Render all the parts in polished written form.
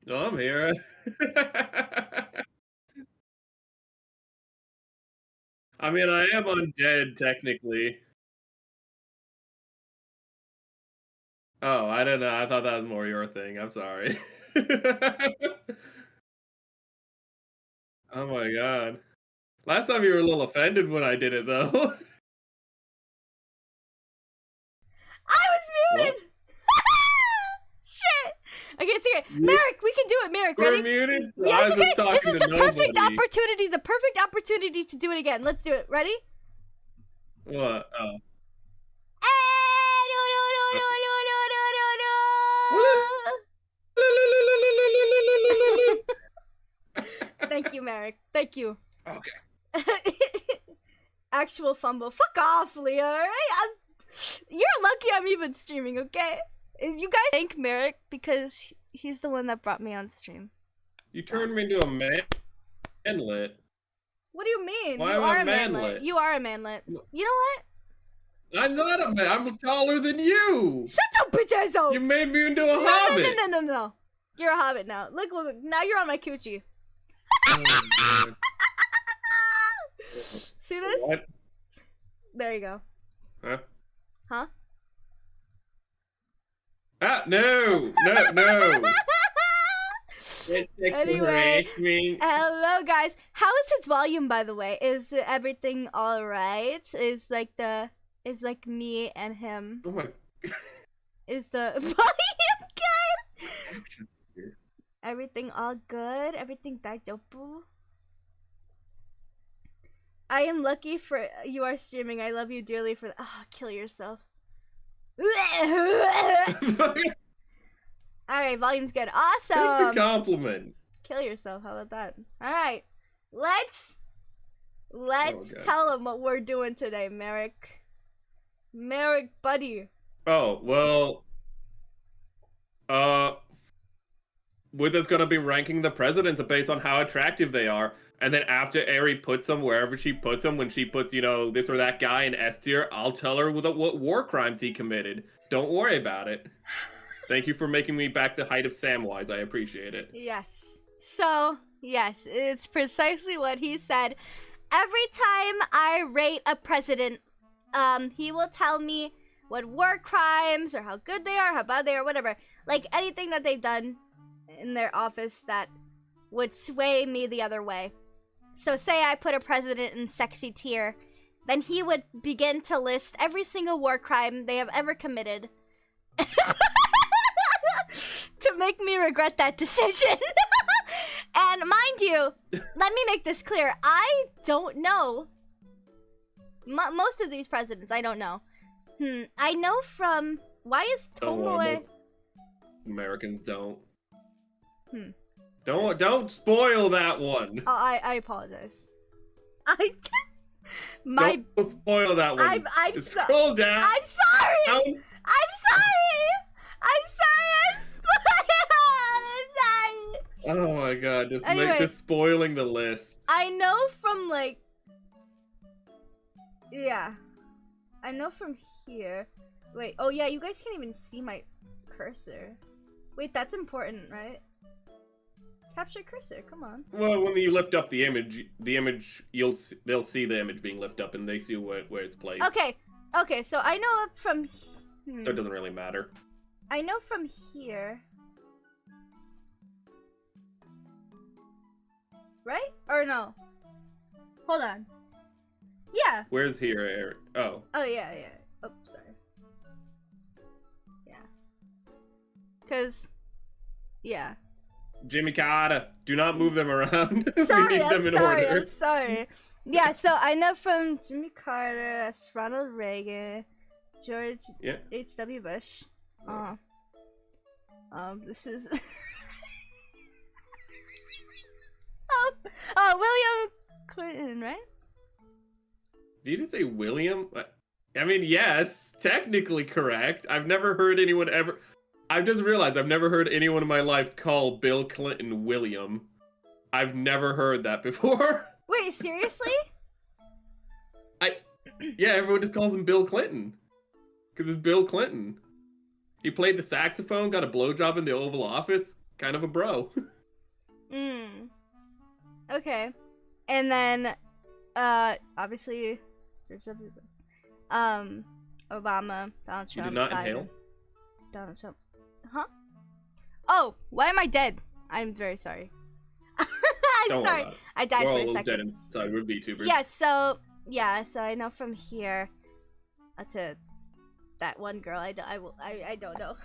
Oh, I'm here. I mean, I am undead technically. Oh, I didn't know. I thought that was more your thing. I'm sorry. Oh my god. Last time you were a little offended when I did it though. I was What? muted! Shit! Okay, it's okay. You Merrick, we can do it, Merrick. were Ready? muted? Yeah, I it's was just okay. This talking is to the perfect nobody. opportunity to do it again. Let's do it. Ready? What? Oh. Thank you, Merrick. Thank you. Okay. Actual fumble. Fuck off, Leah. Alright? You're lucky I'm even streaming, okay? You guys thank Merrick because he's the one that brought me on stream. You turned me into a manlet. What do you mean? Why You am are I a manlet. manlet? You are a manlet. You know what? I'm not a man. I'm taller than you. Shut your bitch ass up! You made me into a hobbit. No. You're a hobbit now. Look. Now you're on my coochie. Oh my god. See this? What? There you go. Huh? Huh? Ah, no. Anyway, hello guys. How is his volume, by the way? Is everything all right? Is like me and him? Oh my. Is the volume good? Everything all good? Everything daijoubu? I am lucky for you are streaming. I love you dearly for kill yourself. Alright, volume's good. Awesome! Take the compliment. Kill yourself, how about that? Alright. Let's tell them what we're doing today, Merrick. Merrick, buddy. Oh, well. Wither's gonna be ranking the presidents based on how attractive they are. And then after Eri puts them wherever she puts them, when she puts, this or that guy in S tier, I'll tell her what war crimes he committed. Don't worry about it. Thank you for making me back the height of Samwise. I appreciate it. Yes. So, yes, it's precisely what he said. Every time I rate a president, he will tell me what war crimes or how good they are, how bad they are, whatever. Like anything that they've done in their office that would sway me the other way. So say I put a president in sexy tier, then he would begin to list every single war crime they have ever committed. To make me regret that decision. And mind you, let me make this clear. I don't know. Most of these presidents, I don't know. I know from... Why is Tomboy... Most Americans don't. Don't spoil that one. Oh, I apologize. Don't spoil that one. I'm Scroll down. I'm sorry. Down. I'm sorry. Oh my god, Anyway. just spoiling the list. I know from like... Yeah. I know from here. Wait, oh yeah, you guys can't even see my cursor. Wait, that's important, right? Capture cursor, come on. Well, when you lift up the image, they'll see the image being lifted up and they see where it's placed. Okay, so I know up from... So it doesn't really matter. I know from here... Right? Or no? Hold on. Yeah. Where's here, Eric? Oh. Oh, yeah. Oh, sorry. Yeah. Cause... Yeah. Jimmy Carter, do not move them around. Sorry, We need them in order. I'm sorry. Yeah, so I know from Jimmy Carter, that's Ronald Reagan, George H.W. Bush. This is... William Clinton, right? Did you just say William? I mean, yes, technically correct. I've never heard anyone ever... I've just realized I've never heard anyone in my life call Bill Clinton William. I've never heard that before. Wait, seriously? Yeah, everyone just calls him Bill Clinton. Because it's Bill Clinton. He played the saxophone, got a blowjob in the Oval Office, kind of a bro. Okay. And then, obviously, there's Obama, Donald Trump, You did not Biden, inhale? Donald Trump. Huh? Oh, why am I dead? I'm very sorry. I'm Don't worry sorry. about it. I died We're for a all second. dead inside. We're VTubers. Yeah, so I know from here to that one girl. I don't know.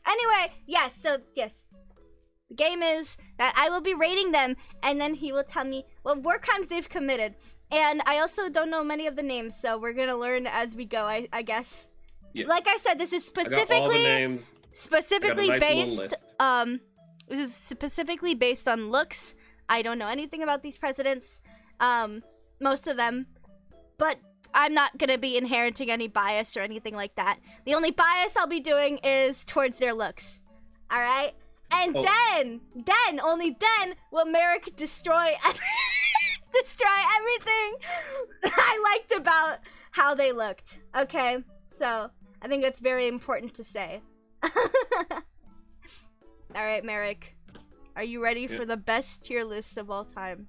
Anyway, yes. So yes, the game is that I will be rating them, and then he will tell me what war crimes they've committed. And I also don't know many of the names, so we're gonna learn as we go. I guess. Yeah. Like I said, this is I got all the specifically names. specifically I got a nice little based. list. This is specifically based on looks. I don't know anything about these presidents. Most of them, but I'm not gonna be inheriting any bias or anything like that. The only bias I'll be doing is towards their looks. All right, and then only then will Merrick destroy destroy everything I liked about how they looked. Okay, so I think that's very important to say. All right, Merrick, are you ready for the best tier list of all time?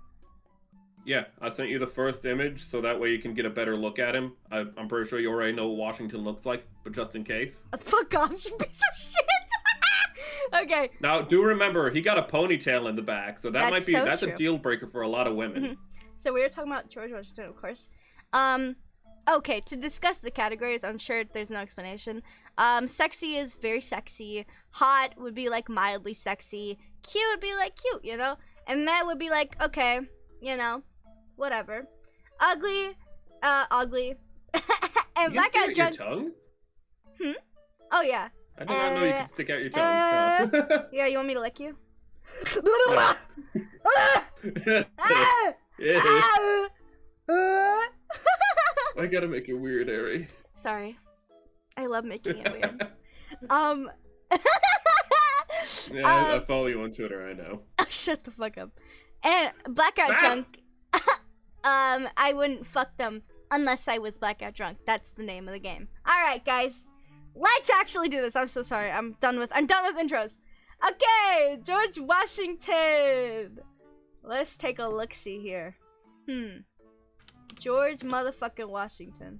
Yeah, I sent you the first image, so that way you can get a better look at him. I'm pretty sure you already know what Washington looks like, but just in case. Fuck off, you piece of shit! Okay. Now, do remember, he got a ponytail in the back, so that's true. a deal breaker for a lot of women. So we were talking about George Washington, of course. Okay, to discuss the categories, I'm sure there's no explanation. Sexy is very sexy. Hot would be like mildly sexy. Cute would be like cute, you know? And that would be like, okay, you know, whatever. Ugly, ugly. And You black can out stick out drunk. your tongue? Oh yeah. I did not know you could stick out your tongue. Yeah, you want me to lick you? I gotta make it weird, Eri. Sorry. I love making it weird. Yeah, I follow you on Twitter, I know. Shut the fuck up. And blackout drunk. I wouldn't fuck them unless I was blackout drunk. That's the name of the game. All right, guys. Let's actually do this. I'm so sorry. I'm done with intros. Okay, George Washington. Let's take a look-see here. George motherfucking Washington.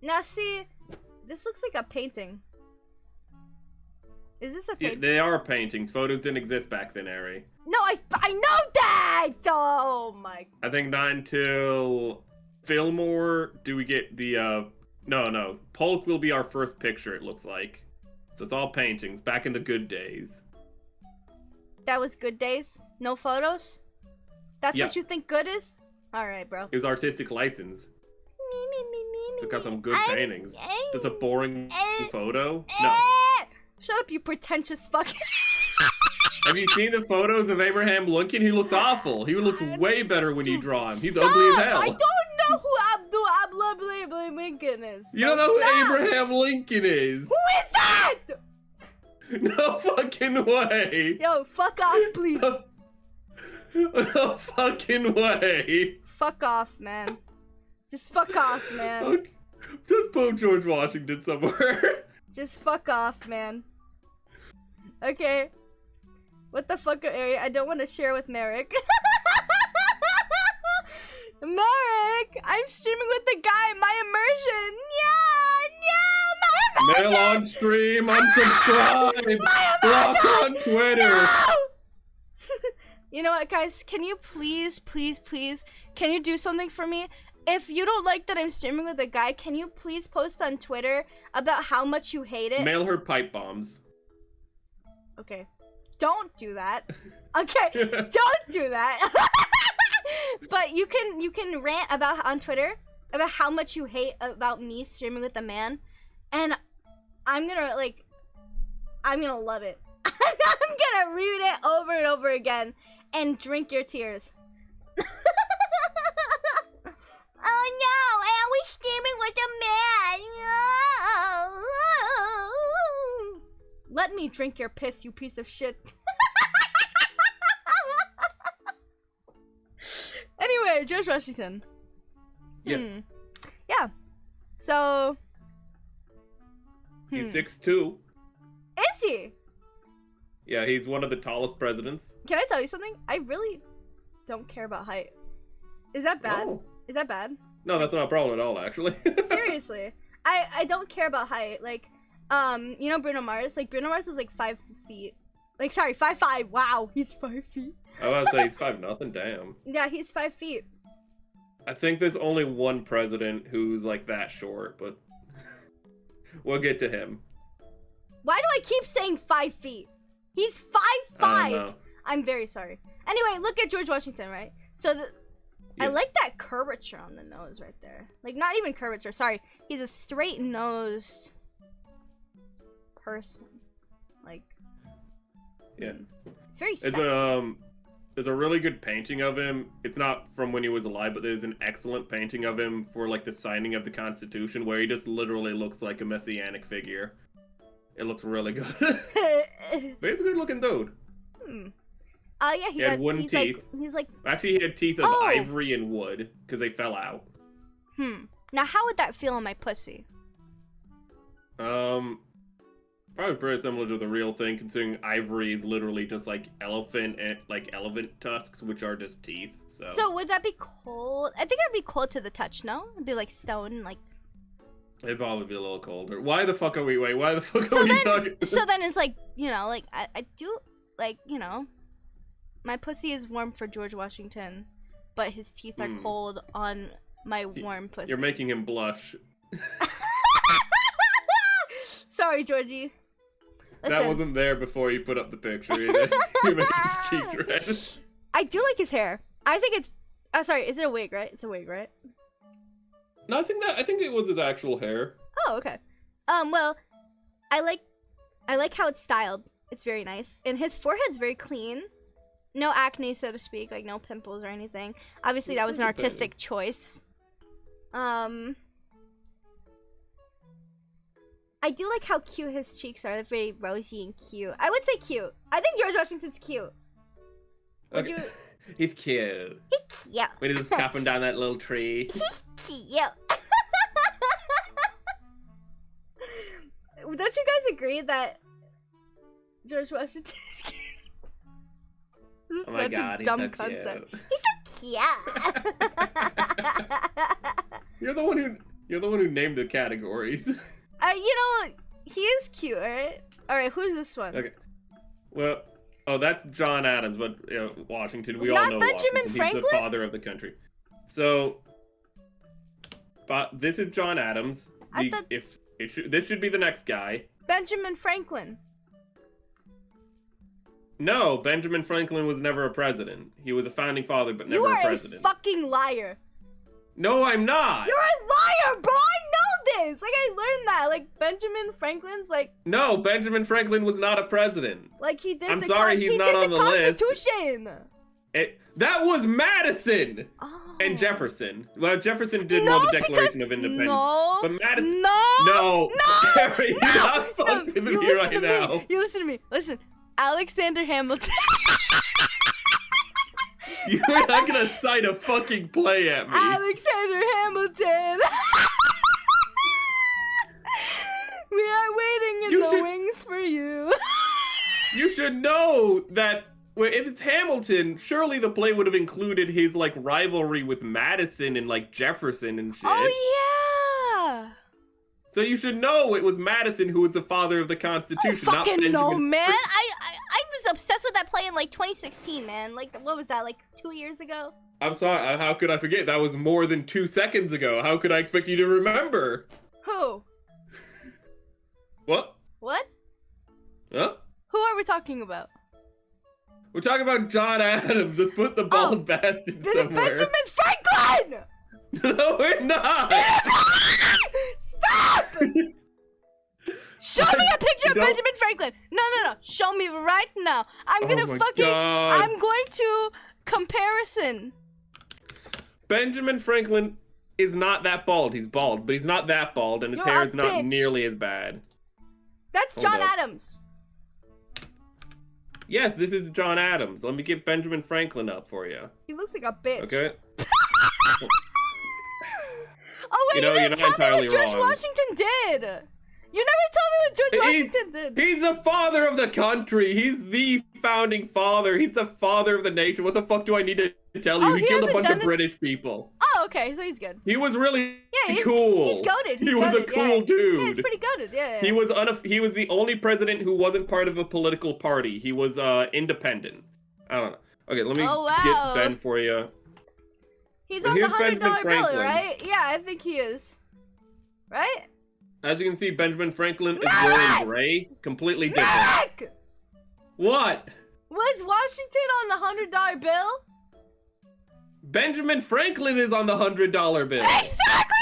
Now see, this looks like a painting. Is this a painting? Yeah, they are paintings. Photos didn't exist back then, Eri. No, I know that! Oh my. I think not until Fillmore do we get the, no. Polk will be our first picture, it looks like. So it's all paintings, back in the good days. That was good days? No photos? That's what you think good is? Alright, bro. It was artistic license. Took out some good paintings. That's a boring photo? No. Shut up, you pretentious fuck. Have you seen the photos of Abraham Lincoln? He looks awful. He looks way better when you draw him. He's Stop! ugly as hell. I don't know who Abdul Lincoln is. You don't know who Abraham Lincoln is. Who is that? No fucking way. Yo, fuck off, please. No fucking way. Fuck off, man. Just fuck off, man. Okay. Just put George Washington somewhere. Just fuck off, man. Okay. What the fuck, area? I don't want to share with Merrick. Merrick! I'm streaming with the guy in my immersion. Yeah, my immersion! Mail on stream, unsubscribe, block on Twitter. No! You know what, guys? Can you please, can you do something for me? If you don't like that I'm streaming with a guy, can you please post on Twitter about how much you hate it? Mail her pipe bombs. Okay. Don't do that. Okay, don't do that. But you can rant about on Twitter about how much you hate about me streaming with a man, and I'm gonna love it. I'm gonna read it over and over again and drink your tears. Oh no, I was streaming with a man. Let me drink your piss, you piece of shit. Anyway, George Washington. Yeah. Yeah. So. He's 6'2". Is he? Yeah, he's one of the tallest presidents. Can I tell you something? I really don't care about height. Is that bad? Oh. Is that bad? No, that's not a problem at all, actually. Seriously. I don't care about height. Like, you know Bruno Mars? Like, Bruno Mars is like 5 feet. Like, sorry, 5'5". Wow, he's 5 feet. I was about to say he's 5'0". Damn. Yeah, he's 5 feet. I think there's only one president who's like that short, but we'll get to him. Why do I keep saying 5 feet? He's 5'5". I'm very sorry. Anyway, look at George Washington, right? So I like that curvature on the nose right there. Like, not even curvature, sorry. He's a straight-nosed person. Like, yeah. It's very sexy. There's a really good painting of him. It's not from when he was alive, but there's an excellent painting of him for, like, the signing of the Constitution, where he just literally looks like a messianic figure. It looks really good. But he's a good-looking dude. Yeah, he had wooden teeth. He's like... Actually, he had teeth of ivory and wood, because they fell out. Now, how would that feel on my pussy? Probably pretty similar to the real thing, considering ivory is literally just like elephant tusks, which are just teeth. So would that be cold? I think it'd be cold to the touch, no? It'd be like stone, like... It'd probably be a little colder. Why the fuck are we talking? So then it's like, you know, like, I do, like, you know, my pussy is warm for George Washington, but his teeth are cold on my warm pussy. You're making him blush. Sorry, Georgie. Listen. That wasn't there before you put up the picture either. You made his cheeks red. I do like his hair. I think it's... Oh, sorry, is it a wig, right? It's a wig, right? No, I think it was his actual hair. Oh, okay. Well, I like how it's styled. It's very nice. And his forehead's very clean. No acne, so to speak, like no pimples or anything. Obviously, that was an artistic choice. I do like how cute his cheeks are. They're very rosy and cute. I would say cute. I think George Washington's cute. Okay. He's cute. He's cute. When he's just chopping down that little tree. He's cute. Don't you guys agree that George Washington is cute? This is such a dumb concept. He's so cute. You're the one who named the categories. You know, he is cute, alright? Alright, who's this one? Okay. Well, that's John Adams, but Washington, we Not all know Benjamin Washington. Franklin? He's the father of the country. So, but this is John Adams. This should be the next guy. Benjamin Franklin. No, Benjamin Franklin was never a president. He was a founding father, but never a president. You are a fucking liar. No, I'm not. You're a liar, bro. I know this. Like, I learned that. Like, Benjamin Franklin's like... No, Benjamin Franklin was not a president. Like, he did I'm sorry he's not on the list. Constitution. That was Madison and Jefferson. Well, Jefferson did the Declaration of Independence. No, but Madison... No! Harry, you're not fucking with me right now. You listen to me. Listen. Alexander Hamilton. You're not gonna cite a fucking play at me. Alexander Hamilton. We are waiting in the wings for you. You should know that if it's Hamilton, surely the play would have included his like rivalry with Madison and like Jefferson and shit. Oh yeah. So you should know it was Madison who was the father of the Constitution. I don't fucking know, man. I was obsessed with that play in like 2016, man. Like, what was that, like 2 years ago? I'm sorry, how could I forget? That was more than 2 seconds ago. How could I expect you to remember? Who? What? What? Huh? Who are we talking about? We're talking about John Adams. Let's put the bald bastard somewhere. Benjamin Franklin! No, we're not! Stop! Show me a picture of Benjamin Franklin! No. Show me right now. I'm going to comparison. Benjamin Franklin is not that bald. He's bald, but he's not that bald, and his hair is not nearly as bad. That's John Adams. Yes, this is John Adams. Let me get Benjamin Franklin up for you. He looks like a bitch. Okay. Oh wait, you didn't tell me what George wrong. Washington did. You never told me what George Washington did. He's the father of the country. He's the founding father. He's the father of the nation. What the fuck do I need to tell you? He killed a bunch of British people. Oh, okay, so he's good. He was really he's cool. He's goated. He was a cool dude. Yeah, he's pretty goated. Yeah. He was the only president who wasn't part of a political party. He was independent. I don't know. Okay, let me get Ben for you. He's on the $100 bill, right? Yeah, I think he is. Right? As you can see, Benjamin Franklin is wearing gray. Completely different. Nick! What? Was Washington on the $100 bill? Benjamin Franklin is on the $100 bill. Exactly!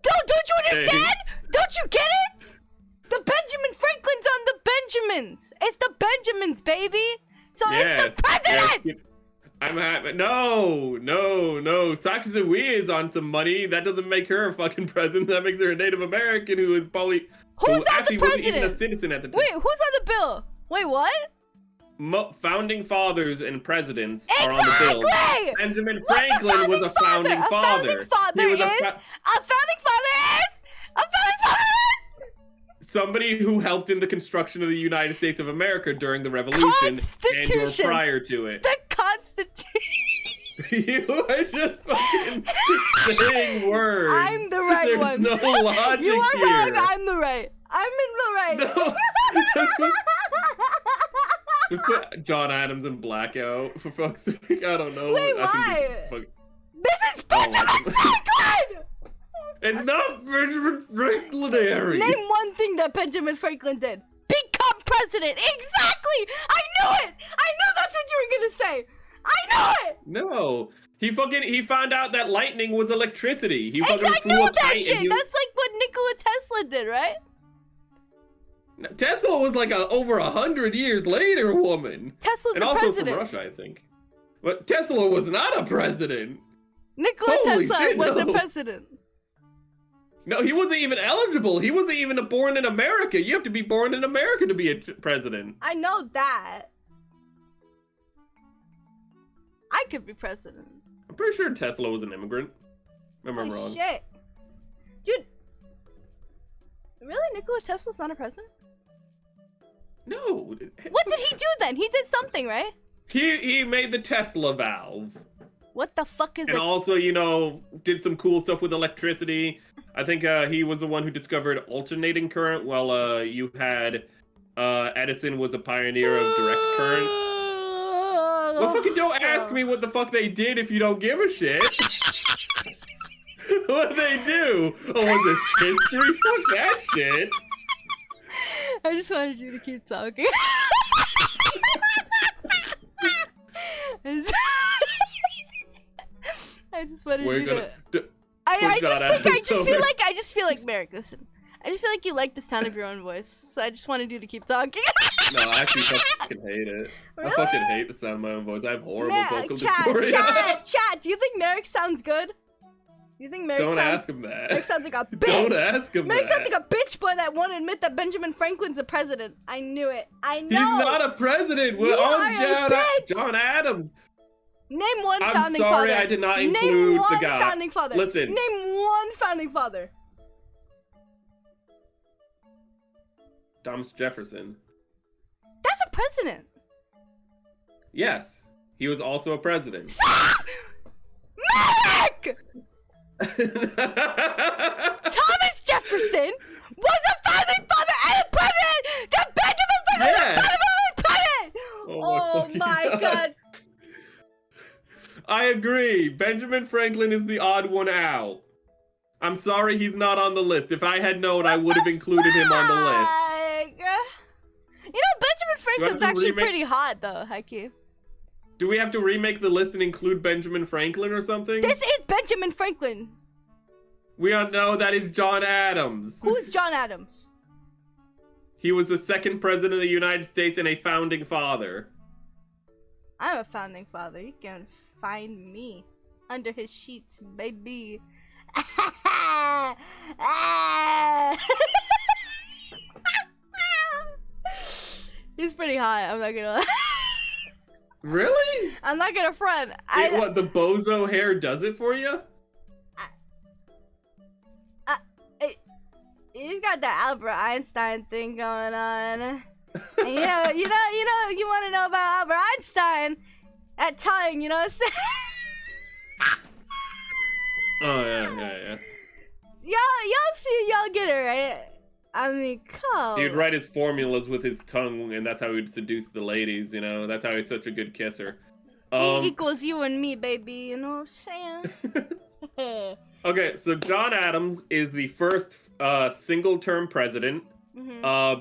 Don't you understand? Hey. Don't you get it? The Benjamin Franklin's on the Benjamins. It's the Benjamins, baby. So it's the president. Yes. I'm happy. No. Succubus is on some money. That doesn't make her a fucking president. That makes her a Native American who is probably actually wasn't even a citizen at the time. Wait, who's on the bill? Wait, what? Founding fathers and presidents are on the bill. Benjamin Franklin was a founding father. Somebody who helped in the construction of the United States of America during the Revolution and or prior to it. The Constitution. You are just fucking saying words. I'm the right one. There's no logic here. You are wrong. I'm the right. I'm in the right. No. Just put John Adams in blackout, for fuck's sake. I don't know. Wait, why? This is Benjamin Franklin! It's not Benjamin Franklin, Eri. Name one thing that Benjamin Franklin did. Become president. Exactly! I knew it! I knew that's what you were gonna say. I knew it! No. He found out that lightning was electricity. He fucking I know that shit! That's like what Nikola Tesla did, right? Tesla was like over 100 years later woman. Tesla's and a also president. from Russia, I think. But Tesla was not a president. Nikola Tesla was a president. No, he wasn't even eligible. He wasn't even born in America. You have to be born in America to be a president. I know that. I could be president. I'm pretty sure Tesla was an immigrant. Remember I'm wrong. Shit. Dude. Really? Nikola Tesla's not a president? No. What did he do then? He did something, right? He made the Tesla valve. What the fuck is it? And also, you know, did some cool stuff with electricity. I think he was the one who discovered alternating current, while you had Edison was a pioneer of direct current. Well, fucking don't ask me what the fuck they did if you don't give a shit. What'd they do? Oh, was this history? Fuck that shit. I just wanted you to keep talking. I just wanted you to... I just feel like Merrick, listen. I just feel like you like the sound of your own voice, so I just wanted you to keep talking. No, I actually fucking hate it. Really? I fucking hate the sound of my own voice. I have horrible vocal dysphoria. Chat, do you think Merrick sounds good? Do you think Merrick ask him that. Merrick sounds like a bitch. Don't ask him Merrick sounds like a bitch boy that won't admit that Benjamin Franklin's a president. I knew it. I know. He's not a president. You are John Adams. Name one founding father. I'm sorry I did not include the guy. Name one founding father. Listen. Name one founding father. Thomas Jefferson. That's a president. Yes. He was also a president. Merrick! Thomas Jefferson was a founding father and a president! The Benjamin Franklin was a president! Oh my god. I agree. Benjamin Franklin is the odd one out. I'm sorry he's not on the list. If I had known, I would have included him on the list. You know, Benjamin Franklin's actually pretty hot, though, Haiku. Do we have to remake the list and include Benjamin Franklin or something? This is Benjamin Franklin. We don't know. That is John Adams. Who's John Adams? He was the second president of the United States and a founding father. I'm a founding father. You can find me under his sheets, baby. He's pretty hot, I'm not gonna lie. Really? I'm not gonna front. What, the bozo hair does it for you? He's got the Albert Einstein thing going on. And you want to know about Albert Einstein? That tongue, you know what I'm saying? Oh, yeah. Y'all get it, right? I mean, come. He'd write his formulas with his tongue, and that's how he'd seduce the ladies, you know? That's how he's such a good kisser. E equals you and me, baby, you know what I'm saying? Okay, so John Adams is the first single-term president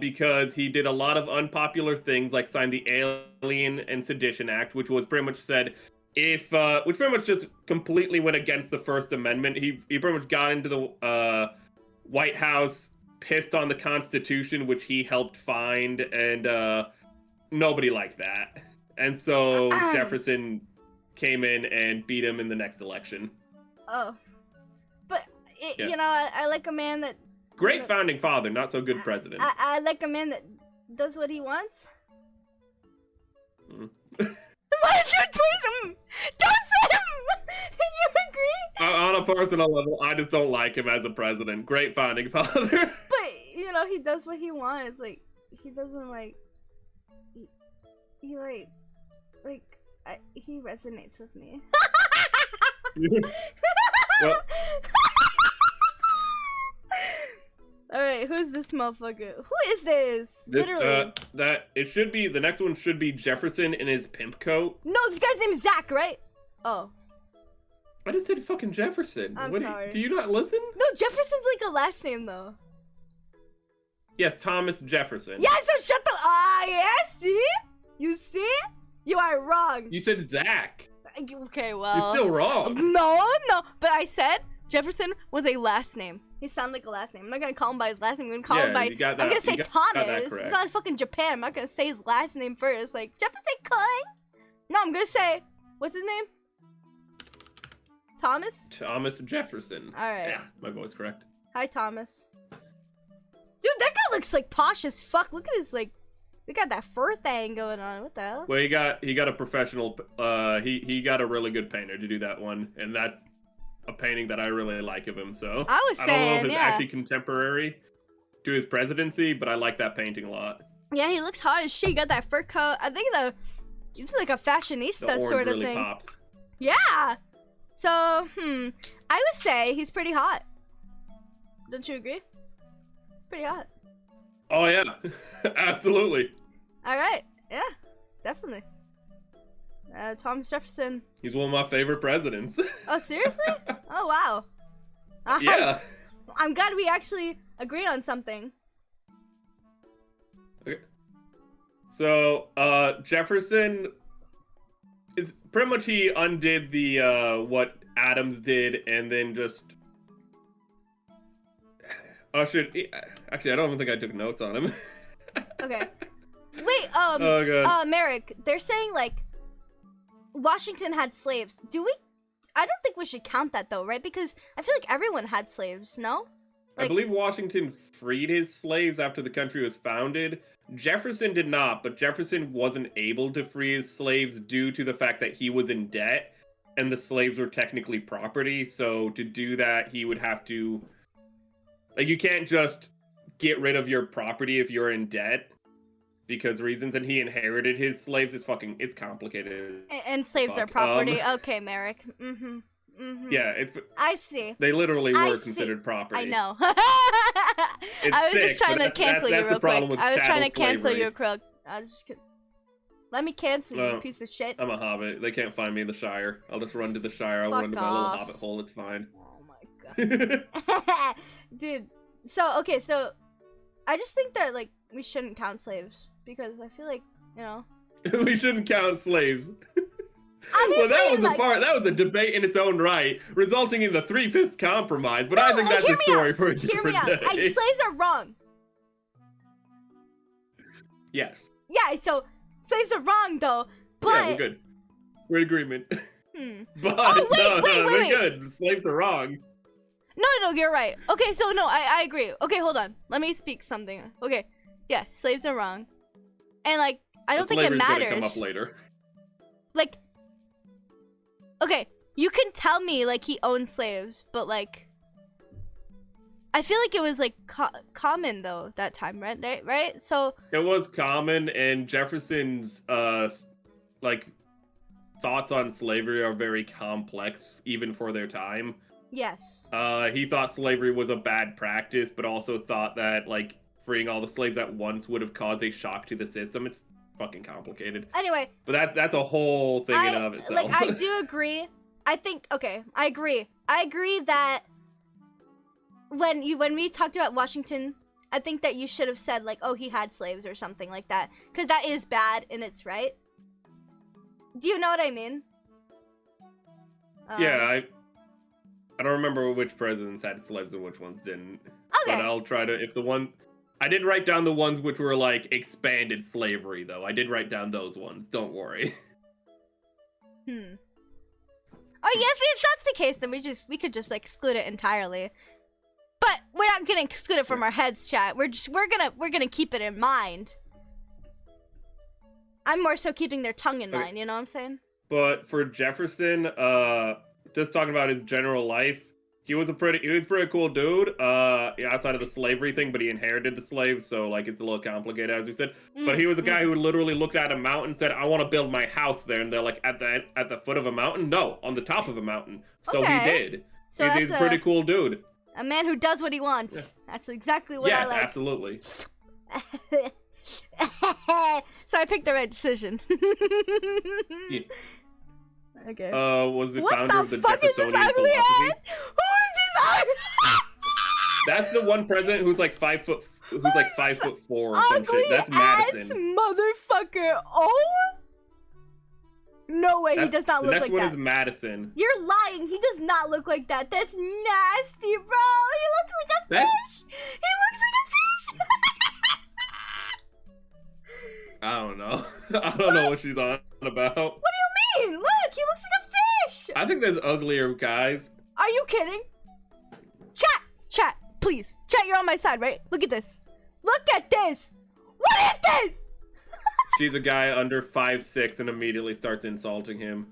because he did a lot of unpopular things, like signed the Alien and Sedition Act, which was pretty much said which pretty much just completely went against the First Amendment. He pretty much got into the White House, pissed on the Constitution, which he helped find, and nobody liked that. And so Jefferson came in and beat him in the next election. Oh. But, you know, I like a man that... Great founding father, not so good president. I like a man that does what he wants. What? Please, don't say him! You agree? On a personal level, I just don't like him as a president. Great founding father. But, you know, he does what he wants. Like, he doesn't, like... He he resonates with me. Well, alright, who's this motherfucker? Who is this? Literally. The next one should be Jefferson in his pimp coat. No, this guy's name is Zach, right? Oh. I just said fucking Jefferson. I'm sorry. Do you not listen? No, Jefferson's like a last name, though. Yes, Thomas Jefferson. Yes, so shut the... yeah, see? You see? You are wrong. You said Zach. Okay, well... You're still wrong. No, but I said Jefferson was a last name. He sounded like a last name. I'm not gonna call him by his last name. I'm gonna call him by... I'm gonna say Thomas. It's not fucking Japan. I'm not gonna say his last name first. Like, Jefferson Coin? No, I'm gonna say... What's his name? Thomas? Thomas Jefferson. Alright. Yeah, my voice correct. Hi, Thomas. Dude, that guy looks like posh as fuck. Look at his, like... We got that fur thing going on. What the hell? Well, he got a professional. He got a really good painter to do that one, and that's a painting that I really like of him. So I was saying, I don't know if it's actually contemporary to his presidency, but I like that painting a lot. Yeah, he looks hot as shit. He got that fur coat. I think he's like a fashionista sort of really thing. Pops. Yeah. So I would say he's pretty hot. Don't you agree? He's pretty hot. Oh yeah, absolutely. All right, yeah, definitely. Thomas Jefferson. He's one of my favorite presidents. Oh, seriously? Oh, wow. Yeah. I'm glad we actually agree on something. Okay. So, Jefferson is pretty much he undid the what Adams did, and then just actually, I don't even think I took notes on him. Okay. Wait, oh god. Merrick, they're saying like Washington had slaves. Do we? I don't think we should count that though, right? Because I feel like everyone had slaves, no? Like, I believe Washington freed his slaves after the country was founded. Jefferson did not, but Jefferson wasn't able to free his slaves due to the fact that he was in debt and the slaves were technically property. So to do that, he would have to, like, you can't just get rid of your property if you're in debt because reasons, and he inherited his slaves. It's complicated. And slaves are property. Okay, Merrick. Yeah, I see. They literally were considered property. I know. I was just trying to cancel you real quick. I was trying to cancel you real quick. Let me cancel you, piece of shit. I'm a hobbit. They can't find me in the Shire. I'll just run to the Shire. I'll run to my little hobbit hole. It's fine. Oh my god. Dude. So, okay, so I just think that, like, we shouldn't count slaves because I feel like, you know. We shouldn't count slaves. Obviously, well, that was a debate in its own right, resulting in the 3/5 compromise. But I think that's a story for a different day. Slaves are wrong. Yes. Yeah, so slaves are wrong though. But yeah, we're good. We're in agreement. But wait. We're good. Slaves are wrong. No, you're right. Okay, so no, I agree. Okay, hold on. Let me speak something. Okay, yeah, slaves are wrong, and like I don't think it matters. Gonna come up later. like, okay, you can tell me like he owned slaves, but like, I feel like it was like common though that time, right? So it was common, and Jefferson's like thoughts on slavery are very complex, even for their time. yes. He thought slavery was a bad practice, but also thought that like freeing all the slaves at once would have caused a shock to the system. It's fucking complicated. Anyway, but that's a whole thing in and of itself. Like, I do agree. I think, okay, I agree that when we talked about Washington, I think that you should have said like, oh, he had slaves or something like that, because that is bad and it's right. Do you know what I mean? Yeah, I don't remember which presidents had slaves and which ones didn't. Okay. But I'll try to, I did write down the ones which were like expanded slavery though. I did write down those ones. Don't worry. Oh yeah, if that's the case, then we could just like exclude it entirely. But we're not gonna exclude it from our heads, chat. We're gonna keep it in mind. I'm more so keeping their tongue in mind, you know what I'm saying? But for Jefferson, just talking about his general life, he was a pretty cool dude. Outside of the slavery thing, but he inherited the slaves, so like it's a little complicated, as we said. But he was a guy who literally looked at a mountain and said, "I want to build my house there." And they're like, "At the foot of a mountain? No, on the top of a mountain." So he did. So he's a pretty cool dude. A man who does what he wants. Yeah. That's exactly what I like. Yes, absolutely. So I picked the right decision. Yeah. Okay. Was the founder of the fuck Jeffersonian is this ugly philosophy. ass? Who is this ugly? That's the one president who's like 5 foot, who's like 5'4" or some shit. That's Madison. Motherfucker! Oh. No way, he does not look like that. The next one is Madison. You're lying. He does not look like that. That's nasty, bro. He looks like a fish. He looks like a fish. I don't know. I don't know what she's on about. What do you mean? Look, he looks like a fish. I think there's uglier guys. Are you kidding? Chat, please. Chat, you're on my side, right? Look at this. Look at this. What is this? She's a guy under 5'6" and immediately starts insulting him.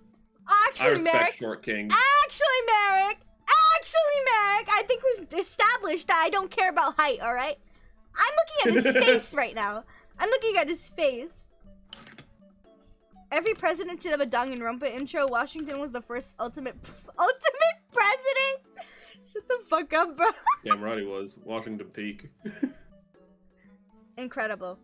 Actually, I respect Merrick. short kings. Actually, Merrick, I think we've established that I don't care about height, alright? I'm looking at his face right now. I'm looking at his face. Every president should have a Danganronpa intro. Washington was the first ultimate president. Shut the fuck up, bro. Damn right he was. Washington Peak. Incredible.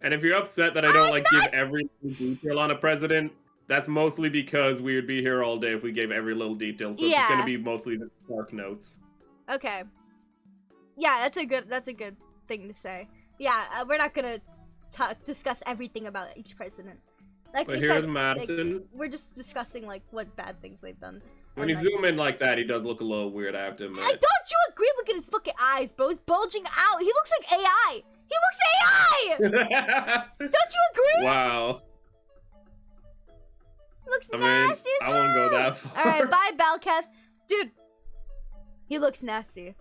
And if you're upset that I don't give every detail on a president, that's mostly because we would be here all day if we gave every little detail. So it's just gonna be mostly just Spark Notes. Okay. Yeah, that's a good thing to say. Yeah, we're not gonna discuss everything about each president. Like, but here's Madison. Like, we're just discussing like what bad things they've done. When you zoom in like that, he does look a little weird, I have to admit. Don't you agree? Look at his fucking eyes, bro. He's bulging out. He looks like AI. He looks AI! Don't you agree? Wow. He looks nasty as hell. I won't go that far. Alright, bye, Balketh. Dude, he looks nasty.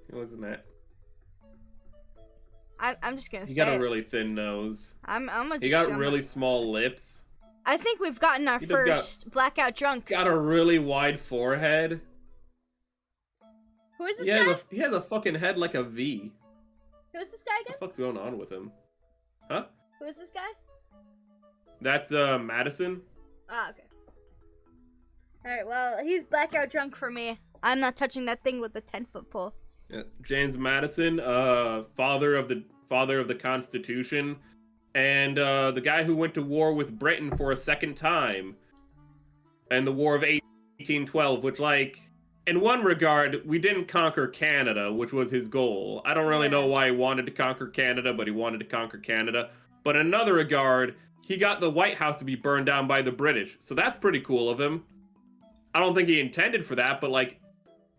He looks mad. I'm just gonna say he got a really thin nose. He got really small lips. I think we've gotten our first blackout drunk. Got a really wide forehead. Who is this guy? He has a fucking head like a V. Who is this guy again? What the fuck's going on with him? Huh? Who is this guy? That's Madison. Ah, okay. Alright, well, he's blackout drunk for me. I'm not touching that thing with the 10-foot pole. Yeah. James Madison, father of the Constitution, and the guy who went to war with Britain for a second time, and the War of 1812, which, like, in one regard, we didn't conquer Canada, which was his goal. I don't really know why he wanted to conquer Canada, but he wanted to conquer Canada. But in another regard, he got the White House to be burned down by the British, so that's pretty cool of him. I don't think he intended for that, but, like,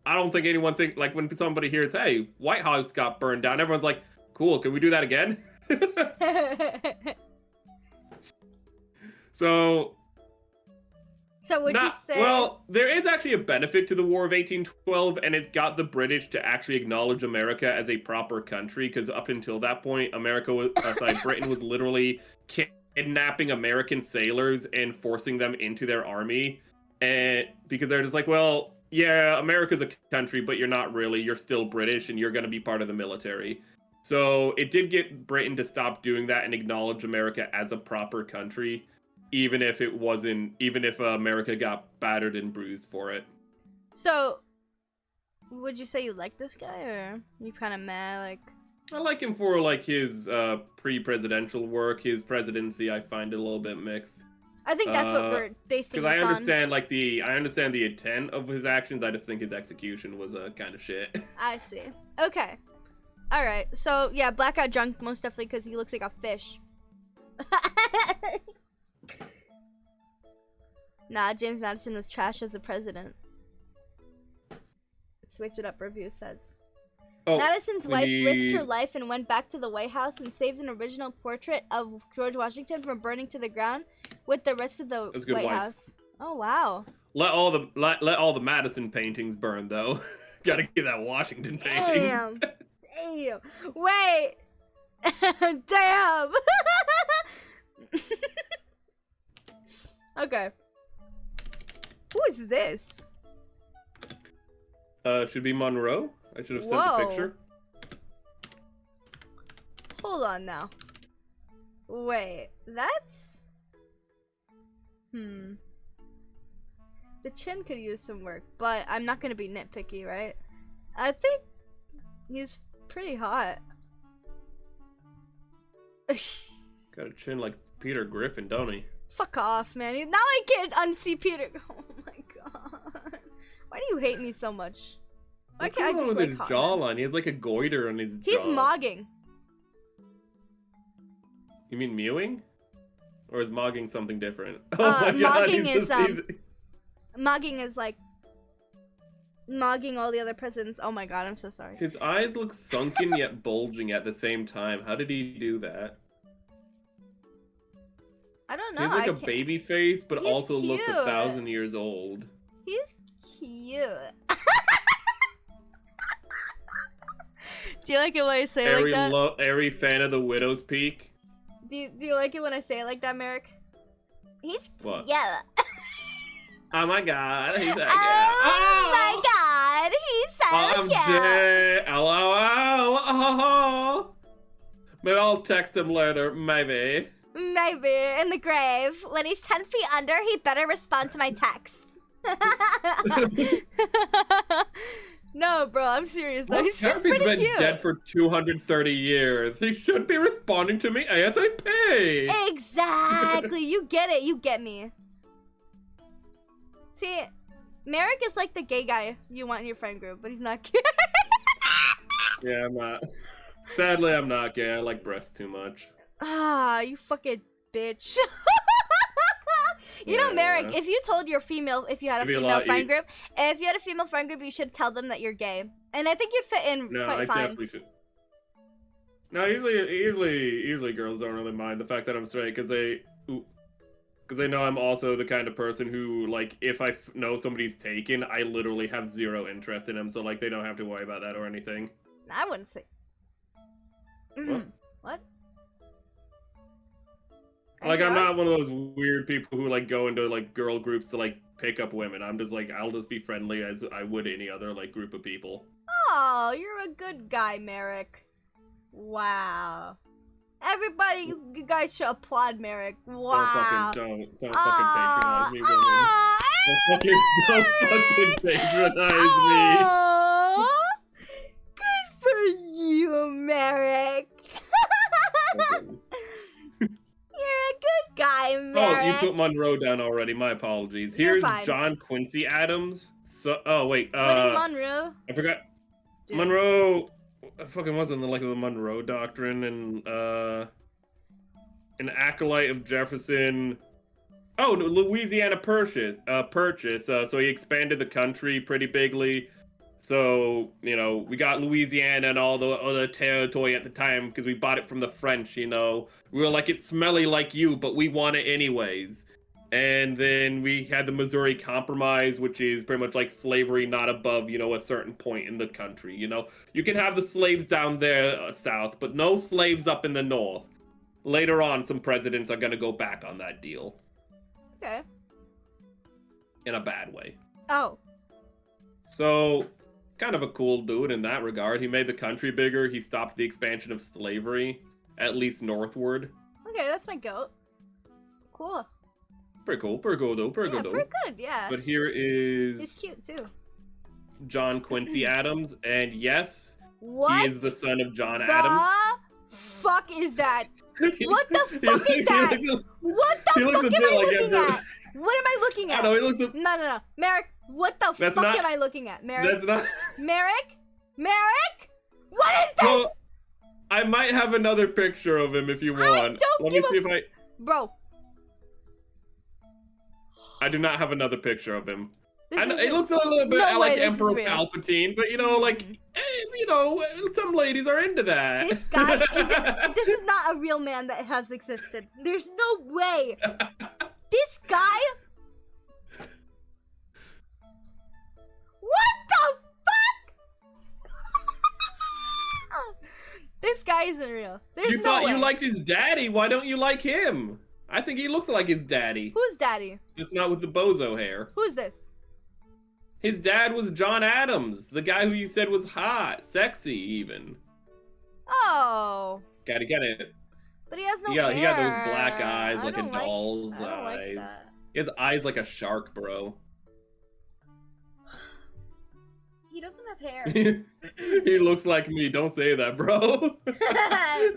I don't think anyone like, when somebody hears, hey, White House got burned down, everyone's like, cool, can we do that again? So would you say... Well, there is actually a benefit to the War of 1812, and it's got the British to actually acknowledge America as a proper country, because up until that point, Britain was literally kidnapping American sailors and forcing them into their army, and because they're just like, well, yeah, America's a country, but you're not really. You're still British, and you're going to be part of the military. So it did get Britain to stop doing that and acknowledge America as a proper country, even if America got battered and bruised for it. So, would you say you like this guy, or you kind of mad? Like, I like him for like his pre-presidential work. His presidency, I find it a little bit mixed. I think that's what we're basing this on. Because I understand the intent of his actions. I just think his execution was kind of shit. I see. Okay. All right. So yeah, blackout drunk most definitely because he looks like a fish. Nah, James Madison was trash as a president. Switch it up. Review says. Oh, Madison's wife risked her life and went back to the White House and saved an original portrait of George Washington from burning to the ground with the rest of the White House. Oh wow! Let all the Madison paintings burn though. Gotta get that Washington painting. Damn! Damn! Wait! Damn! Okay. Who is this? Should be Monroe. I should have sent the picture. Hold on now. Wait, that's... The chin could use some work, but I'm not gonna be nitpicky, right? I think he's pretty hot. Got a chin like Peter Griffin, don't he? Fuck off, man. Now I can't unsee Peter. Oh my god. Why do you hate me so much? Why can't I just with his jawline? He has like a goiter on his jaw. He's mogging. You mean mewing? Or is mogging something different? Oh my god, mogging is like mogging all the other presidents. Oh my god, I'm so sorry. His eyes look sunken yet bulging at the same time. How did he do that? I don't know. He's like a baby face, but also cute. looks 1,000 years old. He's cute. Do you like it when I say it like that? Eri fan of the Widow's Peak. Do you like it when I say it like that, Merrick? He's cute. Oh my god, he's that guy. Oh my god, he's so cute. I'm dead. LOL. Maybe I'll text him later, maybe. Maybe, in the grave. When he's 10 feet under, he better respond to my text. No, bro, I'm serious though. He's just pretty cute. He's been dead for 230 years. He should be responding to me ASAP. Exactly. You get it. You get me. See, Merrick is like the gay guy you want in your friend group, but he's not gay. Yeah, I'm not. Sadly, I'm not gay. I like breasts too much. Ah, you fucking bitch. You know, Merrick, if you told your female, if you had a female friend group, you should tell them that you're gay. And I think you'd fit in quite fine. No, I definitely should. No, usually girls don't really mind the fact that I'm straight because they know I'm also the kind of person who, like, if I know somebody's taken, I literally have zero interest in them, so, like, they don't have to worry about that or anything. I wouldn't say. What? Like, I'm not one of those weird people who, like, go into, like, girl groups to, like, pick up women. I'm just, like, I'll just be friendly as I would any other, like, group of people. Oh, you're a good guy, Merrick. Wow. Everybody, you guys should applaud Merrick. Wow. Don't fucking patronize me, woman. Don't fucking patronize me. Good for you, Merrick. You're a good guy, Merrick. Oh, you put Monroe down already. My apologies. Here's John Quincy Adams. So, oh wait. Monroe. I forgot. Dude. Monroe. I fucking wasn't like the Monroe Doctrine and an acolyte of Jefferson. Oh, Louisiana Purchase. So he expanded the country pretty bigly. So, you know, we got Louisiana and all the other territory at the time because we bought it from the French, you know. We were like, it's smelly like you, but we want it anyways. And then we had the Missouri Compromise, which is pretty much like slavery not above, you know, a certain point in the country, you know. You can have the slaves down there south, but no slaves up in the north. later on, some presidents are gonna go back on that deal. Okay. In a bad way. Oh. So, kind of a cool dude in that regard. He made the country bigger. He stopped the expansion of slavery, at least northward. Okay, that's my goat. Cool. Pretty cool, pretty cool, though. Pretty good, though. Pretty good, yeah. But here is... He's cute, too. John Quincy Adams, and yes, what? he is the son of John Adams. Fuck is that? What the fuck is that? What the fuck am I looking at? What am I looking at? I know, he looks No. Merrick, what the fuck am I looking at? Merrick? That's not... Merrick? What is this? Well, I might have another picture of him if you want. Let me see if I... Bro. I do not have another picture of him. He looks a little bit like Emperor Palpatine, but some ladies are into that. This guy this is not a real man that has existed. There's no way. This guy? What the fuck? This guy isn't real. There's you no thought way. you liked his daddy, why don't you like him? I think he looks like his daddy. Who's daddy? Just not with the bozo hair. Who's this? His dad was John Adams, the guy who you said was hot, sexy even. Oh. Gotta get it. But he has no hair. He got those black eyes, like a doll's I don't eyes. like that. He has eyes like a shark, bro. He doesn't have hair. He looks like me. Don't say that, bro.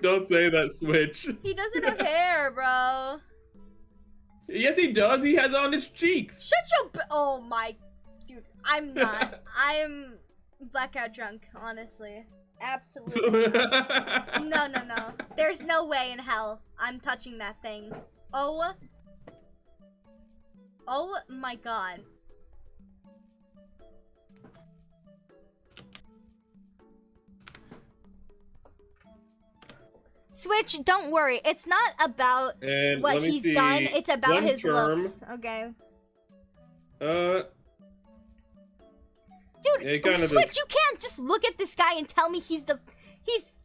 Don't say that, Switch. He doesn't have hair, bro. Yes, he does. He has on his cheeks. Shut your... Oh my... Dude, I'm not. I'm blackout drunk, honestly. Absolutely. No. There's no way in hell I'm touching that thing. Oh my god. Switch, don't worry. It's not about what he's done. It's about his looks. Okay. Dude, Switch, you can't just look at this guy and tell me he's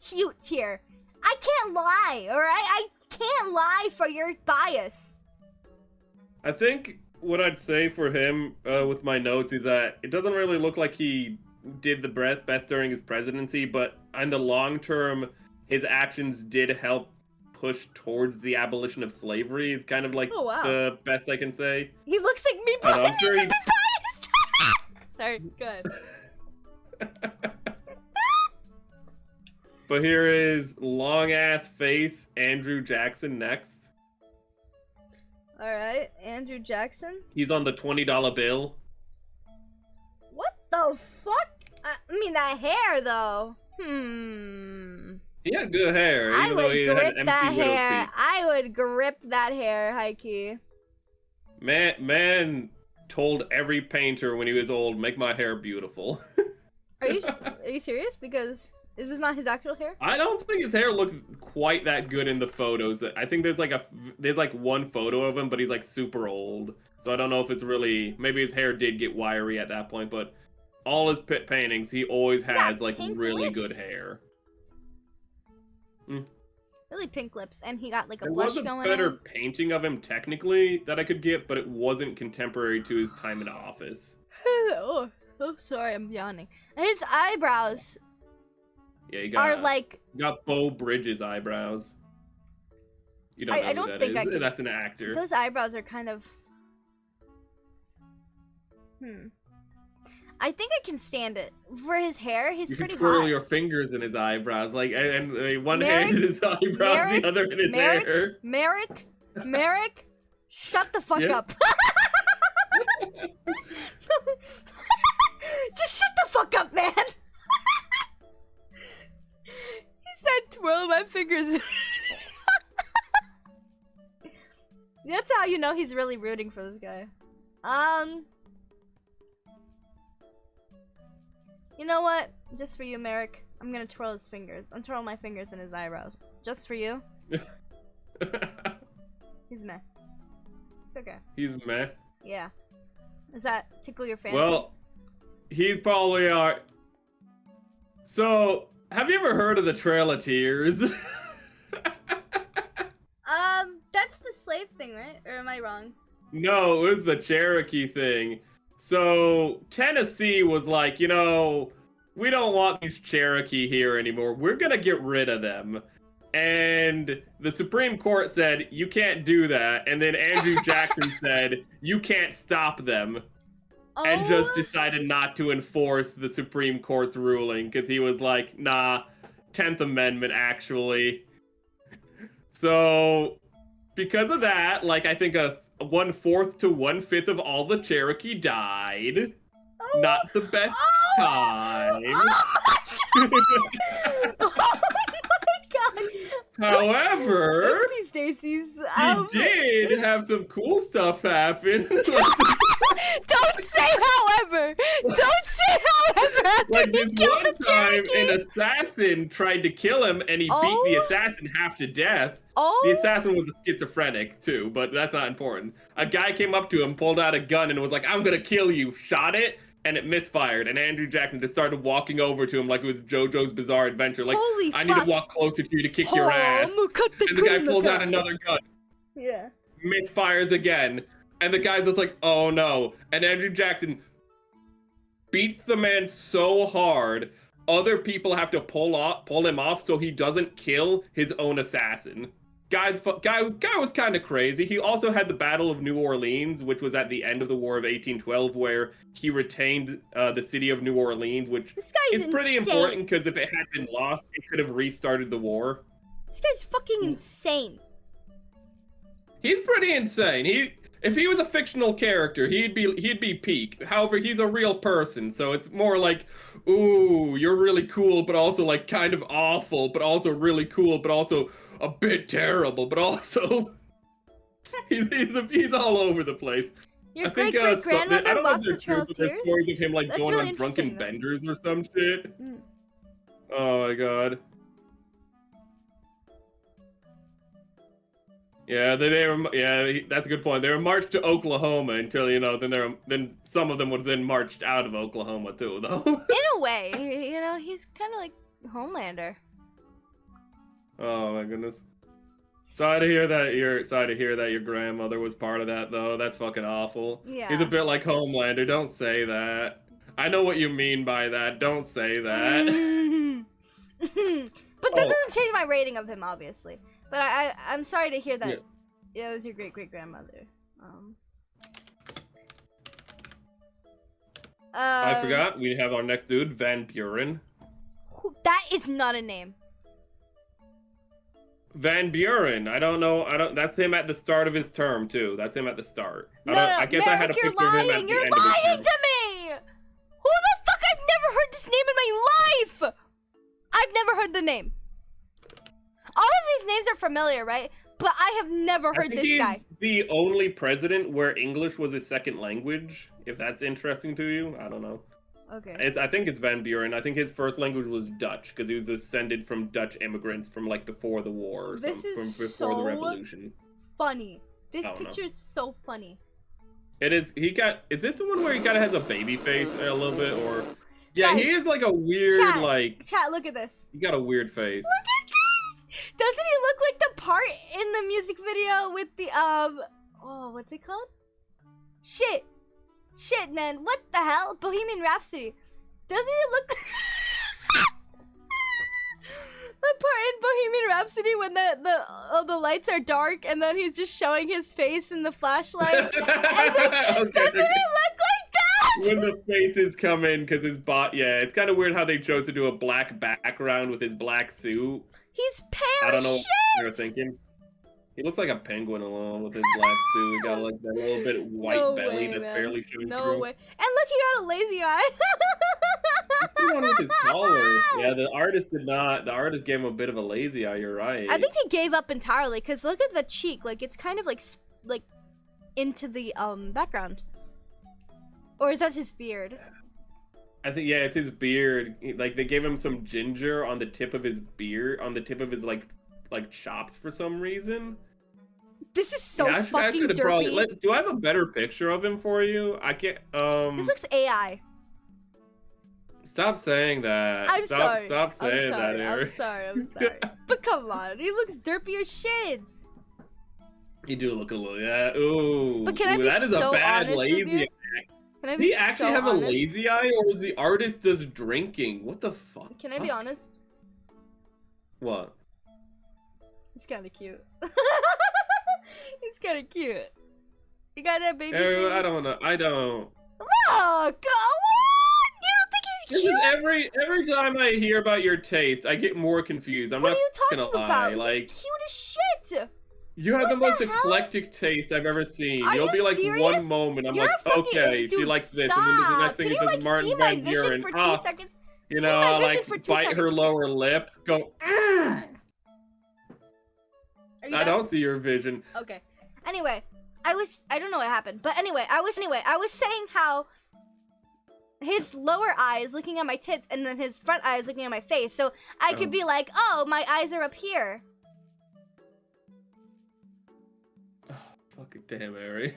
cute here. I can't lie, alright? I can't lie for your bias. I think what I'd say for him with my notes is that it doesn't really look like he did the best during his presidency, but in the long term, his actions did help push towards the abolition of slavery. It's kind of like the best I can say. He looks like me, but I'm sure he... Sorry, good. But here is long-ass face Andrew Jackson next. Alright, Andrew Jackson. He's on the $20 bill. What the fuck? I mean, that hair, though. He had good hair, I even though he had MC that widow's hair. peak. I would grip that hair, high-key. Man told every painter when he was old, make my hair beautiful. Are you serious? Because is this not his actual hair? I don't think his hair looks quite that good in the photos. I think there's like one photo of him, but he's like super old. So I don't know if it's really, maybe his hair did get wiry at that point, but all his paintings, he always has like really good hair. Really pink lips, and he got like a There blush was a going better on. painting of him technically that I could get, but it wasn't contemporary to his time in office. oh, sorry, I'm yawning. His eyebrows are like Bo Bridges eyebrows. You don't know who that is. That's an actor. Those eyebrows are kind of I think I can stand it. For his hair, he's pretty hot. You can twirl your fingers in his eyebrows, like, and one hand in his eyebrows, the other in his hair. Merrick, shut the fuck up. Just shut the fuck up, man. He said twirl my fingers. That's how you know he's really rooting for this guy. You know what? Just for you, Merrick, I'm gonna twirl his fingers. I'm twirling my fingers in his eyebrows. Just for you. He's meh. It's okay. He's meh? Yeah. Does that tickle your fancy? Well, he's probably our... So, have you ever heard of the Trail of Tears? slave thing, right? Or am I wrong? No, it was the Cherokee thing. So Tennessee was like, you know, we don't want these Cherokee here anymore. We're gonna get rid of them. And the Supreme Court said, you can't do that. And then Andrew Jackson said, you can't stop them. And just decided not to enforce the Supreme Court's ruling because he was like, nah, 10th Amendment, actually. So, because of that, like, I think a 1/4 to 1/5 of all the Cherokee died. Not the best time. However, Stacy's. He did have some cool stuff happen. Don't say however. Don't say however. Like this one time, an assassin tried to kill him, and he beat the assassin half to death. The assassin was a schizophrenic too, but that's not important. A guy came up to him, pulled out a gun, and was like, "I'm gonna kill you." Shot it. And it misfired, and Andrew Jackson just started walking over to him like it was JoJo's Bizarre Adventure. Like, I need to walk closer to you to kick your ass. And the guy pulls out another gun. Yeah. Misfires again. And the guy's just like, oh no. And Andrew Jackson beats the man so hard, other people have to pull him off so he doesn't kill his own assassin. Guy was kind of crazy. He also had the Battle of New Orleans, which was at the end of the War of 1812, where he retained the city of New Orleans, which is pretty important because if it had been lost, it could have restarted the war. This guy's fucking insane. He's pretty insane. If he was a fictional character, he'd be peak. However, he's a real person, so it's more like, ooh, you're really cool, but also like kind of awful, but also really cool, but also a bit terrible, but also he's all over the place. Your great-great-grandmother I don't know if walked they're the Trail true, of but there's Tears? stories of him like That's going really on drunken interesting, though. benders or some shit. Oh my god. Yeah, that's a good point. They were marched to Oklahoma until, you know, then some of them would have then marched out of Oklahoma too, though. In a way, you know, he's kind of like Homelander. Oh my goodness. Sorry to hear that your grandmother was part of that, though. That's fucking awful. Yeah. He's a bit like Homelander. Don't say that. I know what you mean by that. Don't say that. But that doesn't change my rating of him, obviously. But I'm sorry to hear that it was your great-great-grandmother. I forgot. We have our next dude, Van Buren. That is not a name. Van Buren. I don't know. That's him at the start of his term too. That's him at the start. I guess I had a picture of him at the end of his term. You're lying to me! Who the fuck? I've never heard this name in my life! I've never heard the name. All of these names are familiar, right? But I have never heard this guy. He's the only president where English was his second language. If that's interesting to you, I don't know. Okay. I think it's Van Buren. I think his first language was Dutch because he was descended from Dutch immigrants from like before the war or something, from before the revolution. Funny. This picture is so funny. It is. Is this the one where he kind of has a baby face a little bit, or? Yeah, guys, he is like a weird Chat, look at this. He got a weird face. Look at this. Doesn't he look like the part in the music video with the oh, what's it called? Shit, man, what the hell? Bohemian Rhapsody. Doesn't he look the part in Bohemian Rhapsody when the lights are dark and then he's just showing his face in the flashlight? And then, doesn't he look like that? When the faces come in, because his it's kind of weird how they chose to do a black background with his black suit. He's pale. I don't know what they were thinking. He looks like a penguin alone with his black suit. He got like that little bit white belly that's barely showing through. No way. And look, he got a lazy eye. The one with his collar. Yeah, the artist did not. The artist gave him a bit of a lazy eye. You're right. I think he gave up entirely because look at the cheek. Like it's kind of like into the background. Or is that his beard? I think it's his beard. Like they gave him some ginger on the tip of his beard, on the tip of his like chops for some reason. This is so fucking derpy. Do I have a better picture of him for you? I can't. This looks AI. Stop saying that. Stop saying that, Eri. I'm sorry. But come on, he looks derpy as shit. You do look a little, yeah. Ooh, But can I ooh, be that is so a bad honest with lazy you? eye. Can I Did be he actually so have a honest? lazy eye, or was the artist just drinking? What the fuck? Can I be honest? What? He's kind of cute. He's kind of cute. You got that baby I face? don't know. I don't. Look! What? You don't think he's This cute? is every time I hear about your taste, I get more confused. I'm What not are you gonna talking lie. about? Like, He's cute as shit. you have What the most the hell? eclectic taste I've ever seen. Are You'll you be like serious? one moment, I'm You're like, a fucking okay, she dude, likes this, stop. and then the next thing Can it you says like Martin see my Van vision Buren. for 2 Ah, seconds? you See know, my vision like for 2 bite seconds. her lower lip, go. Are you I done? don't see your vision. Okay. Anyway, I don't know what happened, but anyway, I was saying how his lower eye is looking at my tits and then his front eye is looking at my face. So I could be like, "Oh, my eyes are up here." Oh, fucking damn, Eri.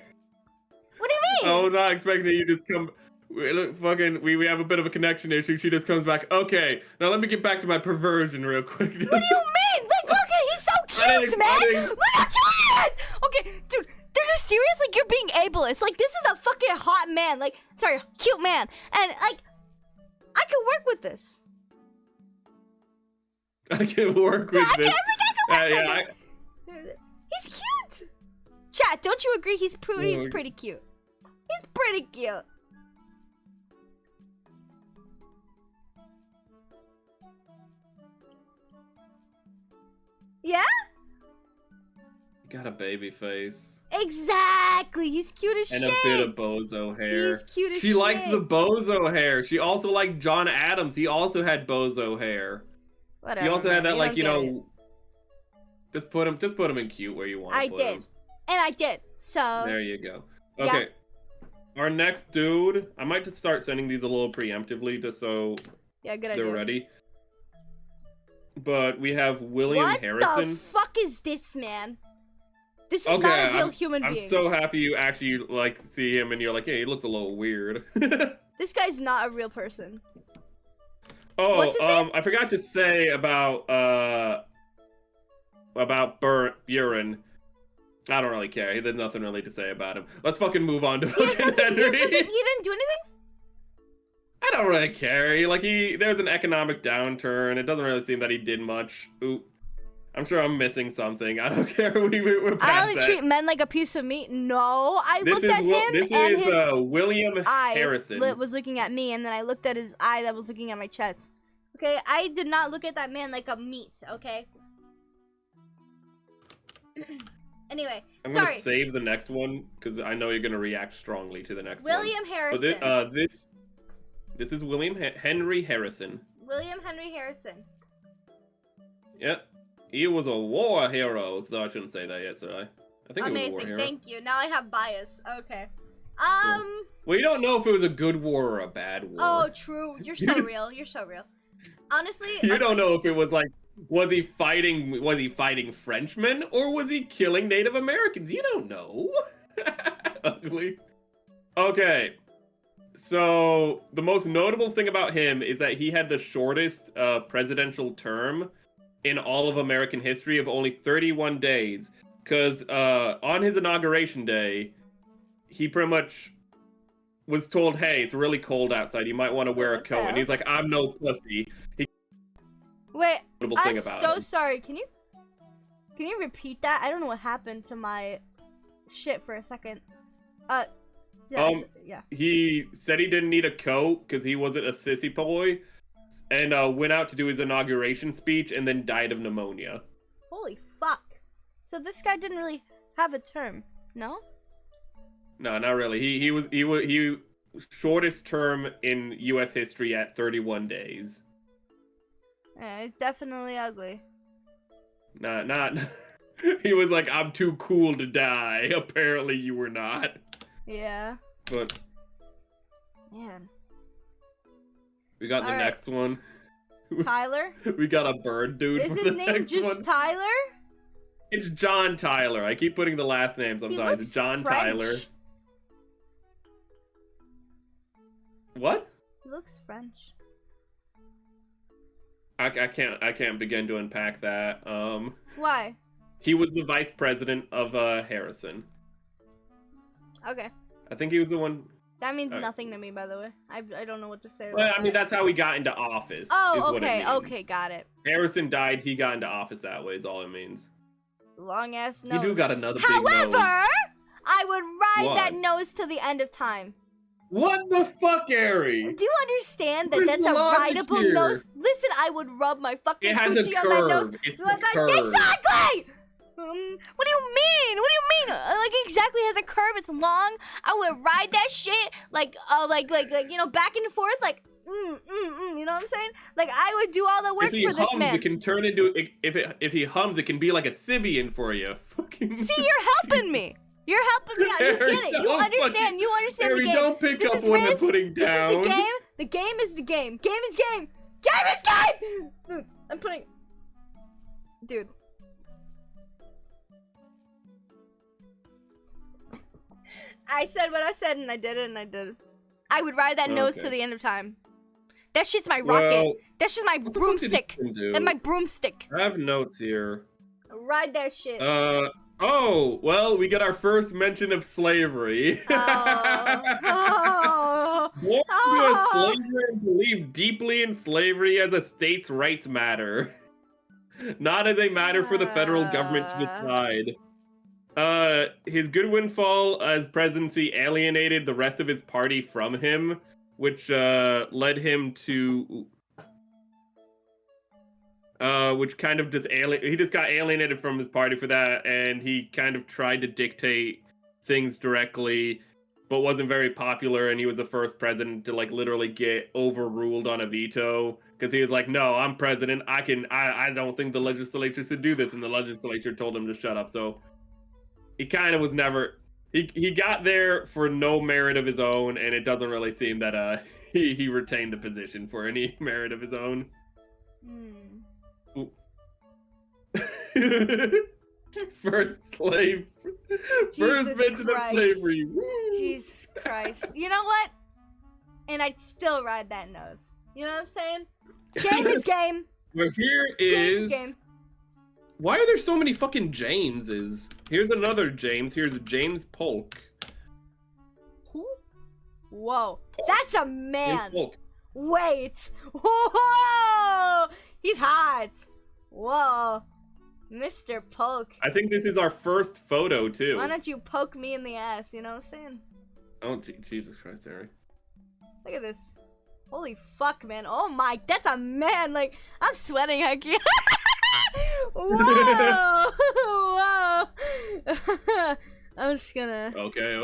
What do you mean? I was not expecting you to just come. Look, fucking, we have a bit of a connection issue. She just comes back. Okay, now let me get back to my perversion real quick. What do you mean? Like, look at he's so cute, man. Look how cute he is. Okay, dude. Are you serious? Like, you're being ableist. Like, this is a fucking hot man. Like, sorry, cute man. And, like, I can work with this. I can work with this. I can work with it. He's cute. Chat, don't you agree he's pretty cute? He's pretty cute. Yeah? Got a baby face. Exactly. He's cute as shit. And a bit of bozo hair. He's cute as shit. She likes the bozo hair. She also liked John Adams. He also had bozo hair. Whatever. He also had that, like, you know. It. Just put him in cute where you want to put him. I did. And I did. So. There you go. Okay. Yeah. Our next dude. I might just start sending these a little preemptively just so yeah, good they're idea. ready. But we have William Harrison. What the fuck is this, man? This is not a real human being. I'm so happy you actually like see him and you're like, hey, he looks a little weird. This guy's not a real person. Oh, What's his name? I forgot to say about Buren. I don't really care. There's nothing really to say about him. Let's fucking move on to fucking Henry. He didn't do anything? I don't really care. There's an economic downturn. It doesn't really seem that he did much. Oop. I'm sure I'm missing something. I don't care. We're past I only that. treat men like a piece of meat. No, I looked at him This and is his William Harrison. eye was looking at me, and then I looked at his eye that was looking at my chest. Okay, I did not look at that man like a meat. Okay. Anyway, I'm sorry. gonna save the next one because I know you're gonna react strongly to the next one. William Harrison. But this is William Henry Harrison. William Henry Harrison. Yep. He was a war hero, though I shouldn't say that yet, should I? I think he was a war Amazing, hero. thank you. Now I have bias. Okay. Well, you don't know if it was a good war or a bad war. Oh, true. You're so real. You're so real. Honestly, You don't know if it was like, was he fighting Frenchmen or was he killing Native Americans? You don't know. Ugly. Okay. So the most notable thing about him is that he had the shortest presidential term in all of American history of only 31 days. Because on his inauguration day, he pretty much was told, hey, it's really cold outside. You might want to wear a coat. And he's like, I'm no pussy. Wait, I'm about so him. sorry. Can you repeat that? I don't know what happened to my shit for a second. Yeah. He said he didn't need a coat because he wasn't a sissy boy, and went out to do his inauguration speech and then died of pneumonia. Holy fuck! So this guy didn't really have a term, no? No, not really. He was shortest term in U.S. history at 31 days. Yeah, he's definitely ugly. Not. He was like, I'm too cool to die. Apparently, you were not. Yeah. But man, we got the next one. Tyler. We got a bird dude. Is his name just Tyler? It's John Tyler. I keep putting the last names. I'm sorry. It's John Tyler. What? He looks French. I can't begin to unpack that. Why? He was the vice president of Harrison. Okay. I think he was the one. That means nothing to me, by the way. I don't know what to say. Well, I mean, that's how he got into office. Oh, is okay, what it means. okay, got it. Harrison died, he got into office that way, is all it means. Long ass nose. You do got another big However, nose. I would ride What? that nose to the end of time. What the fuck, Eri? Do you understand that Where's that's the a logic rideable here? nose? Listen, I would rub my fucking It has a coochie on that nose. curve. It's Like, the curve. exactly! What do you mean? What do you mean? Like, exactly has a curve. It's long. I would ride that shit like you know, back and forth, like you know what I'm saying? Like, I would do all the work If he for this hums, man. it can turn into if he hums, it can be like a Sibian for you. Fucking. See, you're helping me. You're helping me out. You Eri, get it. You don't understand. fucking- You understand Eri, the game. don't pick This up is what they're Riz. putting down. This is the game. The game is the game. Game is game. Game is game. Dude, I'm putting. Dude. I said what I said, and I did it, and I did it. I would ride that nose to Okay. the end of time. That shit's my rocket. Well, That's just my what the fuck did broomstick. he do? That's my broomstick. I have notes here. Ride that shit. Oh, well, we got our first mention of slavery. Oh. Born Oh. to a slaver and believe deeply in slavery as a states' rights matter, not as a matter for the federal government to decide. His good windfall as presidency alienated the rest of his party from him, which led him to which kind of he just got alienated from his party for that, and he kind of tried to dictate things directly, but wasn't very popular, and he was the first president to like literally get overruled on a veto because he was like, no, I'm president, I don't think the legislature should do this, and the legislature told him to shut up. So he kind of was never he got there for no merit of his own, and it doesn't really seem that he retained the position for any merit of his own. First slave. First mention of slavery. Woo! Jesus Christ. You know what? And I'd still ride that nose. You know what I'm saying? Game is game. Well, here Game is is. game. Why are there so many fucking Jameses? Here's another James. Here's James Polk. Who? Whoa. That's a James man. Polk. Wait. Whoa. He's hot. Whoa. Mr. Polk. I think this is our first photo, too. Why don't you poke me in the ass? You know what I'm saying? Oh, Jesus Christ, Eri. Look at this. Holy fuck, man. Oh my, that's a man. Like, I'm sweating, Haki. Whoa. Whoa. I'm just gonna. Okay.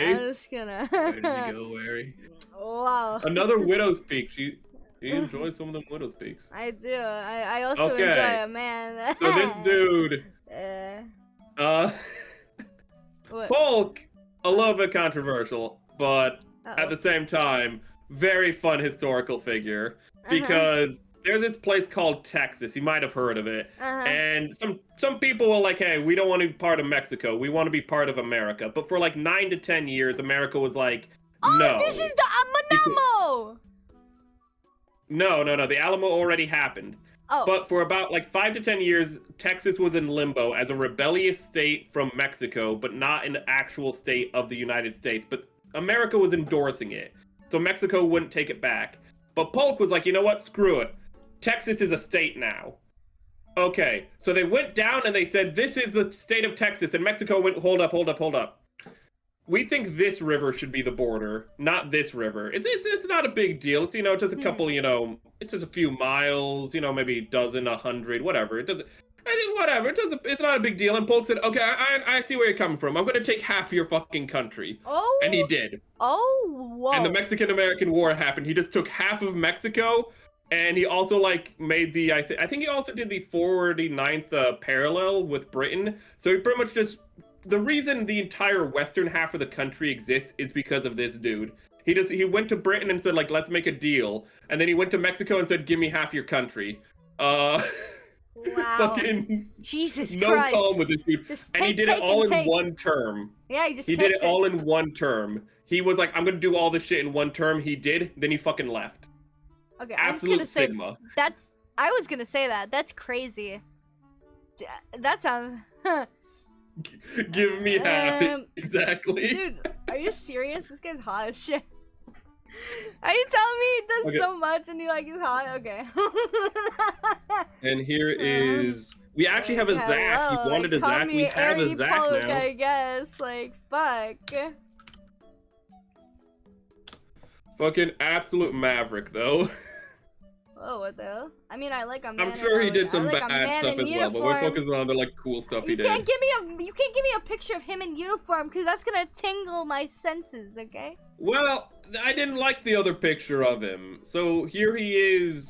I'm just gonna. Where did you go, Eri? Wow. Another Widow's Peak. She enjoys some of them Widow's Peaks. I do. I also Okay. enjoy a man. So this dude, What? Polk, a little bit controversial, but Uh-oh. at the same time, very fun historical figure, because there's this place called Texas. You might have heard of it. And some people were like, hey, we don't want to be part of Mexico. We want to be part of America. But for like 9 to 10 years, America was like, no. Oh, this is the Amanamo! No. The Alamo already happened. Oh. But for about like 5 to 10 years, Texas was in limbo as a rebellious state from Mexico, but not an actual state of the United States. But America was endorsing it, so Mexico wouldn't take it back. But Polk was like, you know what? Screw it. Texas is a state now. Okay, so they went down and they said, this is the state of Texas. And Mexico went, hold up. We think this river should be the border, not this river. It's not a big deal. It's, just a couple, it's just a few miles, maybe a dozen, 100, whatever. It doesn't, whatever. It's not a big deal. And Polk said, okay, I see where you're coming from. I'm going to take half your fucking country. Oh. And he did. Oh, whoa. And the Mexican-American War happened. He just took half of Mexico, and he also made the I think he also did the 49th parallel with Britain. So he pretty much just, the reason the entire western half of the country exists is because of this dude. He went to Britain and said, like, let's make a deal. And then he went to Mexico and said, give me half your country. Wow. Fucking Jesus no Christ. calm with this dude. And he did it all in one term. Yeah, he did it all in one term. He was like, I'm gonna do all this shit in one term. He did, then he fucking left. Okay, Absolute I was gonna Sigma. Say, I was gonna say that. That's crazy. That sounds. Give me half. Exactly. Dude, are you serious? This guy's hot as shit. Are you telling me he does so much and you like he's hot? Okay. And here is. We actually have a Zach. You wanted a Zach. We have a Zach Polk, now. I guess. Like, fuck. Fucking absolute maverick, though. Oh, what the hell? I mean, I like a man. I'm sure he did some like bad stuff as well, but we're focusing on the like cool stuff he did. You can't give me a picture of him in uniform because that's gonna tingle my senses. Okay. Well, I didn't like the other picture of him. So here he is.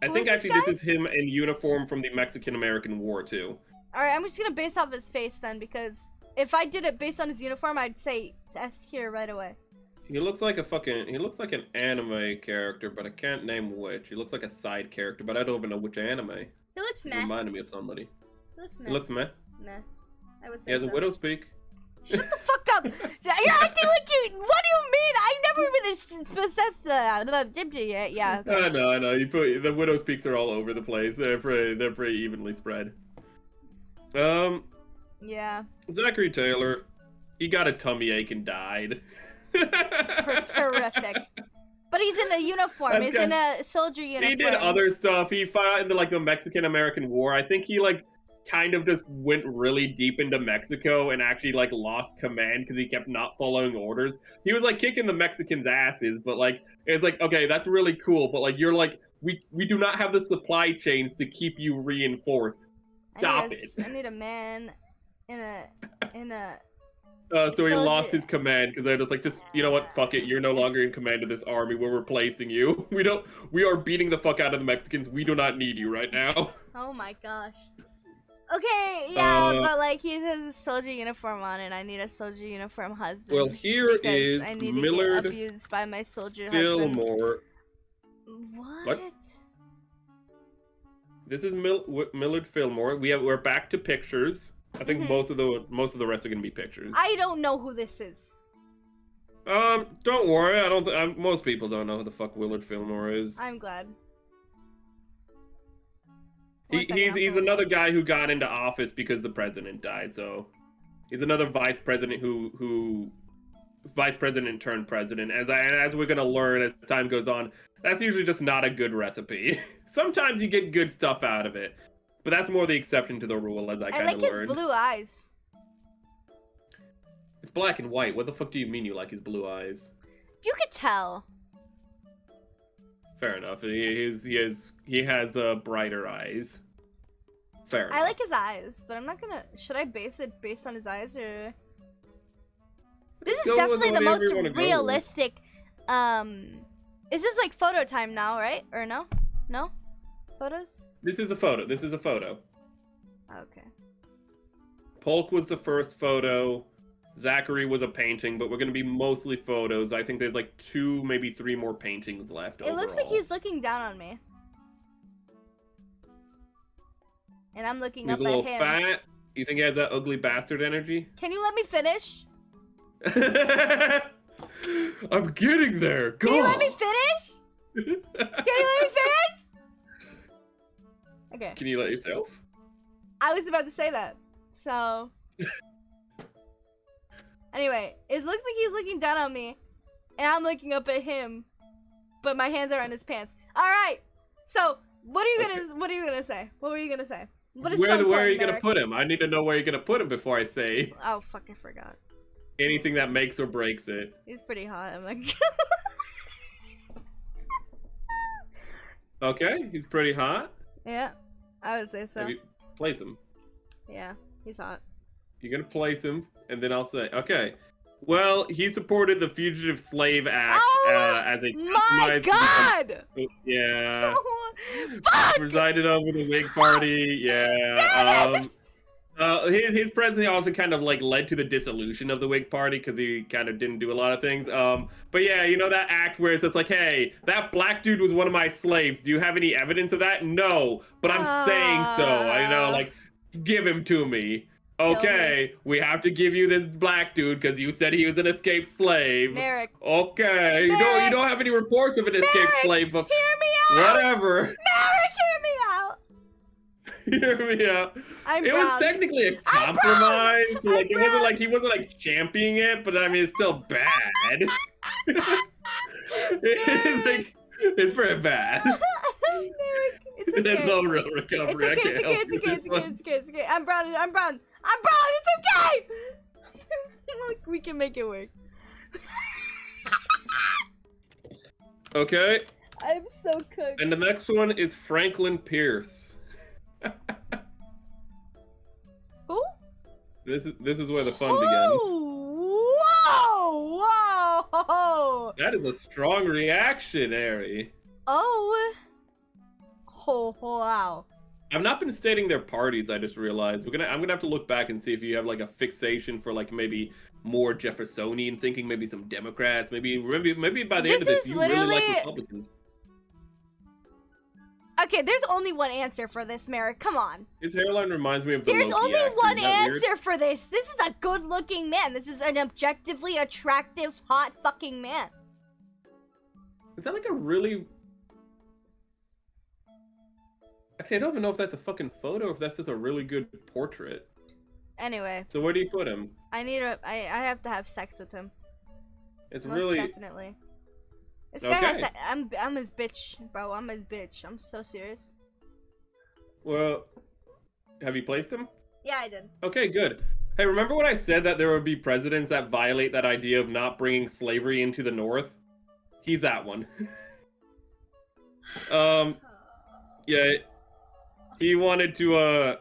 I think actually this is him in uniform from the Mexican-American War too. All right, I'm just gonna base off his face then, because if I did it based on his uniform, I'd say S tier right away. He looks like an anime character, but I can't name which. He looks like a side character, but I don't even know which anime. He looks meh. He reminded me of somebody. He looks meh. He looks meh. Meh. I would say He has a widow's peak. Shut the fuck up! You're acting like you. What do you mean? I never even possessed the. Yeah. Okay. I know. You put the widow's peaks are all over the place. They're pretty evenly spread. Yeah. Zachary Taylor, he got a tummy ache and died. Terrific. But he's in a uniform. He's in a soldier uniform. He did other stuff. He fought into like the Mexican-American War. I think he like kind of just went really deep into Mexico and actually like lost command because he kept not following orders. He was like kicking the Mexicans' asses, but like it's like, okay, that's really cool, but like you're like we do not have the supply chains to keep you reinforced. Stop it. I need a man in a so he lost his command because they're just you know what, fuck it, you're no longer in command of this army, we're replacing you. We are beating the fuck out of the Mexicans, we do not need you right now. Oh my gosh. Okay, yeah, but like he has a soldier uniform on and I need a soldier uniform husband. Well, here is I need Millard to get abused by my soldier Fillmore. Husband. What? This is Millard Fillmore. We're back to pictures. I think most of the rest are gonna be pictures. I don't know who this is. Don't worry. Most people don't know who the fuck Millard Fillmore is. I'm glad. He's another guy who got into office because the president died. So he's another vice president who vice president turned president. As we're gonna learn as time goes on, that's usually just not a good recipe. Sometimes you get good stuff out of it, but that's more the exception to the rule, as I kind of learned. I like his blue eyes. It's black and white. What the fuck do you mean you like his blue eyes? You could tell. Fair enough. He has brighter eyes. Fair enough. I like his eyes, but I'm not gonna. Should I base it based on his eyes or? This is definitely the most realistic. Is this like photo time now, right? Or no? No? Photos? This is a photo. Okay. Polk was the first photo. Zachary was a painting, but we're gonna be mostly photos. I think there's like 2, maybe 3 more paintings left. It looks like he's looking down on me. And I'm looking up at him. He's a little fat. You think he has that ugly bastard energy? Can you let me finish? I'm getting there. Go. Can you let me finish? Okay. Can you let yourself? I was about to say that. So. Anyway, it looks like he's looking down on me, and I'm looking up at him, but my hands are on his pants. All right. So, what are you gonna say? What were you gonna say? What is where are you gonna put him? I need to know where you're gonna put him before I say. Oh fuck! I forgot. Anything that makes or breaks it. He's pretty hot. I'm like. Okay, he's pretty hot. Yeah, I would say so. Place him. Yeah, he's hot. You're gonna place him, and then I'll say, okay. Well, he supported the Fugitive Slave Act as a my god! Yeah. Fuck! Presided over the Whig Party. Yeah. His presidency also kind of like led to the dissolution of the Whig Party because he kind of didn't do a lot of things. But yeah, you know that act where it's just like, hey, that black dude was one of my slaves. Do you have any evidence of that? No, but I'm saying so. I know, like, give him to me. Okay, we have to give you this black dude because you said he was an escaped slave. Merrick. Okay, you don't have any reports of an escaped slave, but hear me out. whatever. Merrick, hear me out. Hear me out. I'm It proud. was technically a I'm compromise. So, like, it proud. wasn't like he wasn't like championing it, but I mean, it's still bad. It's like it's pretty bad. It's okay. There's no real recovery. It's okay. I can't help you with this one. It's okay. I'm proud. It's okay. Look, we can make it work. Okay. I'm so cooked. And the next one is Franklin Pierce. Who? This is where the fun begins. Whoa! That is a strong reaction, Eri. Oh, wow. I've not been stating their parties. I just realized I'm gonna have to look back and see if you have like a fixation for like maybe more Jeffersonian thinking, maybe some Democrats, maybe by the end of this you really like Republicans. Okay, there's only one answer for this, Merrick. Come on. His hairline reminds me of the There's Loki only actor. one Is that answer weird? for this. This is a good-looking man. This is an objectively attractive, hot fucking man. Is that like a really? Actually, I don't even know if that's a fucking photo or if that's just a really good portrait. Anyway, So where do you put him? I have to have sex with him. It's Most really definitely. This guy has okay. I'm his bitch, bro. I'm his bitch. I'm so serious. Well. Have you placed him? Yeah, I did. Okay, good. Hey, remember when I said that there would be presidents that violate that idea of not bringing slavery into the North? He's that one. Yeah, he wanted to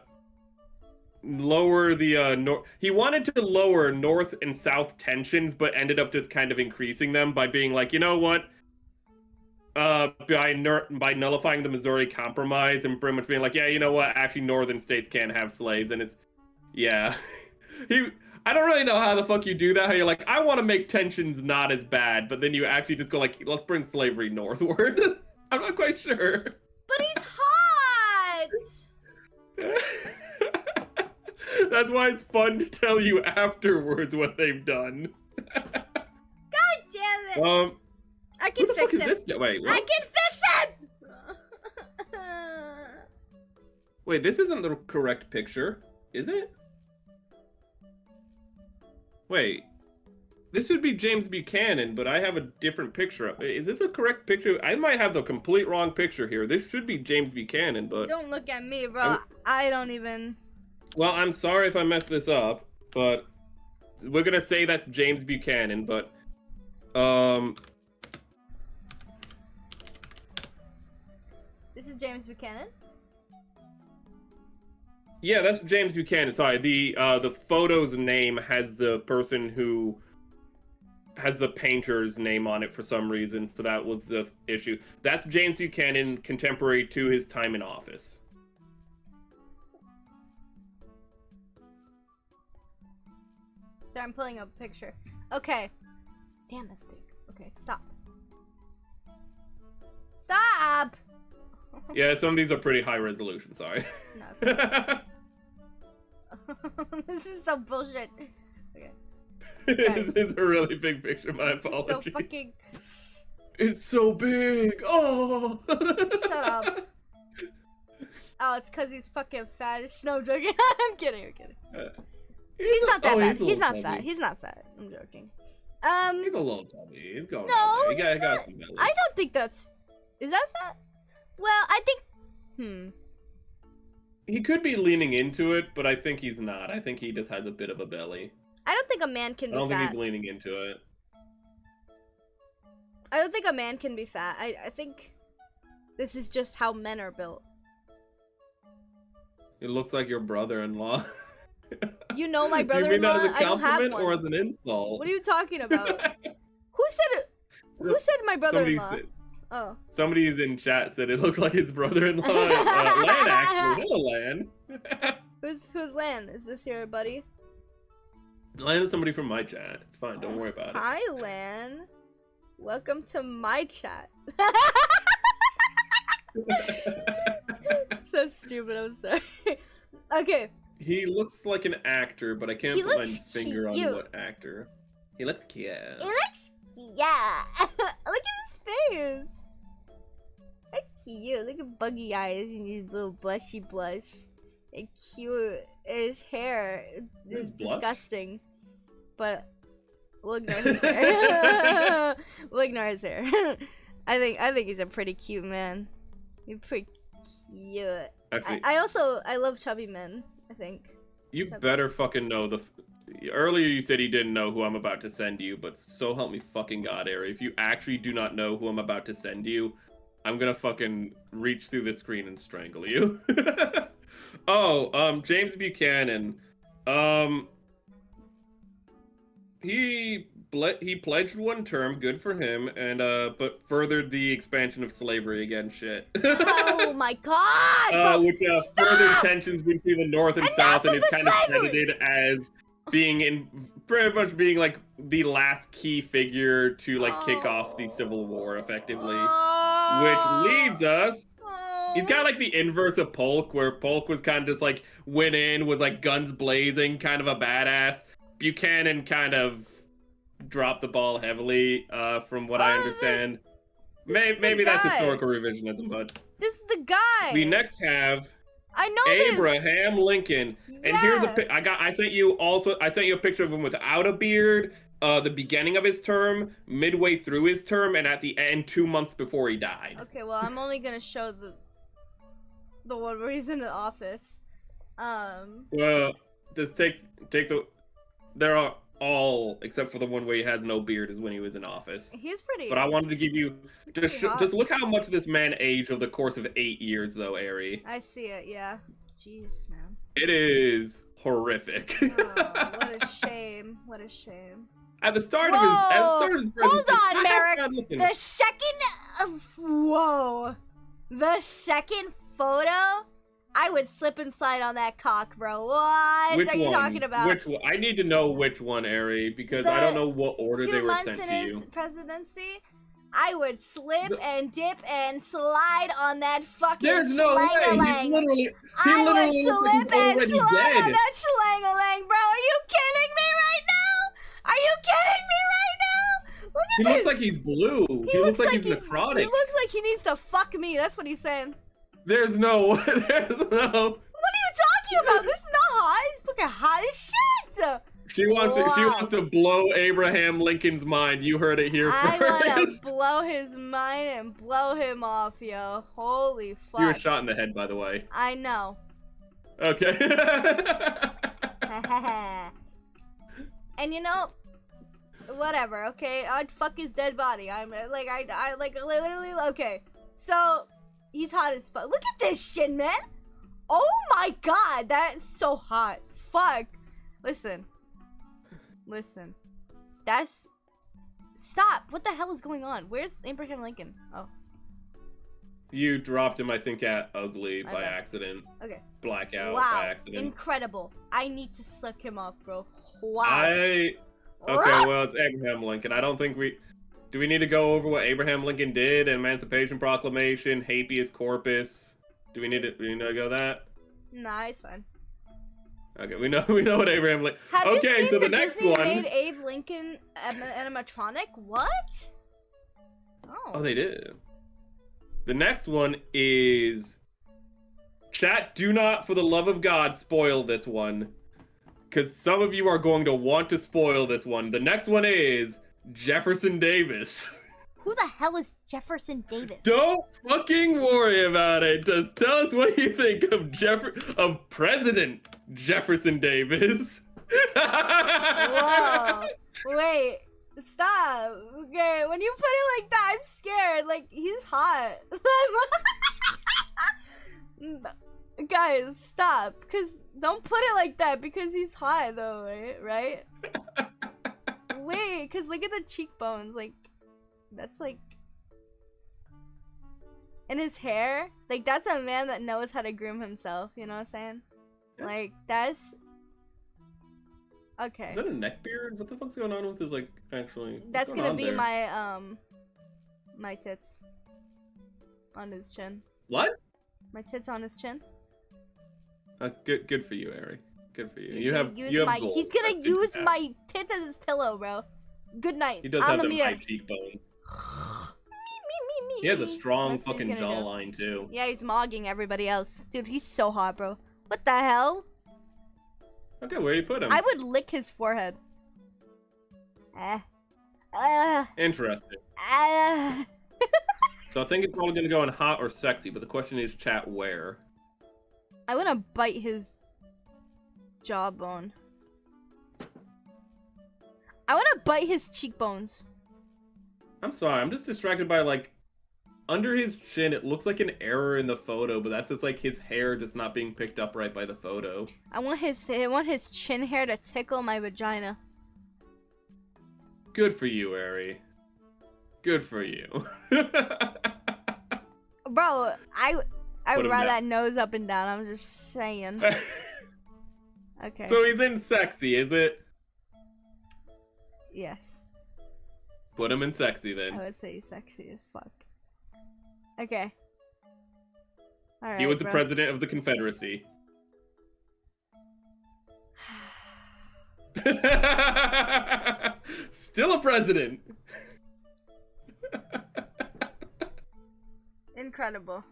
lower the he wanted to lower North and South tensions, but ended up just kind of increasing them by being like, you know what? By nullifying the Missouri Compromise and pretty much being like, yeah, you know what? Actually, northern states can't have slaves, and it's, yeah. I don't really know how the fuck you do that. How you're like, I want to make tensions not as bad, but then you actually just go like, let's bring slavery northward. I'm not quite sure. But he's hot. That's why it's fun to tell you afterwards what they've done. God damn it. I can who the fix fuck him. is this? Wait, what? I can fix him. Wait, this isn't the correct picture, is it? Wait, this should be James Buchanan, but I have a different picture up. Is this a correct picture? I might have the complete wrong picture here. This should be James Buchanan, but... Don't look at me, bro. I don't even... Well, I'm sorry if I messed this up, but we're gonna say that's James Buchanan, but... This is James Buchanan? Yeah, that's James Buchanan. Sorry, the photo's name has the person who has the painter's name on it for some reason, so that was the issue. That's James Buchanan, contemporary to his time in office. So I'm pulling up a picture. Okay. Damn, that's big. Okay, stop. Stop! Yeah, some of these are pretty high resolution, sorry. No, it's not. This is so bullshit. Okay. This is a really big picture, my This is apologies. so fucking... It's so big! Oh! Shut up. Oh, it's because he's fucking fat. No, I'm joking. I'm kidding. He's not that bad. He's not fat. He's not fat. I'm joking. He's a little tubby. He's going No, out there. He got not. some belly. I don't think that's... Is that fat? Well, I think... He could be leaning into it, but I think he's not. I think he just has a bit of a belly. I don't think a man can be I don't fat. think he's leaning into it. I don't think a man can be fat. I think this is just how men are built. It looks like your brother-in-law. You know my Do you mean brother-in-law? that as a I don't have compliment one. or as an insult? What are you talking about? Who said it? Who said my brother-in-law? Oh. Somebody's in chat said it looked like his brother-in-law. Lan, actually. Hello, Lan. Who's Lan? Is this your buddy? Lan is somebody from my chat. It's fine. Don't worry about it. Hi, Lan. Welcome to my chat. So stupid. I'm sorry. Okay. He looks like an actor, but I can't He put my looks finger cute. on what actor. He looks cute. It looks cute. Look at his face. Look cute. Look at buggy eyes and his little blushy blush. cute. His hair His is blush? disgusting. But we'll ignore his hair. We'll ignore his hair. I think he's a pretty cute man. He's pretty cute. Actually, I love chubby men, I think. you better fucking know earlier you said you didn't know who I'm about to send you, but so help me fucking God, Eri. If you actually do not know who I'm about to send you, I'm gonna fucking reach through the screen and strangle you. Oh, James Buchanan. He pledged one term, good for him, and but furthered the expansion of slavery again. Shit. Oh my God! Bro, Which furthered tensions between the North and South, and is kind of credited as being pretty much being like the last key figure to like kick off the Civil War effectively. Which leads us. He's kind of like the inverse of Polk, where Polk was kind of just like went in, was like guns blazing, kind of a badass. Buchanan kind of dropped the ball heavily, from what I understand. Maybe that's historical revisionism, but this is the guy. we next have I know Abraham Lincoln, and here's I sent you a picture of him without a beard. The beginning of his term, midway through his term, and at the end 2 months before he died. Okay, well, I'm only gonna show the one where he's in the office. Well, just take the. They're all except for the one where he has no beard is when he was in office. He's pretty. But I wanted to give you just look how much this man aged over the course of 8 years, though, Eri. I see it. Yeah. Jeez, man. It is horrific. Oh, what a shame. What a shame. At the start of his presidency, hold on, Merrick. The second, the second photo, I would slip and slide on that cock, bro. What are you talking about? Which one? I need to know which one, Eri, because I don't know what order they were sent to you. 2 months in his presidency, I would slip and dip and slide on that fucking There's no way. schlang-a-lang. He literally slip and slide on that schlang-a-lang, bro. Are you kidding me right now? Are you kidding me right now? Look at He this. looks like he's blue. He looks like he's necrotic. He looks like he needs to fuck me. That's what he's saying. There's no. What are you talking about? This is not hot. He's fucking hot as shit. She wants to blow Abraham Lincoln's mind. You heard it here first. I want to blow his mind and blow him off, yo. Holy fuck. You were shot in the head, by the way. I know. Okay. And you know, whatever. Okay, I'd fuck his dead body. I literally. Okay, so he's hot as fuck. Look at this shit, man. Oh my god, that's so hot. Fuck. Listen. That's. Stop. What the hell is going on? Where's Abraham Lincoln? Oh. You dropped him, I think, at Ugly by accident. Okay. Blackout by accident. Incredible. I need to suck him off, bro. Wow. Okay, well, it's Abraham Lincoln. I don't think do we need to go over what Abraham Lincoln did? Emancipation Proclamation, habeas corpus. Do we need to go that? Nah, it's fine. Okay, we know what Abraham Lincoln. Have okay, you seen so the the next Disney one. made Abe Lincoln animatronic? What? Oh, they did. The next one is. Chat, do not, for the love of God, spoil this one. Because some of you are going to want to spoil this one. The next one is Jefferson Davis. Who the hell is Jefferson Davis? Don't fucking worry about it. Just tell us what you think of President Jefferson Davis. Whoa. Wait. Stop. Okay, when you put it like that, I'm scared. Like, he's hot. Guys, stop. Because don't put it like that because he's hot, though, right? Wait, because look at the cheekbones. Like, that's like. And his hair. Like, that's a man that knows how to groom himself. You know what I'm saying? Yeah. Like, that's. Okay. Is that a neck beard? What the fuck's going on with his, like, actually? That's gonna be my, my tits. On his chin. What? My tits on his chin. Good for you, Eri. Good for you. He's You gonna have use goals. He's gonna use my tits as his pillow, bro. Good night. He does have them high cheekbones. He has a strong fucking jawline, too. Yeah, he's mogging everybody else. Dude, he's so hot, bro. What the hell? Okay, where do you put him? I would lick his forehead. Interesting. So I think it's probably gonna go in hot or sexy, but the question is, chat, where? I want to bite his jawbone. I want to bite his cheekbones. I'm sorry, I'm just distracted by, like, under his chin, it looks like an error in the photo, but that's just, like, his hair just not being picked up right by the photo. I want his chin hair to tickle my vagina. Good for you, Eri. Good for you. Bro, I would him ride down. that nose up and down, I'm just saying. Okay. So he's in sexy, is it? Yes. Put him in sexy, I then. would say he's sexy as fuck. Okay. Alright, He was the bro. president of the Confederacy. Still a president. Incredible.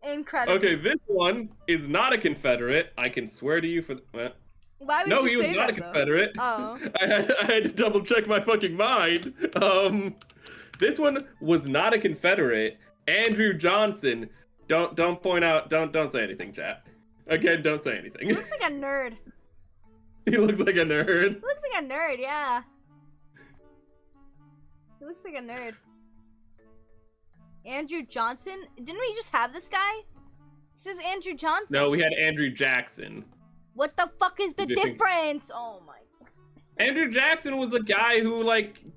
Incredible. Okay, this one is not a Confederate. I can swear to you for Why would no, you he was say not that, a though? Confederate. Oh. I had to double check my fucking mind. This one was not a Confederate. Andrew Johnson. Don't point out. Don't say anything, chat. Again, don't say anything. He looks like a nerd. He looks like a nerd. He looks like a nerd, yeah. He looks like a nerd. Andrew Johnson? Didn't we just have this guy? It says Andrew Johnson. No, we had Andrew Jackson. What the fuck is the You think- difference? Oh my. Andrew Jackson was a guy who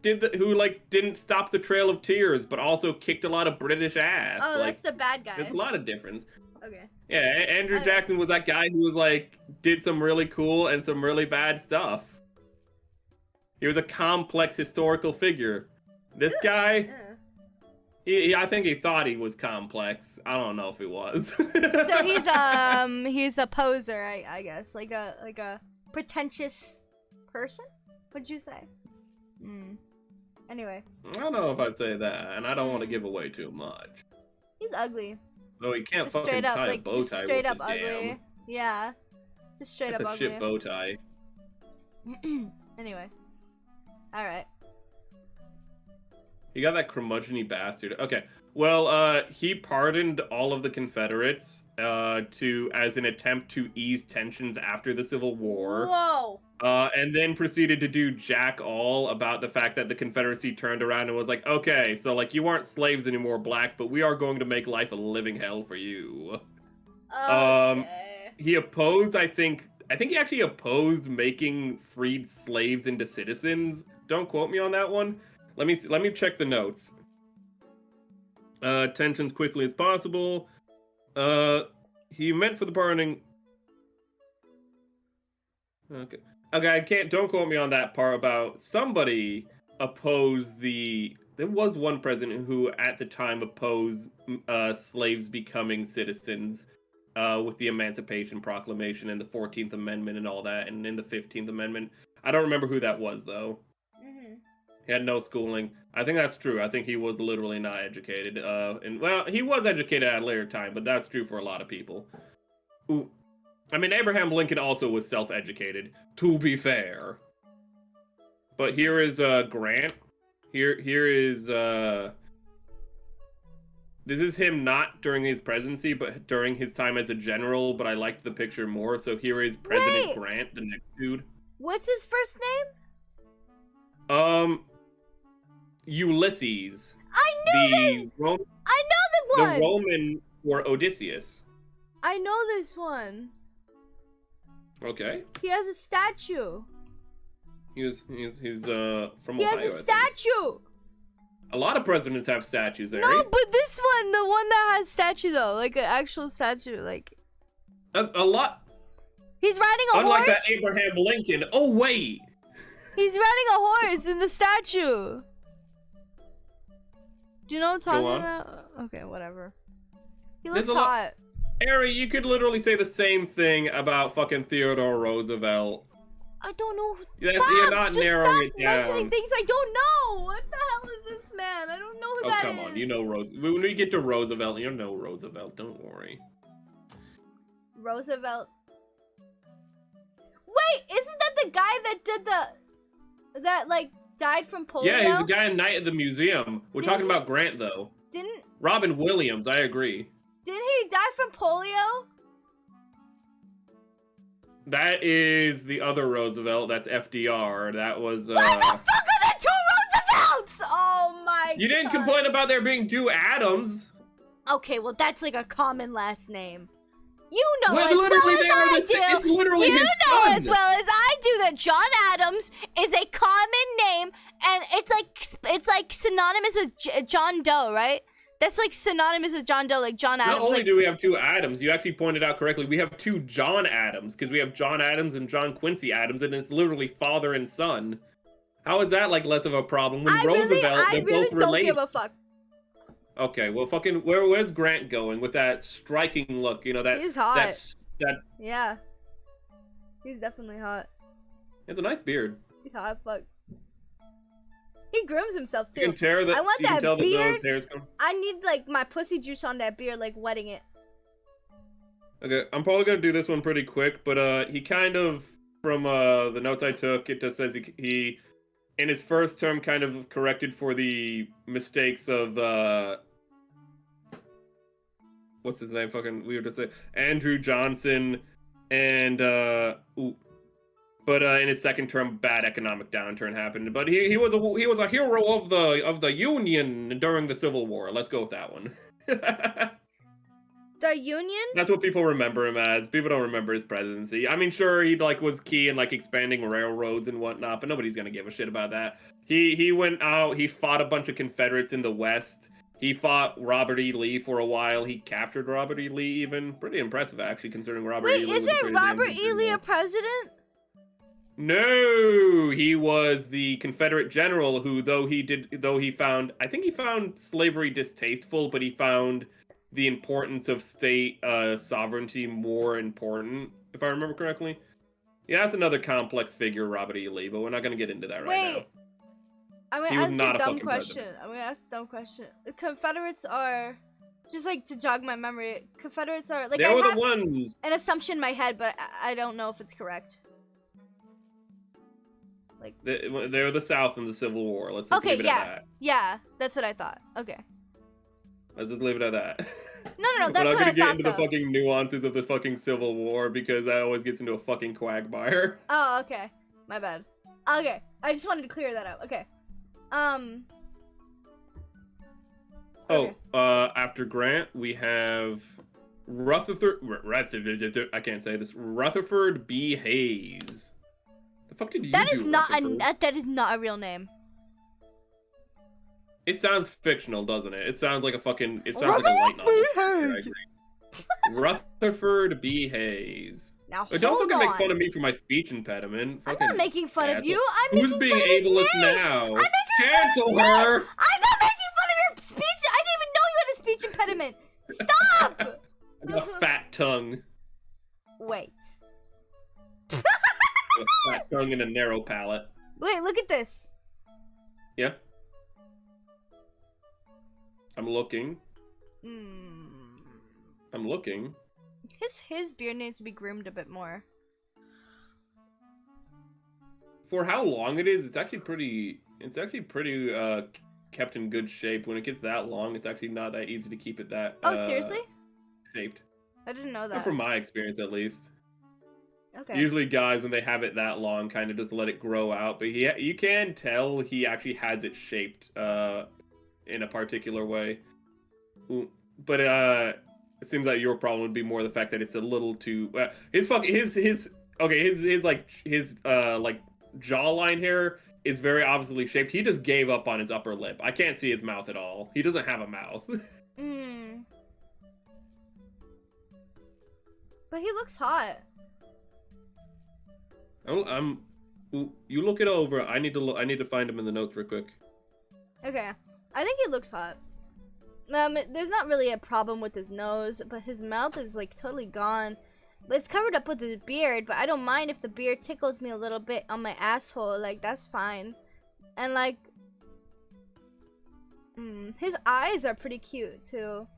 didn't stop the Trail of Tears, but also kicked a lot of British ass. Oh, like, that's the bad guy. there's a lot of difference. Okay. Yeah, Andrew Okay. Jackson was that guy who was like did some really cool and some really bad stuff. He was a complex historical figure. This guy, I think he thought he was complex. I don't know if he was. So he's a poser, I guess, like a pretentious person. What'd you say? Anyway, I don't know if I'd say that, and I don't want to give away too much. he's ugly. No, he can't Just fucking straight up, tie a like bow just tie straight with up a ugly. damn. Yeah, just straight That's up a ugly. shit bow tie. Anyway, all right. You got that curmudgeon-y bastard. Okay, well, he pardoned all of the Confederates as an attempt to ease tensions after the Civil War. Whoa. And then proceeded to do jack all about the fact that the Confederacy turned around and was like, okay, so like you aren't slaves anymore, blacks, but we are going to make life a living hell for you. Okay. He opposed, I think he actually opposed making freed slaves into citizens. Don't quote me on that one. Let me check the notes. Tensions quickly as possible. He meant for the pardoning. Okay, don't quote me on that part about somebody opposed there was one president who at the time opposed slaves becoming citizens with the Emancipation Proclamation and the 14th Amendment and all that, and in the 15th Amendment. I don't remember who that was, though. He had no schooling. I think that's true. I think he was literally not educated. And well, he was educated at a later time, but that's true for a lot of people. Ooh. I mean, Abraham Lincoln also was self-educated, to be fair. But here is Grant. Here is this is him not during his presidency, but during his time as a general. But I liked the picture more. So here is President Grant, the next dude. What's his first name? Ulysses. I knew this. I know the one. The Roman for Odysseus. I know this one. Okay. He has a statue. He's from He Ohio. has a statue. A lot of presidents have statues, Eri. No, but this one, the one that has statue though, like an actual statue, like. A lot. He's riding a Unlike horse. that Abraham Lincoln. Oh wait. He's riding a horse in the statue. Do you know what I'm talking about? Okay, whatever. He looks hot. Eri, you could literally say the same thing about fucking Theodore Roosevelt. I don't know. You're not narrowing it down. Mentioning things I don't know. What the hell is this man? I don't know who that is. Oh, come on. You know When we get to Roosevelt, you know Roosevelt. Don't worry. Roosevelt. Wait, isn't that the guy that did that like died from polio? Yeah, he's the guy in Night at the Museum. We're talking about Grant though. Didn't Robin Williams, I agree. Didn't he die from polio? That is the other Roosevelt. That's FDR. That was. What the fuck are there two Roosevelts? Oh my god. You didn't complain about there being two Adams. Okay, well that's like a common last name. You know Well, as well literally, as they are I the do. sa- it's literally You his know son. as well as I do that John Adams is a common name, and it's like synonymous with John Doe, right? That's like synonymous with John Doe, like John Adams. Not only like, do we have two Adams, you actually pointed out correctly, we have two John Adams, because we have John Adams and John Quincy Adams, and it's literally father and son. How is that like less of a problem when Roosevelt, they're both related? Don't give a fuck. Okay, well, fucking, where's Grant going with that striking look? You know, that... He's hot. That Yeah. He's definitely hot. it's a nice beard. He's hot, fuck. He grooms himself too. You can tell that, I want you can that tell beard. that those hairs come... I need like my pussy juice on that beard, like wetting it. Okay, I'm probably gonna do this one pretty quick, but he kind of, from the notes I took, it just says he in his first term kind of corrected for the mistakes of what's his name? Fucking weird to say. Andrew Johnson, and but in his second term, bad economic downturn happened. But he was a hero of the Union during the Civil War. Let's go with that one. The Union? That's what people remember him as. People don't remember his presidency. I mean, sure, he like was key in like expanding railroads and whatnot, but nobody's gonna give a shit about that. He went out. He fought a bunch of Confederates in the West. He fought Robert E. Lee for a while. He captured Robert E. Lee, even. Pretty impressive, actually, considering Robert E. Lee was Isn't Robert E. Lee a president? No, he was the Confederate general who, he found slavery distasteful, but he found the importance of state sovereignty more important, if I remember correctly. Yeah, that's another complex figure, Robert E. Lee, but we're not going to get into that right now. I'm going to ask a dumb question. I'm going to ask a dumb question. The Confederates are, just like to jog my memory, Confederates are, like, they were the ones. An assumption in my head, but I don't know if it's correct. Like, they were the South in the Civil War. Let's just leave it at that. Yeah, that's what I thought. Okay. Let's just leave it at that. No, that's what I thought. We're not gonna get into the fucking nuances of the fucking Civil War because that always gets into a fucking quagmire. Oh, okay. My bad. Okay, I just wanted to clear that up. Okay. Okay. After Grant, we have Rutherford B. Hayes. The fuck did you do? That is not a real name. It sounds fictional, doesn't it? It sounds like a fucking. It sounds like a light novel. I agree. Rutherford B. Hayes. Now don't fucking make fun of me for my speech impediment. I'm not making fun of you. Who's being ableist now? Cancel her! I'm not making fun of your speech. I didn't even know you had a speech impediment. Stop! I got a fat tongue. Wait. A fat tongue and a narrow palate. Wait, look at this. Yeah. I'm looking. I'm looking. His beard needs to be groomed a bit more. For how long it is, it's actually pretty kept in good shape. When it gets that long, it's actually not that easy to keep it that seriously? Shaped. I didn't know that. Not from my experience, at least. Okay. Usually guys, when they have it that long, kind of just let it grow out. But you can tell he actually has it shaped in a particular way. But it seems like your problem would be more the fact that it's a little too his jawline hair is very obviously shaped. He just gave up on his upper lip. I can't see his mouth at all. He doesn't have a mouth. But he looks hot. You look it over. I need to find him in the notes real quick. Okay. I think he looks hot. There's not really a problem with his nose, but his mouth is like totally gone. But it's covered up with his beard, but I don't mind if the beard tickles me a little bit on my asshole. Like, that's fine. And like, his eyes are pretty cute too.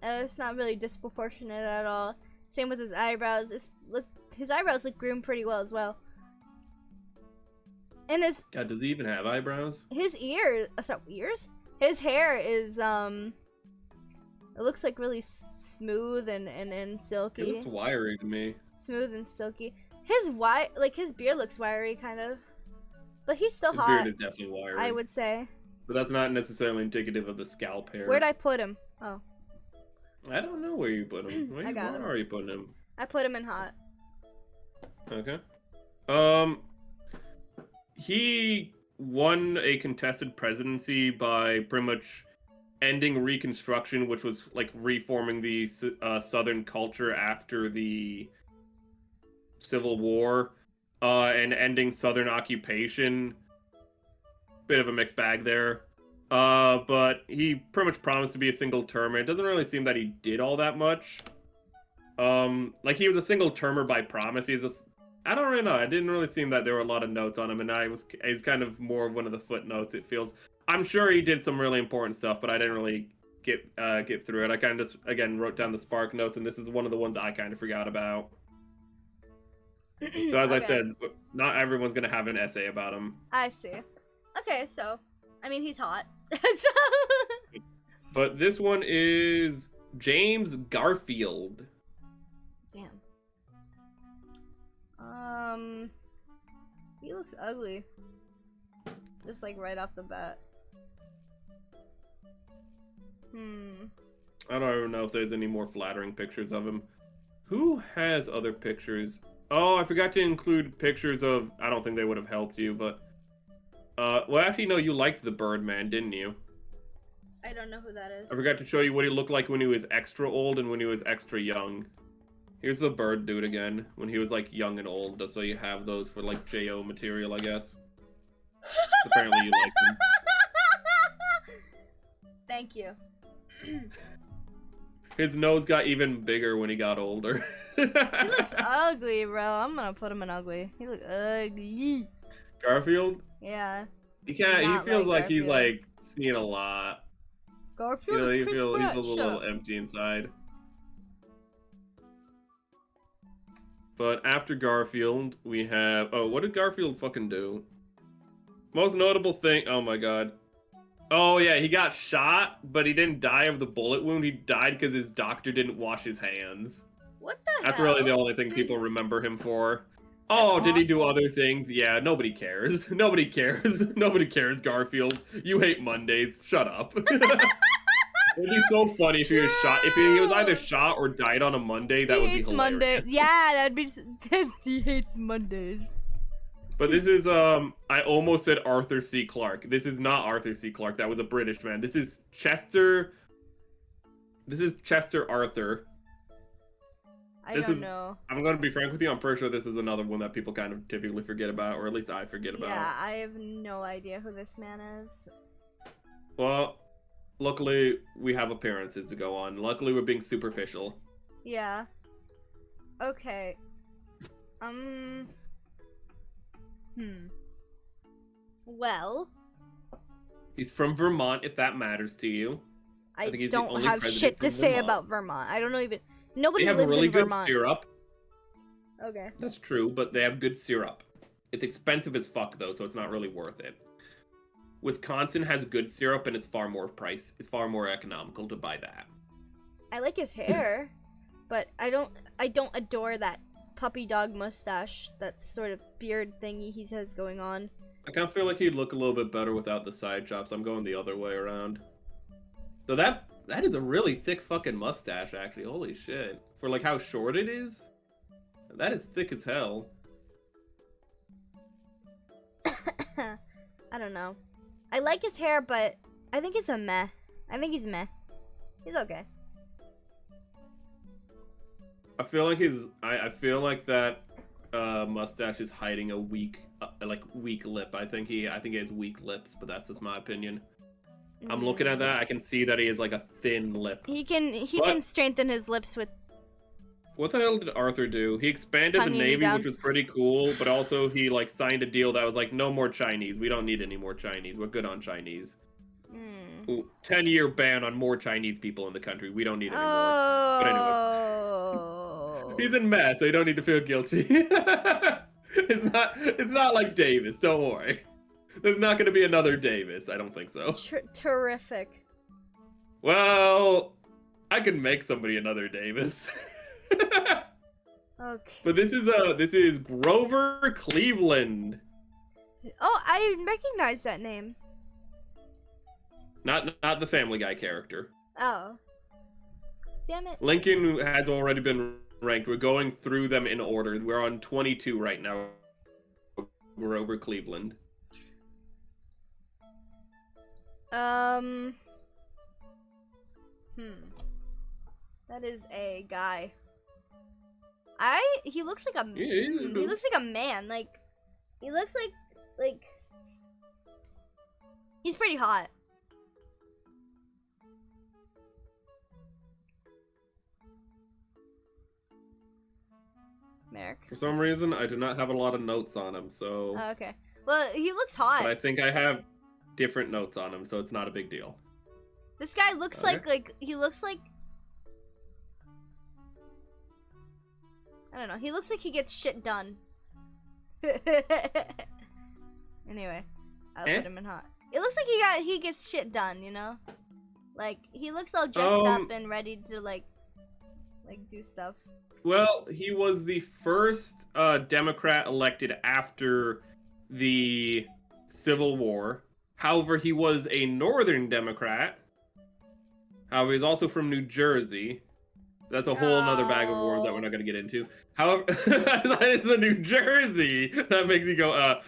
It's not really disproportionate at all. Same with his eyebrows. His eyebrows look groomed pretty well as well. And God, does he even have eyebrows? His ears, ears? His hair is, it looks like really smooth and silky. It looks wiry to me. Smooth and silky. His beard looks wiry, kind of. But he's still His hot. beard is definitely wiry. I would say. But that's not necessarily indicative of the scalp hair. Where'd I put him? Oh. I don't know where you put him. Where are you putting him? I put him in hot. Okay. He won a contested presidency by pretty much ending Reconstruction, which was like reforming the Southern culture after the Civil War, and ending Southern occupation. Bit of a mixed bag there. But he pretty much promised to be a single termer. It doesn't really seem that he did all that much. Like he was a single termer by promise. I don't really know. It didn't really seem that there were a lot of notes on him, and he's kind of more of one of the footnotes, it feels. I'm sure he did some really important stuff, but I didn't really get through it. I kind of just, again, wrote down the Spark notes, and this is one of the ones I kind of forgot about. So as I said, not everyone's going to have an essay about him. I see. Okay, so, I mean, he's hot. But this one is James Garfield. Damn. He looks ugly. Just like right off the bat. I don't even know if there's any more flattering pictures of him. Who has other pictures? Oh, I forgot to include pictures of, I don't think they would have helped you, but well, actually, no, you liked the Birdman, didn't you? I don't know who that is. I forgot to show you what he looked like when he was extra old and when he was extra young. Here's the bird dude again, when he was like young and old, just so you have those for like JO material, I guess. Apparently you like them. Thank you. His nose got even bigger when he got older. He looks ugly, bro. I'm gonna put him in ugly. He looks ugly. Garfield? Yeah. He feels like he's like seen a lot. Garfield, You know, he feels a little empty inside. But after Garfield, we have... Oh, what did Garfield fucking do? Most notable thing... Oh my god. Oh yeah, he got shot, but he didn't die of the bullet wound. He died because his doctor didn't wash his hands. What the hell? That's really the only thing people remember him for. Oh, did he do other things? Yeah, nobody cares. Nobody cares. Nobody cares, Garfield. You hate Mondays. Shut up. It'd be so funny if he was shot. If he was either shot or died on a Monday, that would be hilarious. He hates Mondays. Yeah, that'd be... He hates Mondays. But this is, I almost said Arthur C. Clarke. This is not Arthur C. Clarke. That was a British man. This is Chester... This is Chester Arthur. I don't know. I'm going to be frank with you. I'm pretty sure this is another one that people kind of typically forget about, or at least I forget about. Yeah, I have no idea who this man is. Well, luckily, we have appearances to go on. Luckily, we're being superficial. Yeah. Okay. Well. He's from Vermont, if that matters to you. I think he's don't have shit to say about Vermont. I don't know even... Nobody lives in Vermont. They have really good syrup. Okay. That's true, but they have good syrup. It's expensive as fuck, though, so it's not really worth it. Wisconsin has good syrup, and it's far more economical to buy that. I like his hair, but I don't adore that puppy dog mustache, that sort of beard thingy he has going on. I kind of feel like he'd look a little bit better without the side chops. I'm going the other way around. So that is a really thick fucking mustache, actually. Holy shit. For like how short it is, that is thick as hell. I don't know. I like his hair, but I think it's a meh. I think he's meh. He's okay. I feel like that mustache is hiding a weak lip. I think he has weak lips, but that's just my opinion. I'm looking at that. I can see that he has like a thin lip. He can strengthen his lips with. What the hell did Arthur do? He expanded the Navy, which was pretty cool, but also he like signed a deal that was like, no more Chinese. We don't need any more Chinese. We're good on Chinese. 10-year ban on more Chinese people in the country. We don't need any more. But anyways. He's in mess, so you don't need to feel guilty. It's not like Davis. Don't worry. There's not going to be another Davis. I don't think so. Terrific. Well, I could make somebody another Davis. Okay. But this is Grover Cleveland. Oh, I recognize that name. Not the Family Guy character. Oh. Damn it. Lincoln has already been ranked. We're going through them in order. We're on 22 right now. Grover Cleveland. That is a guy. He looks like a He looks like a man. Like he looks like he's pretty hot. Merrick. For some reason, I do not have a lot of notes on him, so... Oh, okay. Well, he looks hot. But I think I have different notes on him, so it's not a big deal. This guy looks like he looks like... I don't know. He looks like he gets shit done. Anyway, I'll put him in hot. It looks like he gets shit done, you know? Like, he looks all dressed up and ready to, like do stuff. Well, he was the first Democrat elected after the Civil War. However, he was a Northern Democrat. However, he's also from New Jersey. That's a whole nother bag of worms that we're not going to get into. However, it's a New Jersey. That makes me go,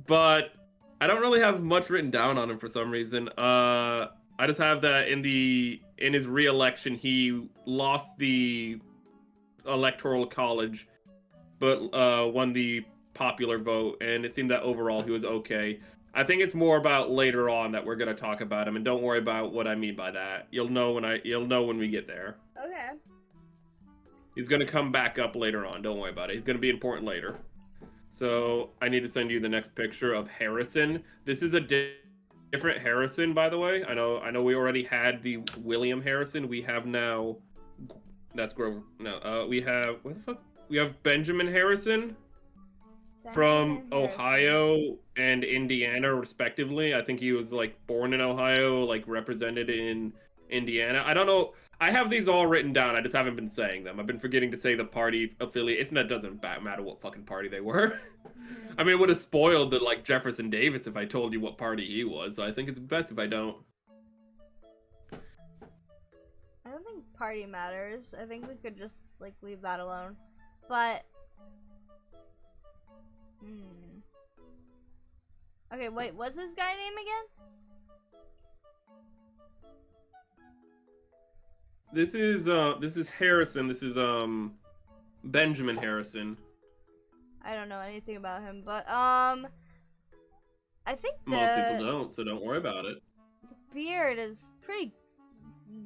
But I don't really have much written down on him for some reason. I just have that in his re-election, he lost the electoral college, but won the popular vote, and it seemed that overall he was okay. I think it's more about later on that we're gonna talk about him, and don't worry about what I mean by that. You'll know when we get there. Okay. He's gonna come back up later on. Don't worry about it. He's gonna be important later. So I need to send you the next picture of Harrison. This is a different Harrison, by the way. I know we already had the William Harrison. We have now... That's Grover. No, we have... What the fuck? We have Benjamin Harrison from Ohio and Indiana, respectively. I think he was, like, born in Ohio, like, represented in Indiana. I don't know. I have these all written down. I just haven't been saying them. I've been forgetting to say the party affiliate. It doesn't matter what fucking party they were. I mean, it would have spoiled the, like, Jefferson Davis if I told you what party he was, so I think it's best if I don't. I don't think party matters. I think we could just, like, leave that alone. But... Okay, wait, what's this guy name again? This is Harrison. This is, Benjamin Harrison. I don't know anything about him, but, I think Most people don't, so don't worry about it. The beard is pretty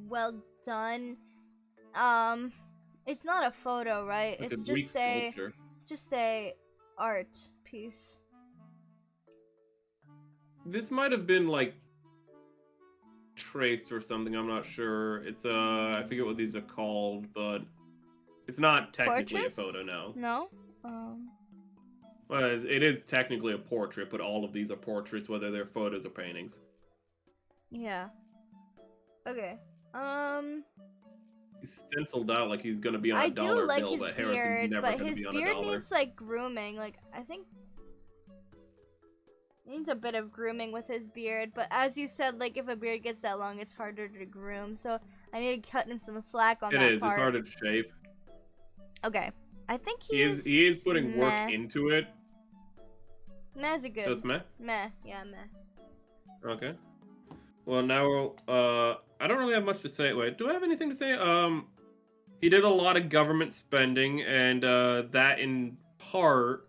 well done. It's not a photo, right? Like it's a Greek just sculpture. it's just a art piece. This might have been, like, traced or something, I'm not sure. It's, I forget what these are called, but it's not technically Portraits? a photo, no. No? Well, it is technically a portrait, but all of these are portraits, whether they're photos or paintings. Yeah. Okay. He's stenciled out like he's gonna be on a dollar do like bill, his but Harrison's beard, never but gonna his be on a beard dollar. needs, like, grooming. Like, I think needs a bit of grooming with his beard, but as you said, like, if a beard gets that long, it's harder to groom, so I need to cut him some slack on that part. It is, it's hard to shape. Okay. I think He is putting work meh. into it. Meh's a good. Just meh? Meh, yeah, meh. Okay. Well, now, I don't really have much to say. Wait, do I have anything to say? He did a lot of government spending, and, that in part,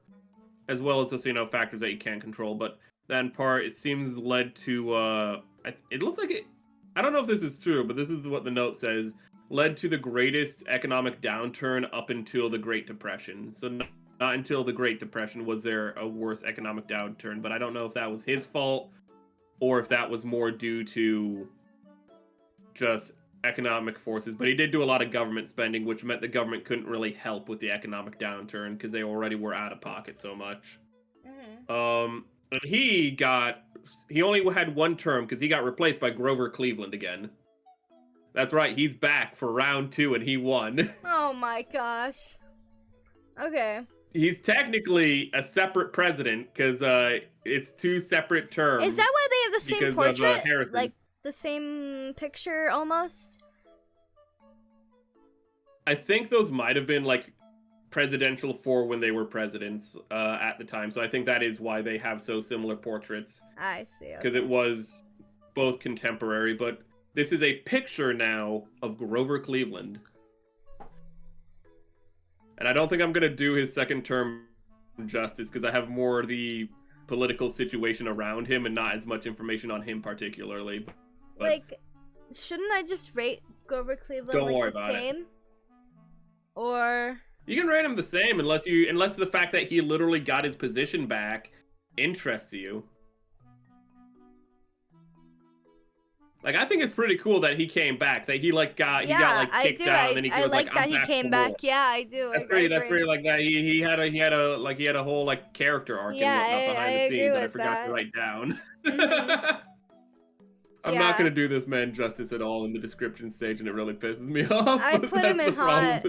as well as just, factors that you can't control, but that in part, it seems led to, it looks like it, I don't know if this is true, but this is what the note says, led to the greatest economic downturn up until the Great Depression. So not until the Great Depression was there a worse economic downturn, but I don't know if that was his fault or if that was more due to just economic forces, but he did do a lot of government spending, which meant the government couldn't really help with the economic downturn because they already were out of pocket so much. And he only had one term because he got replaced by Grover Cleveland again. That's right, he's back for round 2 and he won. Oh my gosh. Okay. He's technically a separate president because it's 2 separate terms. Is that why they have the same portrait? Harrison. Like the same picture almost? I think those might have been like presidential for when they were presidents at the time. So I think that is why they have so similar portraits. I see. Because it was both contemporary, but this is a picture now of Grover Cleveland. And I don't think I'm going to do his second term justice because I have more of the political situation around him and not as much information on him particularly. But like, shouldn't I just rate Grover Cleveland don't worry the about same? it. Or you can rate him the same unless the fact that he literally got his position back interests you. Like, I think it's pretty cool that he came back. That he got kicked out, and then he was like, that he came back. Yeah, I do. That's pretty like that. He had a whole like character arc and whatnot behind the scenes that I forgot to write down. Mm-hmm. I'm not gonna do this man justice at all in the description stage, and it really pisses me off. I put him in hot.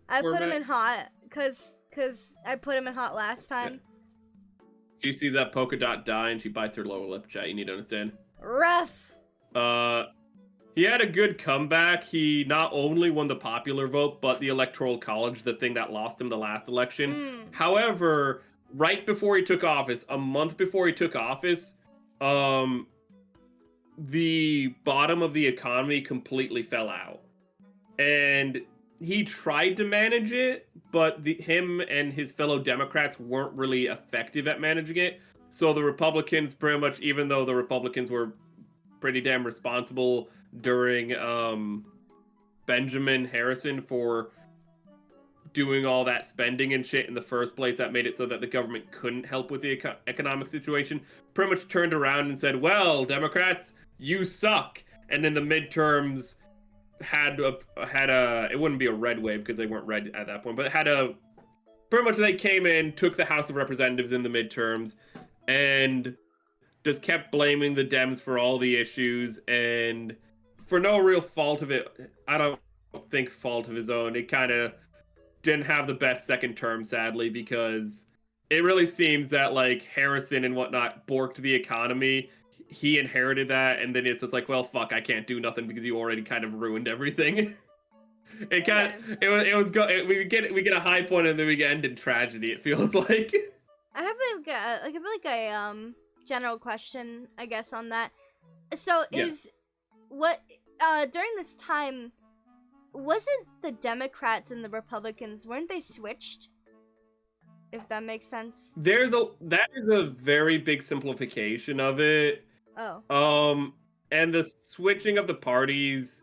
I put him in hot because I put him in hot last time. Yeah. Do you see that polka dot die and she bites her lower lip, chat? You need to understand. Rough. He had a good comeback. He not only won the popular vote, but the Electoral College, the thing that lost him the last election. However, right before he took office, a month before he took office, the bottom of the economy completely fell out. And he tried to manage it, but him and his fellow Democrats weren't really effective at managing it. So the Republicans pretty much, even though the Republicans were pretty damn responsible during Benjamin Harrison for doing all that spending and shit in the first place that made it so that the government couldn't help with the economic situation, pretty much turned around and said, well, Democrats, you suck. And then the midterms had a it wouldn't be a red wave because they weren't red at that point, but pretty much they came in, took the House of Representatives in the midterms, and just kept blaming the Dems for all the issues, and for no real fault of it, I don't think fault of his own, it kind of didn't have the best second term, sadly, because it really seems that, like, Harrison and whatnot borked the economy. He inherited that, and then it's just like, well, fuck, I can't do nothing because you already kind of ruined everything. We get a high point and then we end in tragedy, it feels like. I have a general question, I guess, on that. So during this time, wasn't the Democrats and the Republicans, weren't they switched? If that makes sense. That is a very big simplification of it. Oh. And the switching of the parties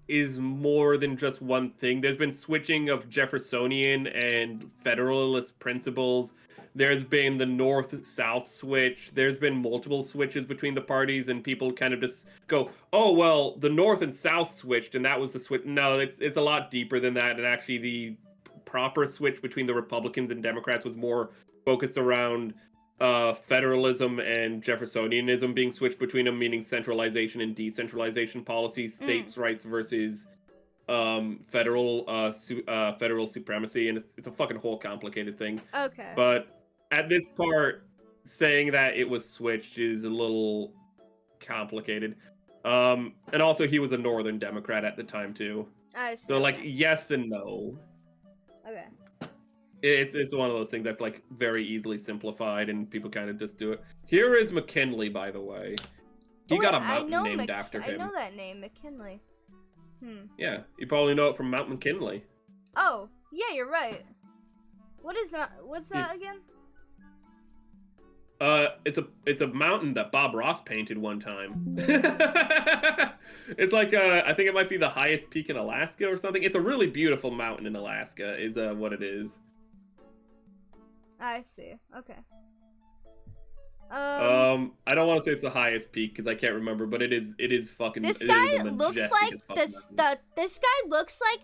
is more than just one thing. There's been switching of Jeffersonian and Federalist principles. There's been the North-South switch. There's been multiple switches between the parties, and people kind of just go, oh, well, the North and South switched, and that was the switch. No, it's a lot deeper than that, and actually the proper switch between the Republicans and Democrats was more focused around federalism and Jeffersonianism being switched between them, meaning centralization and decentralization policies, states' rights versus federal supremacy, and it's a fucking whole complicated thing. Okay. But at this part, saying that it was switched is a little complicated. And also he was a Northern Democrat at the time too. I see. So like yes and no. Okay. It's one of those things that's like very easily simplified and people kind of just do it. Here is McKinley, by the way. He got a mountain named after him. I know that name, McKinley. Yeah, you probably know it from Mount McKinley. Oh, yeah, you're right. What is that? What's that again? It's a mountain that Bob Ross painted one time. It's like I think it might be the highest peak in Alaska or something. It's a really beautiful mountain in Alaska, is what it is. I see. Okay. I don't want to say it's the highest peak because I can't remember, but it is fucking. This it guy is a looks majestic like as fucking this. mountain. This guy looks like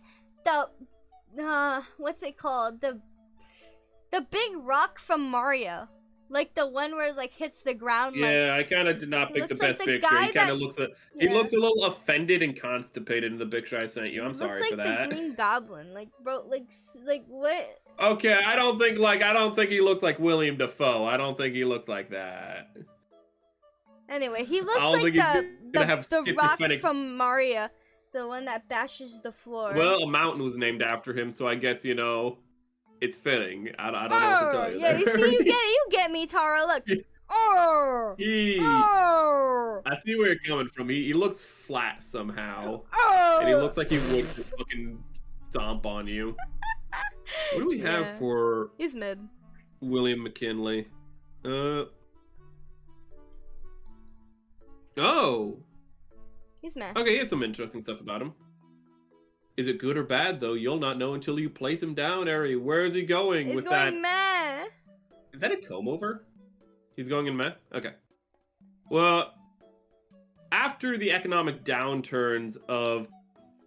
what's it called? The big rock from Mario, like the one where it, like hits the ground. Yeah, I kind of did not He pick the looks like best the picture. guy He kind that- of looks a yeah. he looks a little offended and constipated in the picture I sent you. I'm sorry looks for like that. the Green Goblin, like bro, like what? Okay, I don't think he looks like William Dafoe. I don't think he looks like that. Anyway, he looks I don't like think he's gonna have the rock schizophrenic. from Mario, the one that bashes the floor. Well, a mountain was named after him, so I guess it's fitting. I don't know what to tell you. Yeah, there. you see, you get me, Tara. Look. Oh. I see where you're coming from. He looks flat somehow, Oh. and he looks like he would fucking stomp on you. What do we have Yeah. for He's mid. William McKinley? Oh. He's mad. Okay, here's some interesting stuff about him. Is it good or bad, though? You'll not know until you place him down, Eri. Where is he going He's with going that? meh. Is that a comb over? He's going in meh? Okay. Well, after the economic downturns of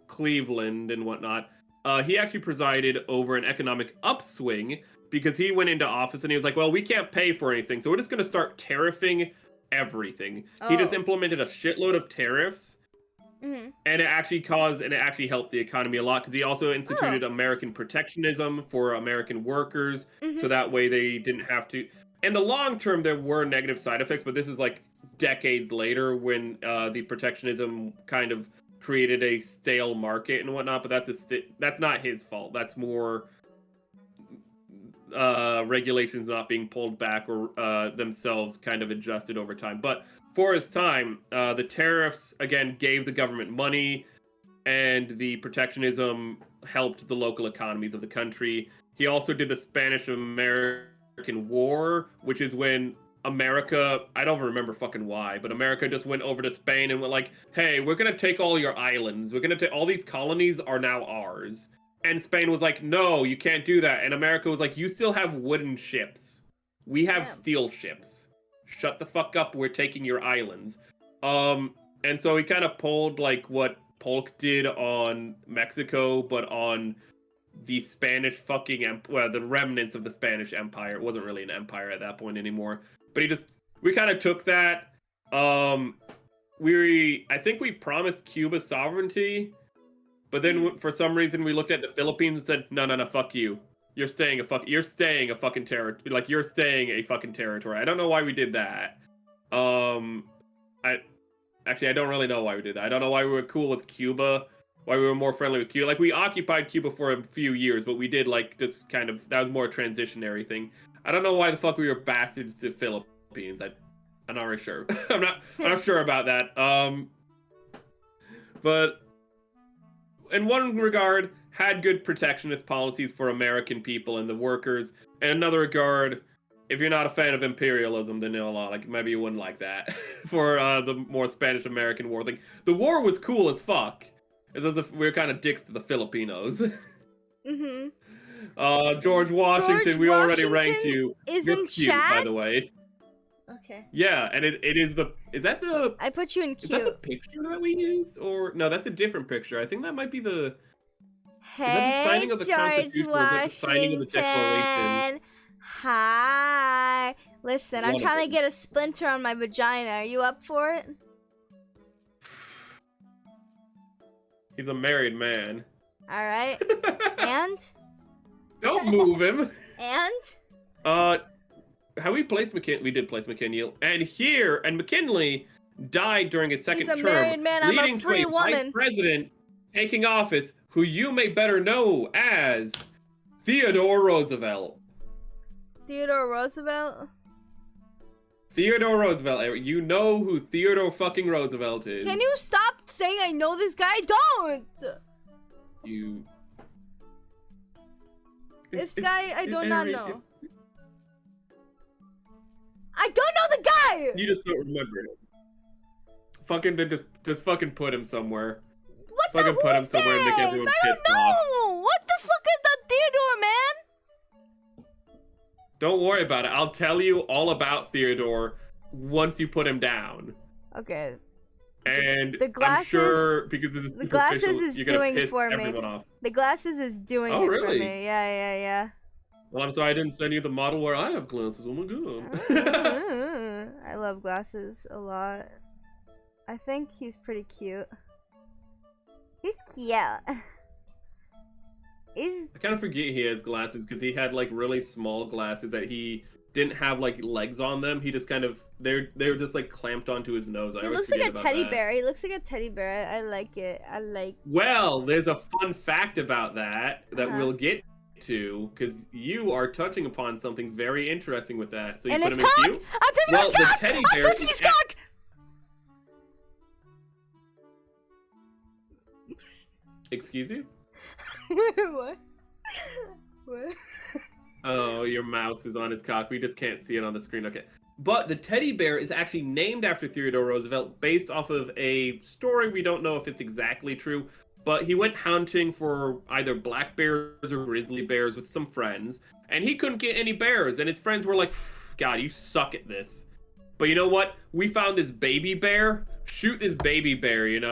Cleveland and whatnot, he actually presided over an economic upswing because he went into office and he was like, well, we can't pay for anything, so we're just going to start tariffing everything. He just Oh. implemented a shitload of tariffs. Mm-hmm. And it actually helped the economy a lot because he also instituted American protectionism for American workers, so that way they didn't have to. In the long term, there were negative side effects, but this is like decades later when the protectionism kind of created a stale market and whatnot. But that's not his fault. That's more regulations not being pulled back or themselves kind of adjusted over time. But for his time, the tariffs, again, gave the government money, and the protectionism helped the local economies of the country. He also did the Spanish-American War, which is when America, I don't remember fucking why, but America just went over to Spain and went like, hey, we're going to take all your islands. We're going to take all these colonies are now ours. And Spain was like, no, you can't do that. And America was like, you still have wooden ships. We have steel ships. Shut the fuck up, we're taking your islands. And so he kind of pulled like what Polk did on Mexico, but on the Spanish the remnants of the Spanish Empire. It wasn't really an empire at that point anymore. But we kind of took that. I think we promised Cuba sovereignty, but then for some reason we looked at the Philippines and said, no, fuck you. You're staying a fucking territory. Like, you're staying a fucking territory. I don't know why we did that. I don't really know why we did that. I don't know why we were cool with Cuba, why we were more friendly with Cuba. Like, we occupied Cuba for a few years, but we did, like, just kind of, that was more a transitionary thing. I don't know why the fuck we were bastards to Philippines. I'm not really sure. I'm not sure about that. But in one regard, had good protectionist policies for American people and the workers. In another regard, if you're not a fan of imperialism, then like maybe you wouldn't like that for the more Spanish-American War thing. The war was cool as fuck. It's as if we were kind of dicks to the Filipinos. George Washington, we already ranked you. Is You're in cute, chat? by the way. Okay. Yeah, and it is that the I put you in is cute. that the picture that we used? Or no, that's a different picture. I think that might be the Hey, that the signing of the George Constitution or is that the signing of the Declaration? Washington. Hi. Listen, I'm One of trying to them. get a splinter on my vagina. Are you up for it? He's a married man. All right. And? Don't move him. And? How we placed McKinley? We did place McKinley, and McKinley died during his second He's a term, married man, I'm a leading free to a woman. vice president taking office, who you may better know as Theodore Roosevelt. Theodore Roosevelt? Theodore Roosevelt. You know who Theodore fucking Roosevelt is. Can you stop saying I know this guy? Don't! You. This guy I do not know. it's- I don't know the guy! You just don't remember it. Fucking then just fucking put him somewhere. What the Fucking put him who's somewhere and make this? everyone I pissed don't off. know! What the fuck is that Theodore, man? Don't worry about it. I'll tell you all about Theodore once you put him down. Okay. And The glasses, I'm sure because this is the glasses is you're gonna doing piss for me. everyone off. The glasses is doing it really? for me. Yeah. Well, I'm sorry I didn't send you the model where I have glasses. Oh my god. I love glasses a lot. I think he's pretty cute. He's cute. I kind of forget he has glasses because he had like really small glasses that he didn't have like legs on them. He just kind of they were just like clamped onto his nose. He looks like a teddy bear. He looks like a teddy bear. I like it. Well, there's a fun fact about that we'll get to because you are touching upon something very interesting with that. So you put him in cute. I'm touching his cock. Teddy bear. I'm touching his cock. Excuse you? What? What? Oh, your mouse is on his cock. We just can't see it on the screen. Okay. But the teddy bear is actually named after Theodore Roosevelt based off of a story. We don't know if it's exactly true, but he went hunting for either black bears or grizzly bears with some friends, and he couldn't get any bears, and his friends were like, God, you suck at this. But you know what? We found this baby bear. Shoot this baby bear, and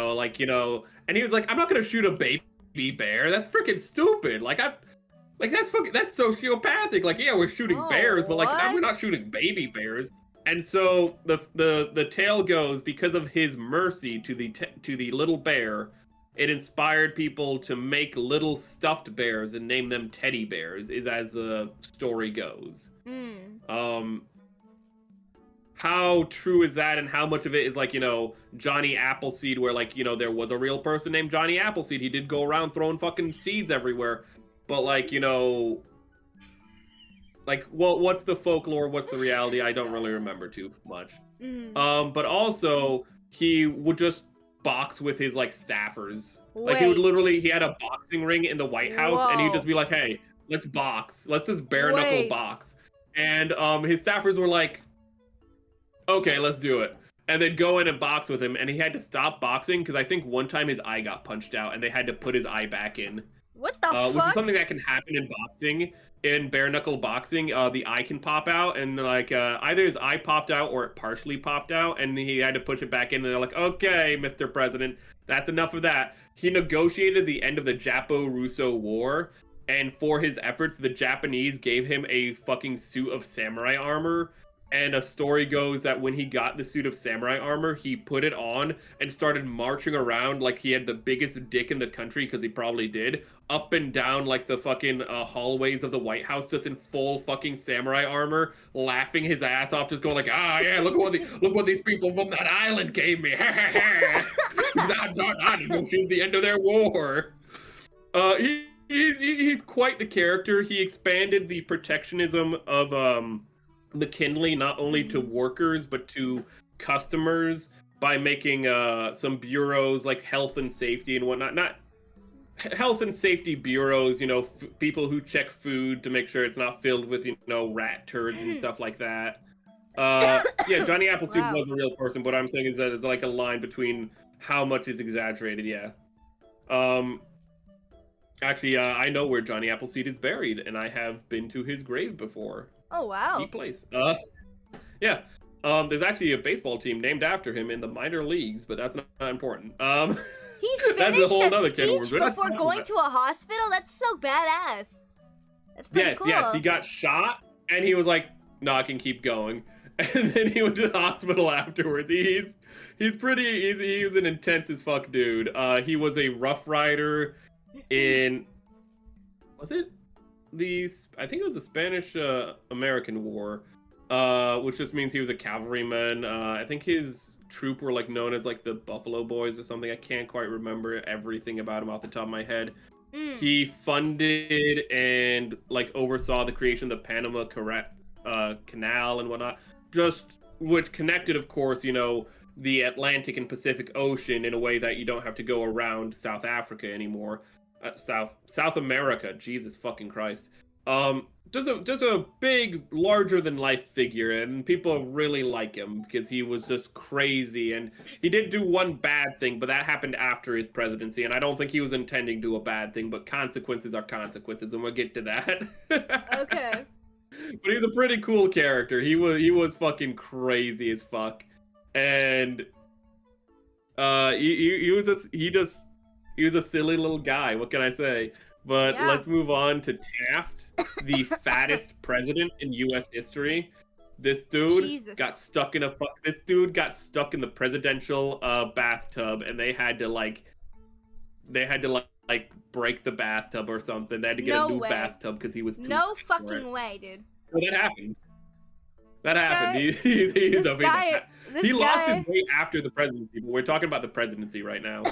he was like, I'm not going to shoot a baby bear. That's freaking stupid. That's sociopathic. Like, yeah, we're shooting bears, but we're not shooting baby bears. And so the tale goes, because of his mercy to the little bear, it inspired people to make little stuffed bears and name them teddy bears, is as the story goes. How true is that, and how much of it is Johnny Appleseed, where there was a real person named Johnny Appleseed. He did go around throwing fucking seeds everywhere. But what's the folklore? What's the reality? I don't really remember too much. But also he would just box with his staffers. He had a boxing ring in the White House, and he'd just be like, "Hey, let's box. Let's just bare knuckle box." And his staffers were like, "Okay, let's do it." And they'd go in and box with him, and he had to stop boxing because I think one time his eye got punched out, and they had to put his eye back in. What the fuck? Which is something that can happen in boxing. In bare knuckle boxing, the eye can pop out, and either his eye popped out or it partially popped out, and he had to push it back in. And they're like, "Okay, Mr. President, that's enough of that." He negotiated the end of the Japo-Russo War, and for his efforts, the Japanese gave him a fucking suit of samurai armor. And a story goes that when he got the suit of samurai armor, he put it on and started marching around like he had the biggest dick in the country, because he probably did, up and down the fucking hallways of the White House, just in full fucking samurai armor, laughing his ass off, just going yeah, look what these people from that island gave me. I negotiated the end of their war. He's quite the character. He expanded the protectionism of McKinley not only to workers but to customers by making some bureaus like health and safety and whatnot. Not health and safety bureaus, people who check food to make sure it's not filled with rat turds and stuff like that. Yeah, Johnny Appleseed was a real person. What I'm saying is that it's a line between how much is exaggerated. Yeah. Actually, I know where Johnny Appleseed is buried, and I have been to his grave before. Oh, wow. Neat place. Yeah. There's actually a baseball team named after him in the minor leagues, but that's not important. He finished a whole his nother can of worms. speech before going to a hospital? That's so badass. That's pretty cool. Yes. He got shot, and he was like, "No, I can keep going." And then he went to the hospital afterwards. He was an intense as fuck dude. He was a Rough Rider in, was it? I think it was the Spanish American War, which just means he was a cavalryman. I think his troop were known as the Buffalo Boys or something. I can't quite remember everything about him off the top of my head. He funded and oversaw the creation of the Panama Canal and whatnot, which connected, of course, the Atlantic and Pacific Ocean in a way that you don't have to go around South Africa anymore. South America, Jesus fucking Christ. Just a big, larger than life figure, and people really like him because he was just crazy, and he did do one bad thing, but that happened after his presidency, and I don't think he was intending to do a bad thing, but consequences are consequences, and we'll get to that. Okay. But he's a pretty cool character. He was fucking crazy as fuck, and he was a silly little guy. What can I say? But Yeah. let's move on to Taft, the fattest president in U.S. history. This dude Jesus. got stuck in the presidential bathtub, and they had to break the bathtub or something. They had to get No a new way. bathtub because he was too No big for it. fucking way, dude. Well, that happened. That This happened. guy- He lost his weight after the presidency, but we're talking about the presidency right now.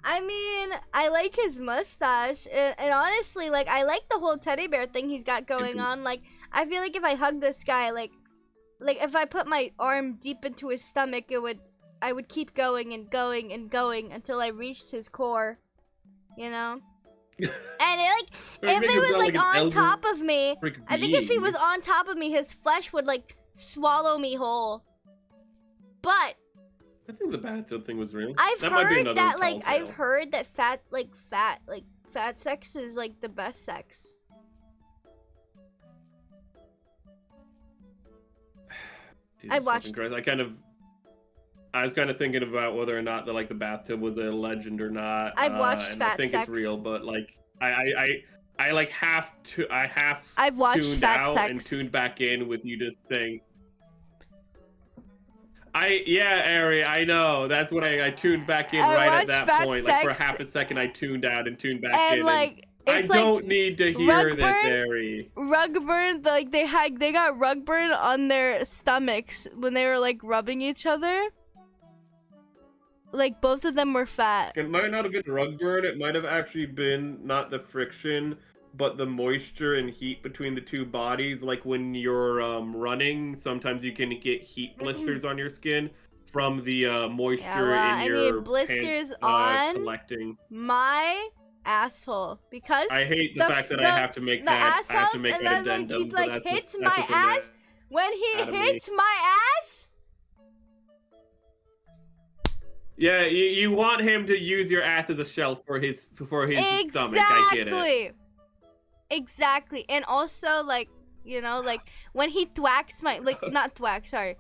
I mean, I like his mustache, and honestly, like, I like the whole teddy bear thing he's got going on. Like, I feel like if I hug this guy, like if I put my arm deep into his stomach, I would keep going and going and going until I reached his core, you know? And if it was like on top of me, I think if he was on top of me, his flesh would like swallow me whole. But I think the bathtub thing was real. I've That might be heard another that tall tale. fat sex is like the best sex. Jesus I watched- fucking Christ. I was kind of thinking about whether or not the bathtub was a legend or not. I've watched and Fat I think Sex. it's real, but like I've watched tuned Fat out Sex. and tuned back in with you just saying. Eri, I know. That's what I tuned back in I right at watched that Fat point. Like for Sex. half a second, I tuned out and tuned back And in. like I it's like don't need to hear this, Rugburn? Eri. rug burn. Like they got rug burn on their stomachs when they were like rubbing each other. Like both of them were fat. It might not have been rug burn. It might have actually been not the friction, but the moisture and heat between the two bodies. Like when you're running, sometimes you can get heat blisters on your skin from the moisture in your blisters pants, on collecting. my asshole because I hate the fact that I have to make that. I have to make and that then addendum. he but like that's hits just- my that's just ass. When he anatomy. hits my ass. Yeah, you want him to use your ass as a shelf for his stomach. I get it. Exactly. And also, like, you know, like, when he thwacks my, like, not thwack, sorry.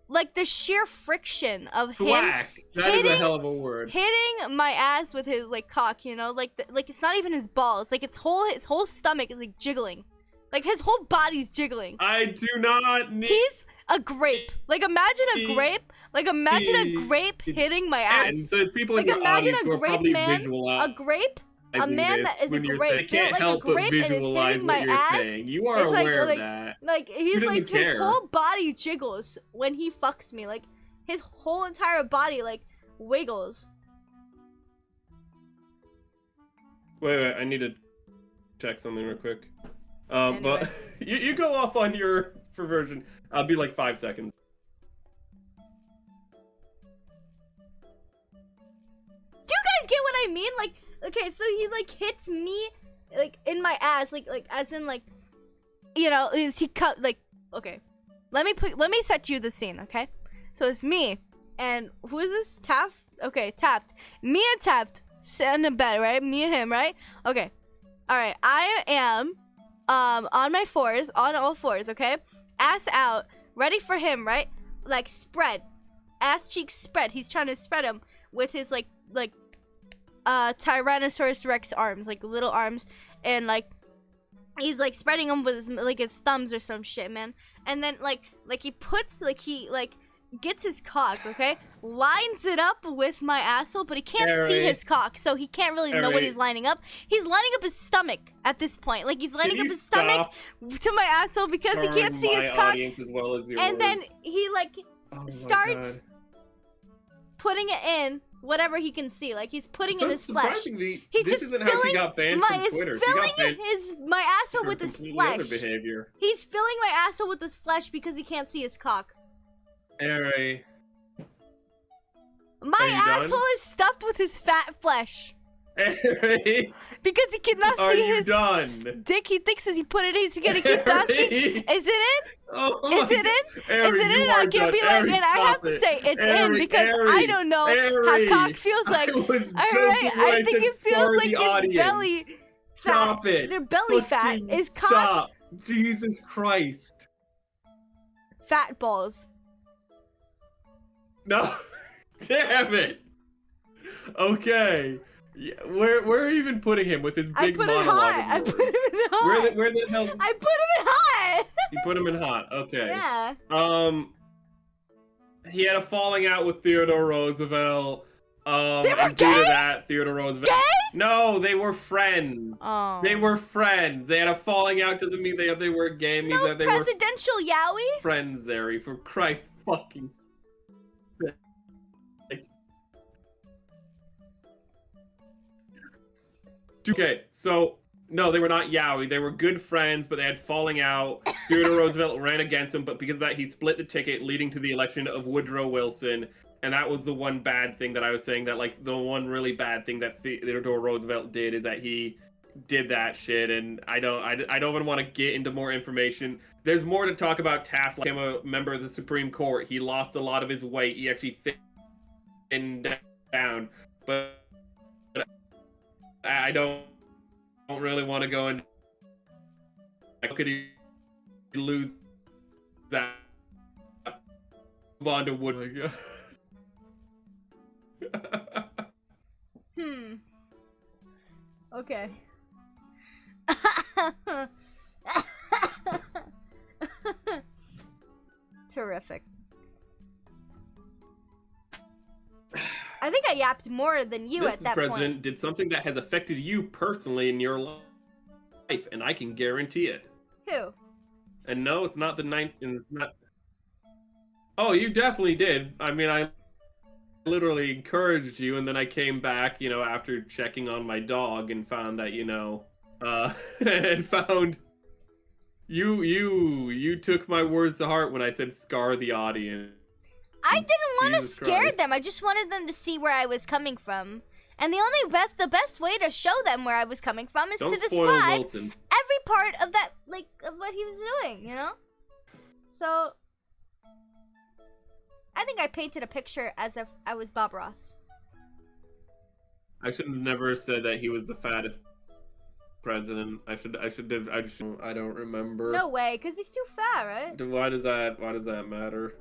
Like, the sheer friction of him Thwack. That is a hell of a word. hitting my ass with his, like, cock, you know? Like, it's not even his balls. Like, his whole stomach is, like, jiggling. Like, his whole body's jiggling. I do not need... He's a grape. Like, imagine a grape. Like, imagine a grape hitting my ass. And so there's people Like, in your imagine audience a who are grape probably man, visualizing a grape, a man that is a when you're grape. saying- I can't like help a but grape and is visualize hitting what my you're ass. saying. You are It's like- aware like- of that. Like he's doesn't like care. his whole body jiggles when he fucks me. Like his whole entire body like wiggles. Wait, I need to check something real quick. But Anyway. you go off on your perversion. I'll be like 5 seconds. Do you guys get what I mean? Like, okay, so he like hits me like in my ass, like as in like, you know, is he cut like? Okay, let me set you the scene, okay? So it's me and who is this? Taft. Okay, Taft. Me and Taft sit in the bed, right? Me and him, right? Okay. All right. I am on my fours, on all fours, okay? Ass out, ready for him, right? Like spread, ass cheeks spread. He's trying to spread him with his like Tyrannosaurus Rex arms, like little arms, and like he's like spreading them with his thumbs or some shit, man. And then like he puts he gets his cock, okay, lines it up with my asshole, but he can't see his cock, so he can't really know what he's lining up. He's lining up his stomach at this point, like he's lining up his stomach to my asshole because he can't see his cock. As well as yours. And then he like Oh my starts God. putting it in whatever he can see, like he's putting in his flesh. Surprisingly, He's this just isn't how she got banned from Twitter. She got banned my asshole for with his completely flesh. other behavior. He's filling my asshole with his flesh because he can't see his cock. Eri, My Are you done? asshole is stuffed with his fat flesh Eri, because he cannot are see you his done? dick. He thinks as he put it in, he's gonna keep asking, Eri. "Is it in? Oh Is my it in? God. Eri, Is it you in?" are I can't done. be like, Eri, and I have stop to it. say it's in Eri, because Eri, I don't know Eri. how cock feels like. I was Alright, joking when I I think said it feels for like the his audience. belly Stop it. Their belly fat Fucking is cock. Stop. Jesus Christ. Fat balls. No. Damn it. Okay. Yeah, where are you even putting him with his I big put it monologue? hot. I of put yours? him in hot. Where the hell? I put him in hot. You put him in hot. Okay. Yeah. He had a falling out with Theodore Roosevelt. They were and due gay? to that, Theodore Roosevelt. Gay? No, they were friends. Oh. They were friends. They had a falling out. Doesn't mean they were gay. It means No that they were presidential yowie? friends, Eri. For Christ's fucking sake. Okay, so no, they were not yaoi. They were good friends, but they had falling out. Theodore Roosevelt ran against him, but because of that, he split the ticket, leading to the election of Woodrow Wilson. And that was the one bad thing that I was saying, that like the one really bad thing that Theodore Roosevelt did is that he did that shit. And I don't even want to get into more information. There's more to talk about Taft. Like, he became a member of the Supreme Court. He lost a lot of his weight. He actually thinned down. But I don't really want to go into how could he lose that. Move on to Wood. Okay. Terrific. I think I yapped more than you This at that president point. did something that has affected you personally in your life, and I can guarantee it. Who? And no, it's not the ninth. It's not. Oh, you definitely did. I mean, I literally encouraged you, and then I came back, you know, after checking on my dog and found that, you know, and found you took my words to heart when I said scar the audience. I didn't want to Jesus scare Christ. them. I just wanted them to see where I was coming from. And the best way to show them where I was coming from is Don't to spoil describe Wilson. every part of that, like, of what he was doing, you know? So, I think I painted a picture as if I was Bob Ross. I should have never said that he was the fattest president. I don't remember. No way, because he's too fat, right? Why does that matter?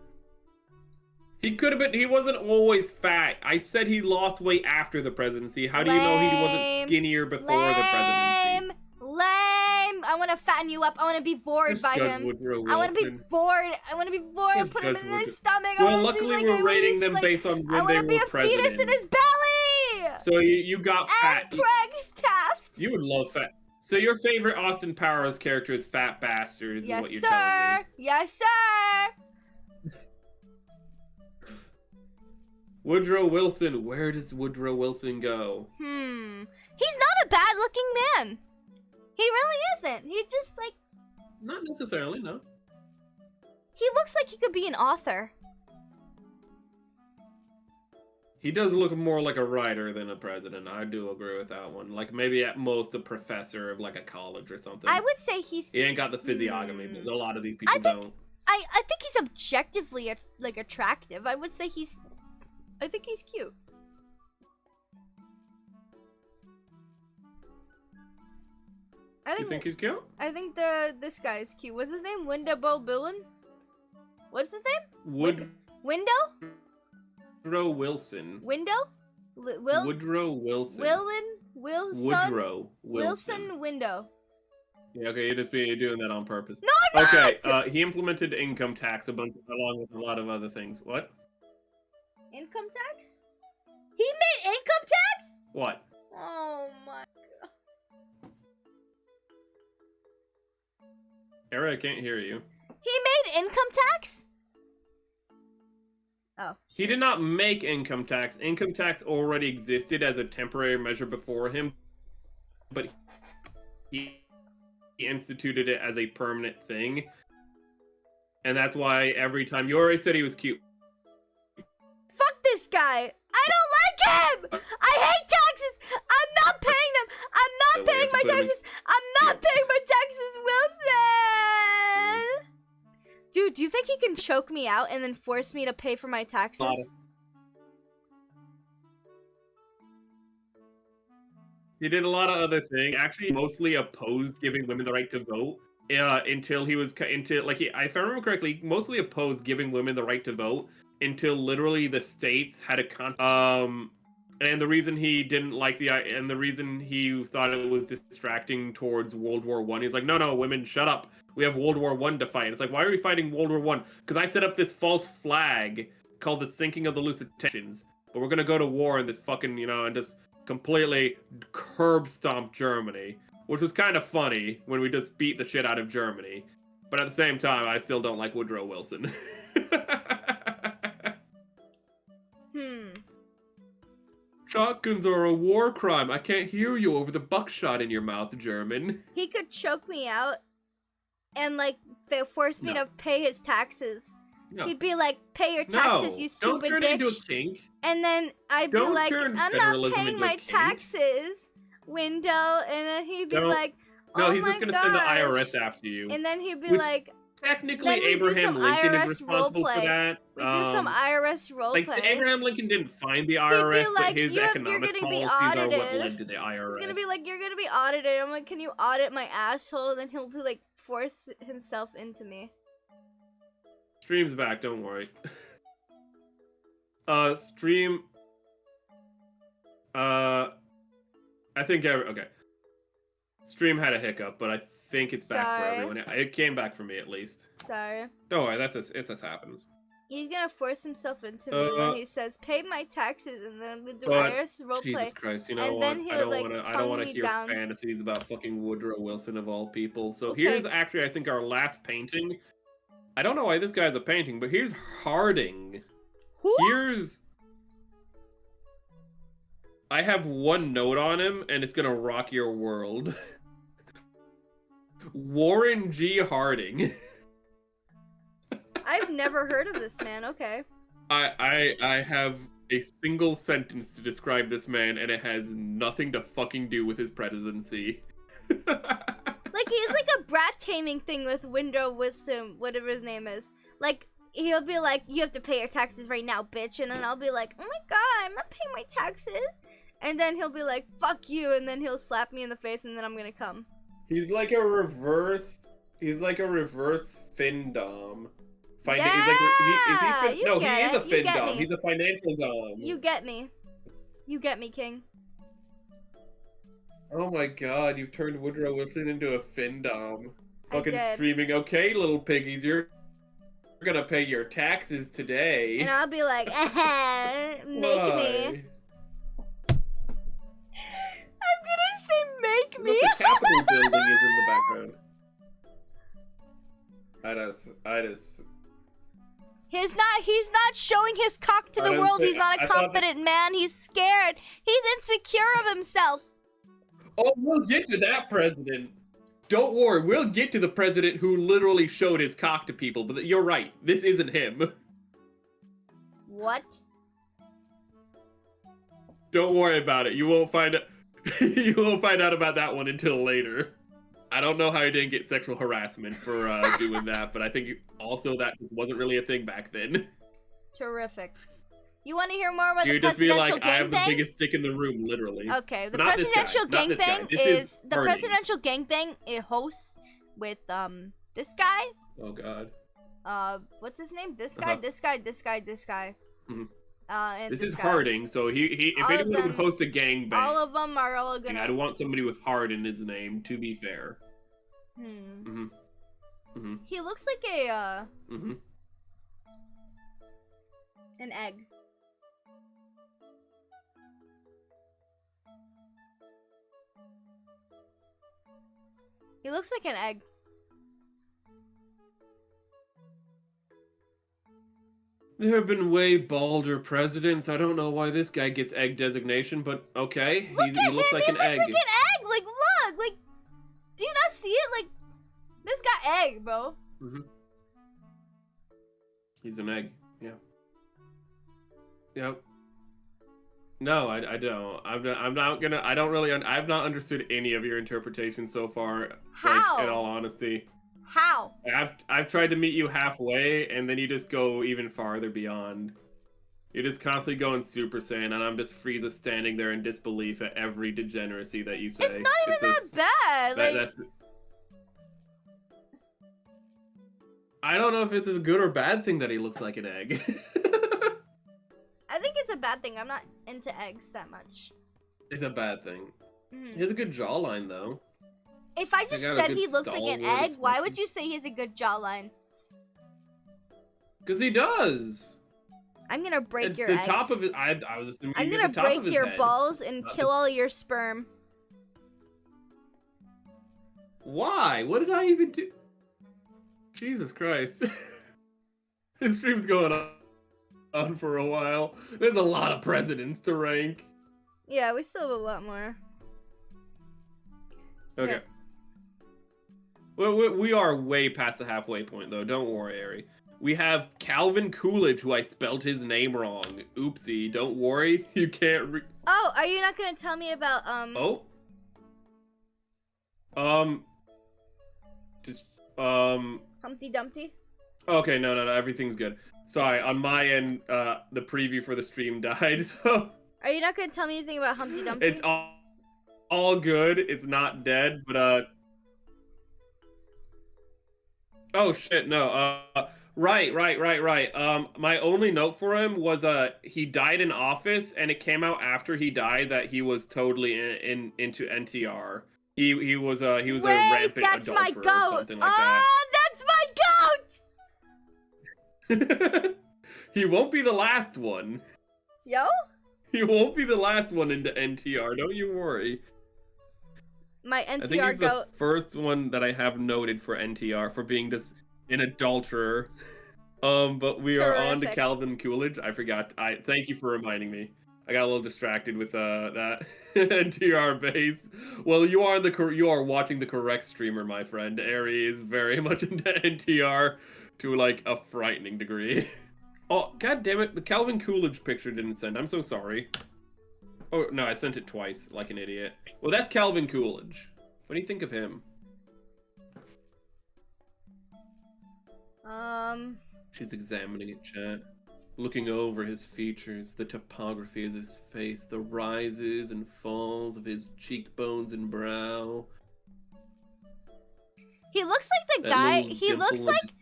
He could have been. He wasn't always fat. I said he lost weight after the presidency. How do you know he wasn't skinnier before the presidency? Lame. I want to fatten you up. I want to be bored Just by Judge him. Woodrow I want to be Wilson. bored. I want to be bored. Just Put him Judge in Woodrow. his stomach. I Well, wanna luckily see, like, we're rating them like, based on I when they want to be were a president. fetus in his belly. So you got fat. And Craig Taft. You would love fat. So your favorite Austin Powers character is Fat Bastard, is Yes, what you're sir. telling me. Yes, sir. Woodrow Wilson. Where does Woodrow Wilson go? He's not a bad-looking man. He really isn't. He just, like... Not necessarily, no. He looks like he could be an author. He does look more like a writer than a president. I do agree with that one. Like, maybe at most a professor of, like, a college or something. I would say he's... He ain't got the physiognomy. A lot of these people don't. I think he's objectively, like, attractive. I would say he's... I think he's cute. You think he's cute? I think this guy is cute. What's his name? Windabo Buren? What's his name? Window? Woodrow Wilson. Window? Woodrow Wilson. Wilson? Woodrow Wilson Window. Yeah, okay, you're doing that on purpose. No, I'm Okay, not! he implemented income tax along with a lot of other things. What? Income tax? He made income tax? What? Oh my... Eri, I can't hear you. He made income tax? Oh. He did not make income tax. Income tax already existed as a temporary measure before him, but he instituted it as a permanent thing. And that's why every time... You already said he was cute. Fuck this guy! I don't like him! I hate taxes! I'm not paying them! I'm not paying my taxes! I'm not paying my taxes, Wilson! Dude, do you think he can choke me out and then force me to pay for my taxes? He did a lot of other things. Actually, mostly opposed giving women the right to vote. Until he was if I remember correctly, mostly opposed giving women the right to vote until literally the states had a and the reason he didn't like and the reason he thought it was distracting towards World War One, he's like, no, women, shut up. We have World War One to fight. It's like, why are we fighting World War One? Because I set up this false flag called the sinking of the Lusitations, but we're gonna go to war in this fucking and just completely curb stomp Germany. Which was kind of funny when we just beat the shit out of Germany. But at the same time, I still don't like Woodrow Wilson. Shotguns are a war crime. I can't hear you over the buckshot in your mouth, German. He could choke me out and, like, force me to pay his taxes. No. He'd be like, pay your taxes, you stupid bitch. Don't turn it into a kink. And then I'd be like, I'm not paying my taxes. Window, and then he'd be like, oh no, he's just gonna send the IRS after you. And then he'd be like, technically Abraham Lincoln is responsible for that. We do some IRS roleplay. Like, Abraham Lincoln didn't find the IRS, but his economic policies are what led to the IRS. He's gonna be like, you're gonna be audited. I'm like, can you audit my asshole? And then he'll be like, force himself into me. Stream's back, don't worry. Stream. I think okay. Stream had a hiccup, but I think it's back for everyone. It came back for me at least. Sorry. Don't worry, it just happens. He's gonna force himself into me when he says, "Pay my taxes," and then we do IRS roleplay. Jesus Christ! You know what? I don't want to hear fantasies about fucking Woodrow Wilson of all people. So here's actually, I think, our last painting. I don't know why this guy's a painting, but here's Harding. Who? Here's. I have one note on him, and it's gonna rock your world. Warren G. Harding. I've never heard of this man. Okay. I have a single sentence to describe this man, and it has nothing to fucking do with his presidency. Like, he's like a brat taming thing with Woodrow Wilson, whatever his name is. Like, he'll be like, you have to pay your taxes right now, bitch. And then I'll be like, oh my god, I'm not paying my taxes. And then he'll be like, fuck you. And then he'll slap me in the face, and then I'm gonna come. He's like a reverse Findom. Yeah, he is a Findom. He's a financial dom. You get me. You get me, King. Oh my god, you've turned Woodrow Wilson into a Findom. Fucking streaming, okay, little piggies, you're gonna pay your taxes today. And I'll be like, make me. I'm gonna say make me. The Capitol building is in the background. I just... He's not showing his cock to the world. He's not a confident man. He's scared. He's insecure of himself. Oh, we'll get to that president. Don't worry, we'll get to the president who literally showed his cock to people, but you're right. This isn't him. What? Don't worry about it. You won't find you won't find out about that one until later. I don't know how he didn't get sexual harassment for doing that, but I think also that wasn't really a thing back then. Terrific. You want to hear more about the presidential gangbang? Just be like, I have the biggest dick in the room, literally. Okay, the presidential gangbang is the presidential gangbang. It hosts with this guy. Oh God. What's his name? This guy. This guy. Mm-hmm. And this is guy. Harding, so he if anyone would host a gangbang, all of them are all gonna. I'd want somebody with Hard in his name, to be fair. He looks like a an egg. He looks like an egg. There have been way balder presidents. I don't know why this guy gets egg designation, but okay. He looks like an egg. He looks like an egg! Like, look! Like, do you not see it? Like, this guy egg, bro. He's an egg. Yeah. Yep. No, I don't. I'm not gonna. I don't really. I've not understood any of your interpretation so far. How? Like, in all honesty. How? I've tried to meet you halfway, and then you just go even farther beyond. You're just constantly going Super Saiyan, and I'm just Frieza standing there in disbelief at every degeneracy that you say. It's not even that bad. That's. I don't know if it's a good or bad thing that he looks like an egg. I think it's a bad thing. I'm not into eggs that much. It's a bad thing. He has a good jawline, though. If I just said he looks like an egg, why would you say he has a good jawline? Because he does. I'm gonna break your the eggs. top of it. I was assuming. I'm gonna break your balls and kill all your sperm. Why? What did I even do? Jesus Christ. This stream's going on for a while. There's a lot of presidents to rank. Yeah, we still have a lot more. Okay. Yeah. Well, we are way past the halfway point, though. Don't worry, Eri. We have Calvin Coolidge, who I spelled his name wrong. Oopsie. Don't worry. You can't Oh, are you not gonna tell me about, Oh? Humpty Dumpty? Okay, no, everything's good. Sorry, on my end, the preview for the stream died, so... Are you not gonna tell me anything about Humpty Dumpty? It's all good. It's not dead, but, Oh, shit, no, Right. My only note for him was, he died in office, and it came out after he died that he was totally into NTR. He was a rampant that's my adulterer goat! or something like that. That's my goat! He won't be the last one. Yo? He won't be the last one into NTR, don't you worry. My NTR I think he's goat. the first one that I have noted for NTR for being just an adulterer. But we are on to Calvin Coolidge. I forgot. Thank you for reminding me. I got a little distracted with that NTR base. Well, you are watching the correct streamer, my friend. Eri is very much into NTR to like a frightening degree. Oh, god damn it, the Calvin Coolidge picture didn't send. I'm so sorry. Oh, no, I sent it twice, like an idiot. Well, that's Calvin Coolidge. What do you think of him? She's examining it, chat. Looking over his features, the topography of his face, the rises and falls of his cheekbones and brow. He looks like the guy. He looks like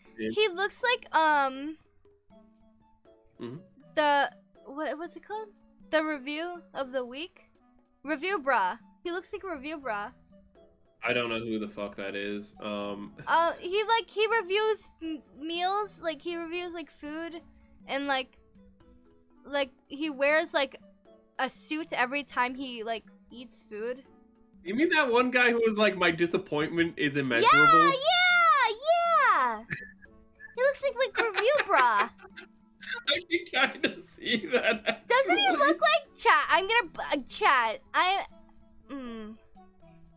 what's it called? The review of the week? Review bra. He looks like Review bra. I don't know who the fuck that is. He reviews meals, like he reviews like food, and like he wears like a suit every time he like eats food. You mean that one guy who was like, my disappointment is immeasurable? Yeah. He looks like Review bra. I can kind of see that. Doesn't he look like chat? I'm gonna chat.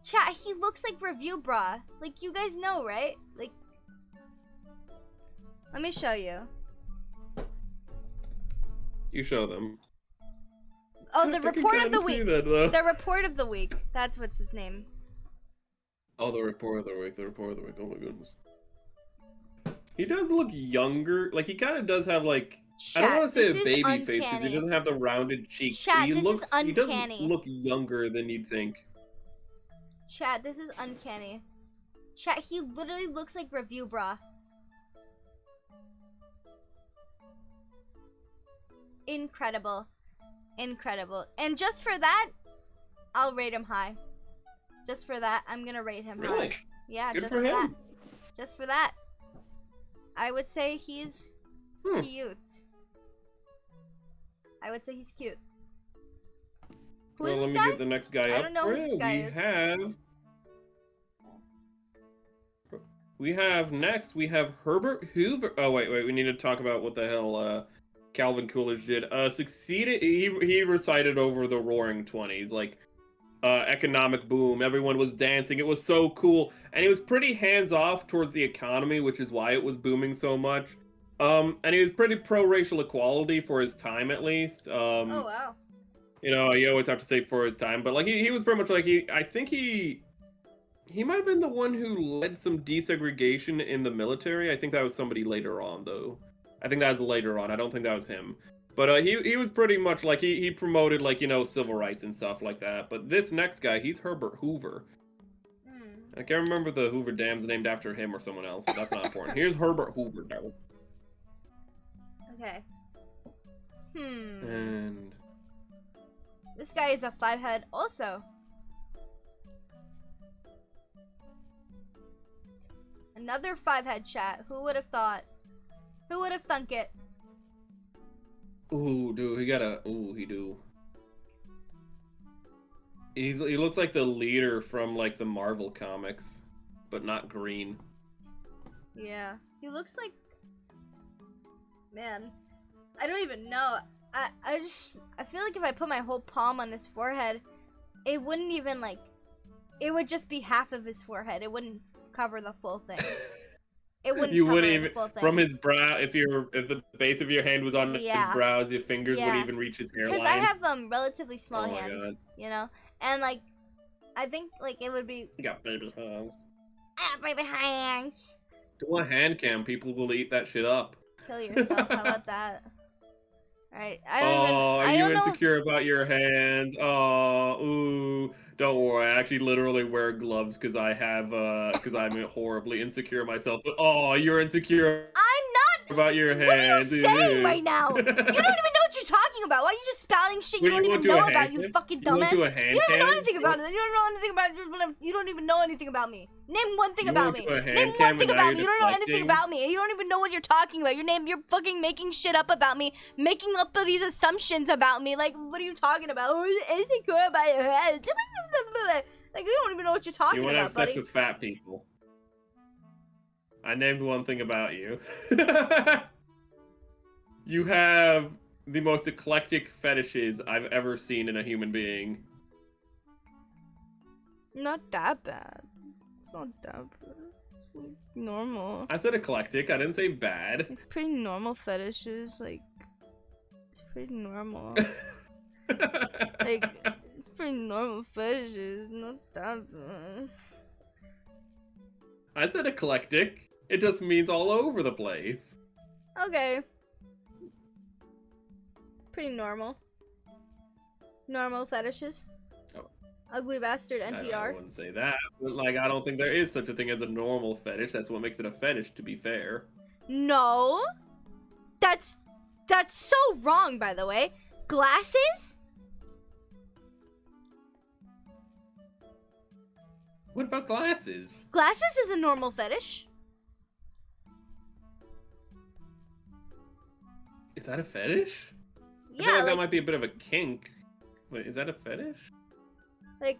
Chat. He looks like Review bra. Like you guys know, right? Like, let me show you. You show them. Oh, the report of the week. That, the report of the week. That's what's his name. Oh, the report of the week. The report of the week. Oh my goodness. He does look younger. Like he kind of does have like Chat, I don't want to say a baby uncanny. face because he doesn't have the rounded cheeks. Chat, he this looks. is uncanny. He does look younger than you'd think. Chat, this is uncanny. Chat, he literally looks like Review bra. Incredible. Incredible. And just for that, I'll rate him high. Just for that, I'm gonna rate him Really? high. Yeah, Good just for for that. him. Just for that. I would say he's cute. I would say he's cute. Who is Well, this let me guy? get the next guy up. I don't know who this guy is. We have next. We have Herbert Hoover. Oh wait, we need to talk about what the hell Calvin Coolidge did. Succeeded. He recited over the Roaring '20s, like economic boom. Everyone was dancing. It was so cool, and he was pretty hands off towards the economy, which is why it was booming so much. And he was pretty pro racial equality for his time, at least. Oh wow. You know, you always have to say for his time, but like he was pretty much like I think he might have been the one who led some desegregation in the military. I think that was somebody later on, though. I think that was later on. I don't think that was him. But he was pretty much like he promoted like civil rights and stuff like that. But this next guy, he's Herbert Hoover. I can't remember the Hoover Dam's named after him or someone else, but that's not important. Here's Herbert Hoover though. Okay. And This guy is a 5-head also. Another 5-head chat. Who would have thought? Who would have thunk it? ooh, dude, he got a he do. He looks like the leader from like the Marvel comics, but not green. Yeah, he looks like. Man, I don't even know. I feel like if I put my whole palm on his forehead, it wouldn't even like. It would just be half of his forehead. It wouldn't cover the full thing. It wouldn't. You cover wouldn't the even full thing. from his brow. If the base of your hand was on his brows, your fingers wouldn't even reach his hairline. Because I have relatively small Oh my hands, God. you know, and like, I think like it would be. You got baby hands. Baby hands. Do a hand cam. People will eat that shit up. Kill yourself. How about that? Alright, I Are you don't know. insecure about your hands? Oh, ooh. Don't worry. I actually literally wear gloves because I'm horribly insecure myself. But you're insecure I'm not. about your What are hands. you saying right now? You don't even know what you're talking about. Why are you just spouting shit you Wait, don't you even want to do know a about, hand you cam? fucking You want dumbass? to do a hand You don't know cam? anything about it. You don't know anything about it. You don't even know anything about me. Name one thing You about want me. to do a hand Name cam one thing and now about me. you're You don't know anything deflecting? about me. You don't even know what you're talking about. You're fucking making shit up about me. Making up these assumptions about me. Like, what are you talking about? Oh, you're insecure about your head. Like, you don't even know what you're talking You want to have about, sex buddy. with fat people. I named one thing about you. You have the most eclectic fetishes I've ever seen in a human being. Not that bad. It's not that bad. It's like normal. I said eclectic. I didn't say bad. It's pretty normal fetishes. Like, it's pretty normal. Like, it's pretty normal fetishes. Not that bad. I said eclectic. It just means all over the place. Okay. Pretty normal. Normal fetishes. Oh. Ugly bastard I NTR. wouldn't say that. But, like, I don't think there is such a thing as a normal fetish. That's what makes it a fetish, to be fair. No. That's so wrong, by the way. Glasses? What about glasses? Glasses is a normal fetish. Is that a fetish? I feel Yeah, like that like, might be a bit of a kink. Wait, is that a fetish? like,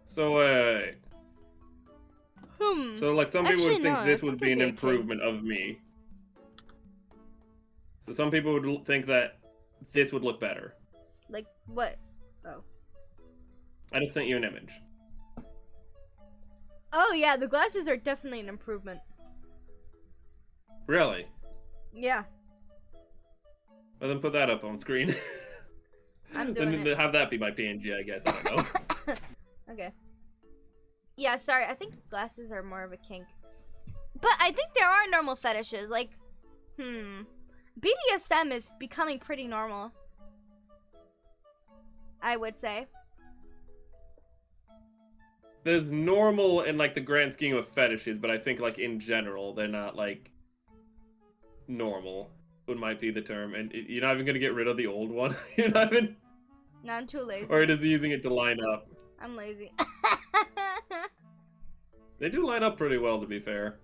So, So, like, some people Actually, would think no, I this think would be it'd an be a kink. improvement of me. So some people would think that this would look better. like what? Oh. I just sent you an image. Oh yeah, the glasses are definitely an improvement. Really? Yeah, Well, then put that up on screen. I'm doing Then it. have that be my PNG, I guess. I don't know. Okay. Yeah, sorry. I think glasses are more of a kink. But I think there are normal fetishes. Like, BDSM is becoming pretty normal. I would say. There's normal in, like, the grand scheme of fetishes, but I think, like, in general, they're not, like, normal. Would might be the term. And you're not even going to get rid of the old one? You're not even... No, I'm too lazy. Or just using it to line up. I'm lazy. They do line up pretty well, to be fair.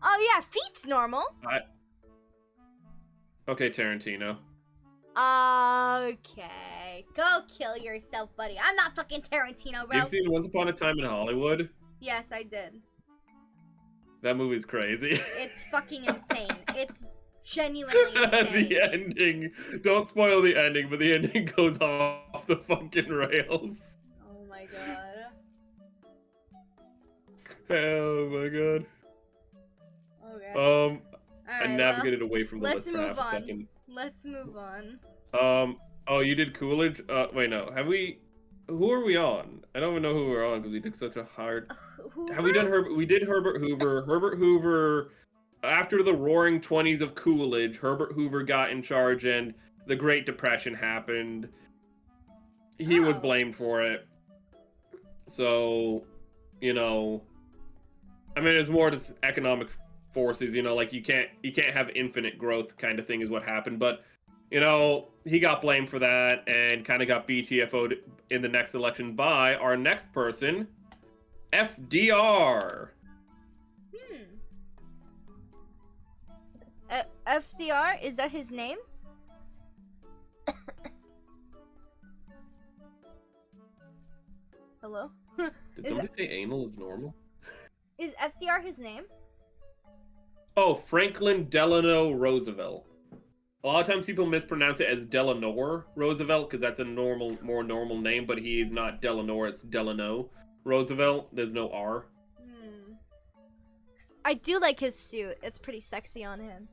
Oh yeah, feet's normal. Okay, Tarantino. Okay. Go kill yourself, buddy. I'm not fucking Tarantino, bro. You've seen Once Upon a Time in Hollywood? Yes, I did. That movie's crazy. It's fucking insane. It's genuinely insane. The ending. Don't spoil the ending, but the ending goes off the fucking rails. Oh my god. Oh my god. Okay. I Alright, navigated away from the let's list for half move a on. second. Let's move on. Oh, you did Coolidge? Wait, no. Have we... Who are we on? I don't even know who we're on because we took such a hard. Hoover? Have we done Herbert? We did Herbert Hoover. Herbert Hoover. After the Roaring Twenties of Coolidge, Herbert Hoover got in charge, and the Great Depression happened. He was blamed for it. So, you know, I mean, it's more just economic forces. You know, like you can't have infinite growth kind of thing is what happened. But you know, he got blamed for that and kind of got BTFO'd in the next election by our next person, FDR. FDR, is that his name? Hello? Did somebody say anal is normal? Is FDR his name? Oh, Franklin Delano Roosevelt. A lot of times people mispronounce it as Delano Roosevelt because that's a more normal name, but he is not Delano, it's Delano Roosevelt. There's no R. I do like his suit. It's pretty sexy on him.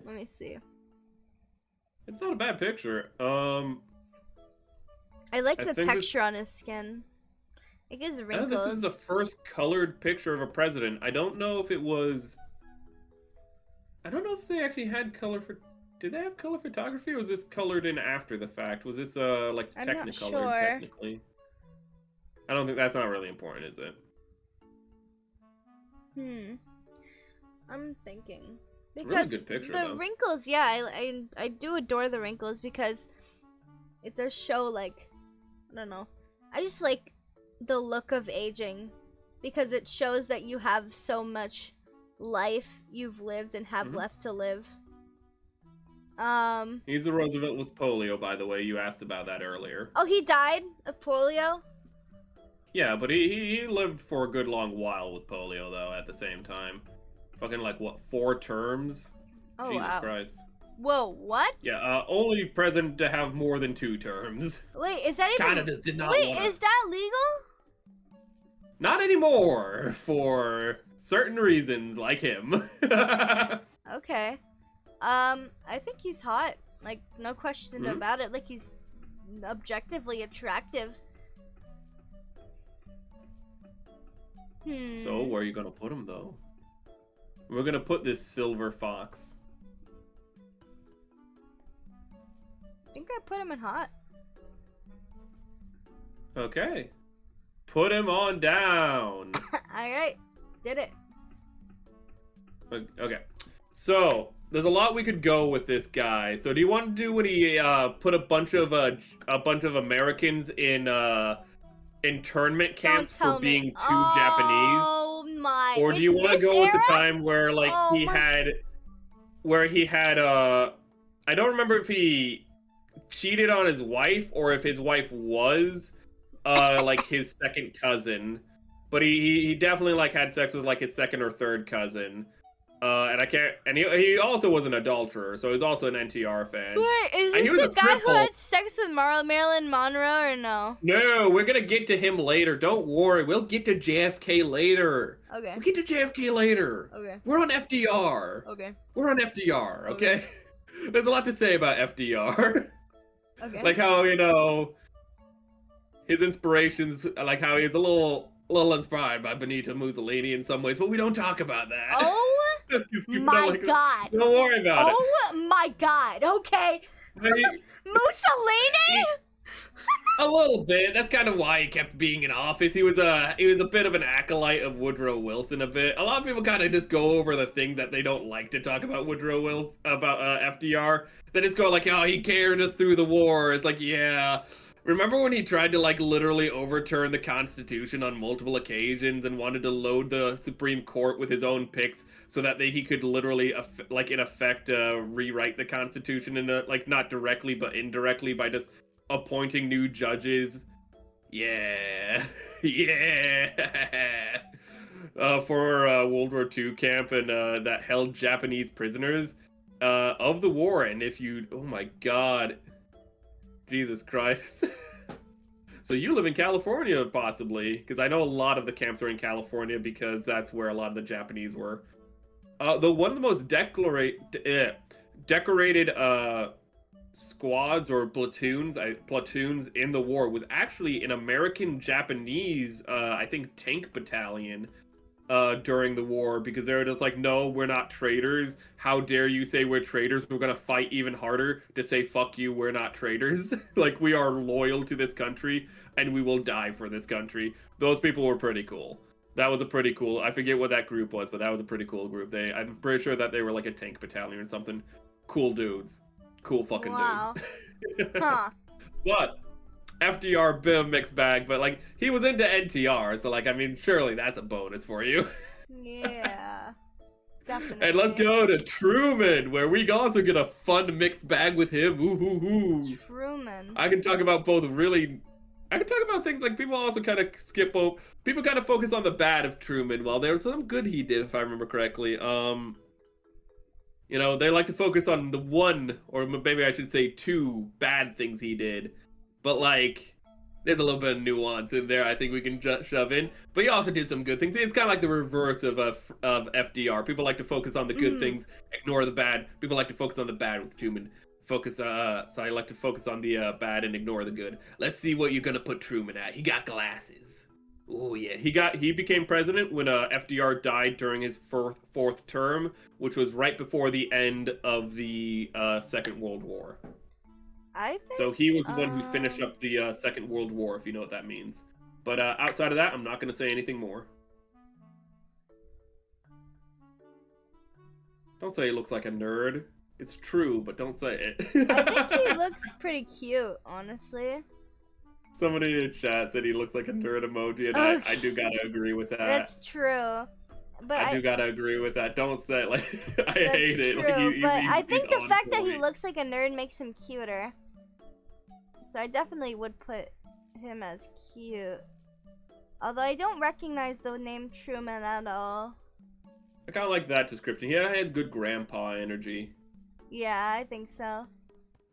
Let me see. It's not a bad picture. I like the texture on his skin. It gives wrinkles. This is the first colored picture of a president. I don't know if it was... I don't know if they actually had color for... Did they have color photography, or was this colored in after the fact? Was this, like, technicolored, technically? I don't think that's not really important, is it? I'm thinking. It's a really good picture, the wrinkles, yeah, I do adore the wrinkles because it does show, like, I don't know. I just like the look of aging because it shows that you have so much life you've lived and have left to live. He's the Roosevelt with polio, by the way. You asked about that earlier. Oh, he died of polio? Yeah, but he lived for a good long while with polio, though, at the same time. Fucking, like, what, 4 terms? Oh, Jesus wow. Christ. Whoa, what? Yeah, only president to have more than 2 terms. Wait, is that even... Kinda just did not Wait, wanna... is that legal? Not anymore, for certain reasons, like him. Okay. I think he's hot. Like, no question about it. Like, he's objectively attractive. So, where are you gonna put him, though? We're gonna put this silver fox. I think I put him in hot. Okay. Put him on down. Alright. Did it. Okay. So, there's a lot we could go with this guy. So, do you want to do when he put a bunch of Americans in internment camps for being too Japanese? Oh my! Or do you want to go with the time where like he had I don't remember if he cheated on his wife or if his wife was like his second cousin, but he definitely like had sex with like his second or third cousin. And he also was an adulterer, so he's also an NTR fan. Wait, is this the guy who had sex with Marilyn Monroe or no? No, we're gonna get to him later. Don't worry, we'll get to JFK later. Okay. We'll get to JFK later. Okay. We're on FDR. Okay. We're on FDR, okay? There's a lot to say about FDR. Okay. Like how, you know, his inspirations, like how he's a little inspired by Benito Mussolini in some ways, but we don't talk about that. Oh my god. Don't worry about it. Oh my god, okay. Mussolini? A little bit. That's kind of why he kept being in office. He was a bit of an acolyte of Woodrow Wilson a bit. A lot of people kind of just go over the things that they don't like to talk about Woodrow Wilson, about FDR. They just go like, oh, he carried us through the war. It's like, yeah. Remember when he tried to like literally overturn the Constitution on multiple occasions and wanted to load the Supreme Court with his own picks so that he could literally like in effect rewrite the Constitution in like not directly but indirectly by just appointing new judges? Yeah. Yeah. For World War II camp and that held Japanese prisoners of the war. And if you, oh my god, Jesus Christ. So you live in California, possibly, because I know a lot of the camps are in California because that's where a lot of the Japanese were. One of the most decorated squads or platoons in the war was actually an American Japanese, I think, tank battalion during the war, because they were just like, no, we're not traitors. How dare you say we're traitors? We're gonna fight even harder to say, fuck you, we're not traitors. Like, we are loyal to this country, and we will die for this country. Those people were pretty cool. That was a pretty cool, I forget what that group was, but that was a pretty cool group. I'm pretty sure that they were like a tank battalion or something. Cool dudes. Cool fucking dudes. Huh. But FDR, bit of a mixed bag, but like, he was into NTR, so like, I mean, surely that's a bonus for you. Yeah. Definitely. And let's go to Truman, where we also get a fun mixed bag with him. Ooh, hoo, hoo. Truman. I can talk about both really. I can talk about things like people also kind of skip over. People kind of focus on the bad of Truman, while there was some good he did, if I remember correctly. You know, they like to focus on the one, or maybe I should say two, bad things he did. But like, there's a little bit of nuance in there I think we can shove in. But he also did some good things. It's kind of like the reverse of FDR. People like to focus on the good things, ignore the bad. People like to focus on the bad with Truman. So I like to focus on the bad and ignore the good. Let's see what you're gonna put Truman at. He got glasses. Oh yeah, he became president when FDR died during his fourth term, which was right before the end of the Second World War. I think, so he was the one who finished up the Second World War, if you know what that means. But outside of that, I'm not gonna say anything more. Don't say he looks like a nerd. It's true, but don't say it. I think he looks pretty cute, honestly. Somebody in the chat said he looks like a nerd emoji, and I do gotta agree with that. That's true. But I do gotta agree with that. Don't say it like I that's hate it. true, Like, but I think the fact that he point. looks like a nerd makes him cuter. So I definitely would put him as cute. Although I don't recognize the name Truman at all. I kind of like that description. He had good grandpa energy. Yeah, I think so.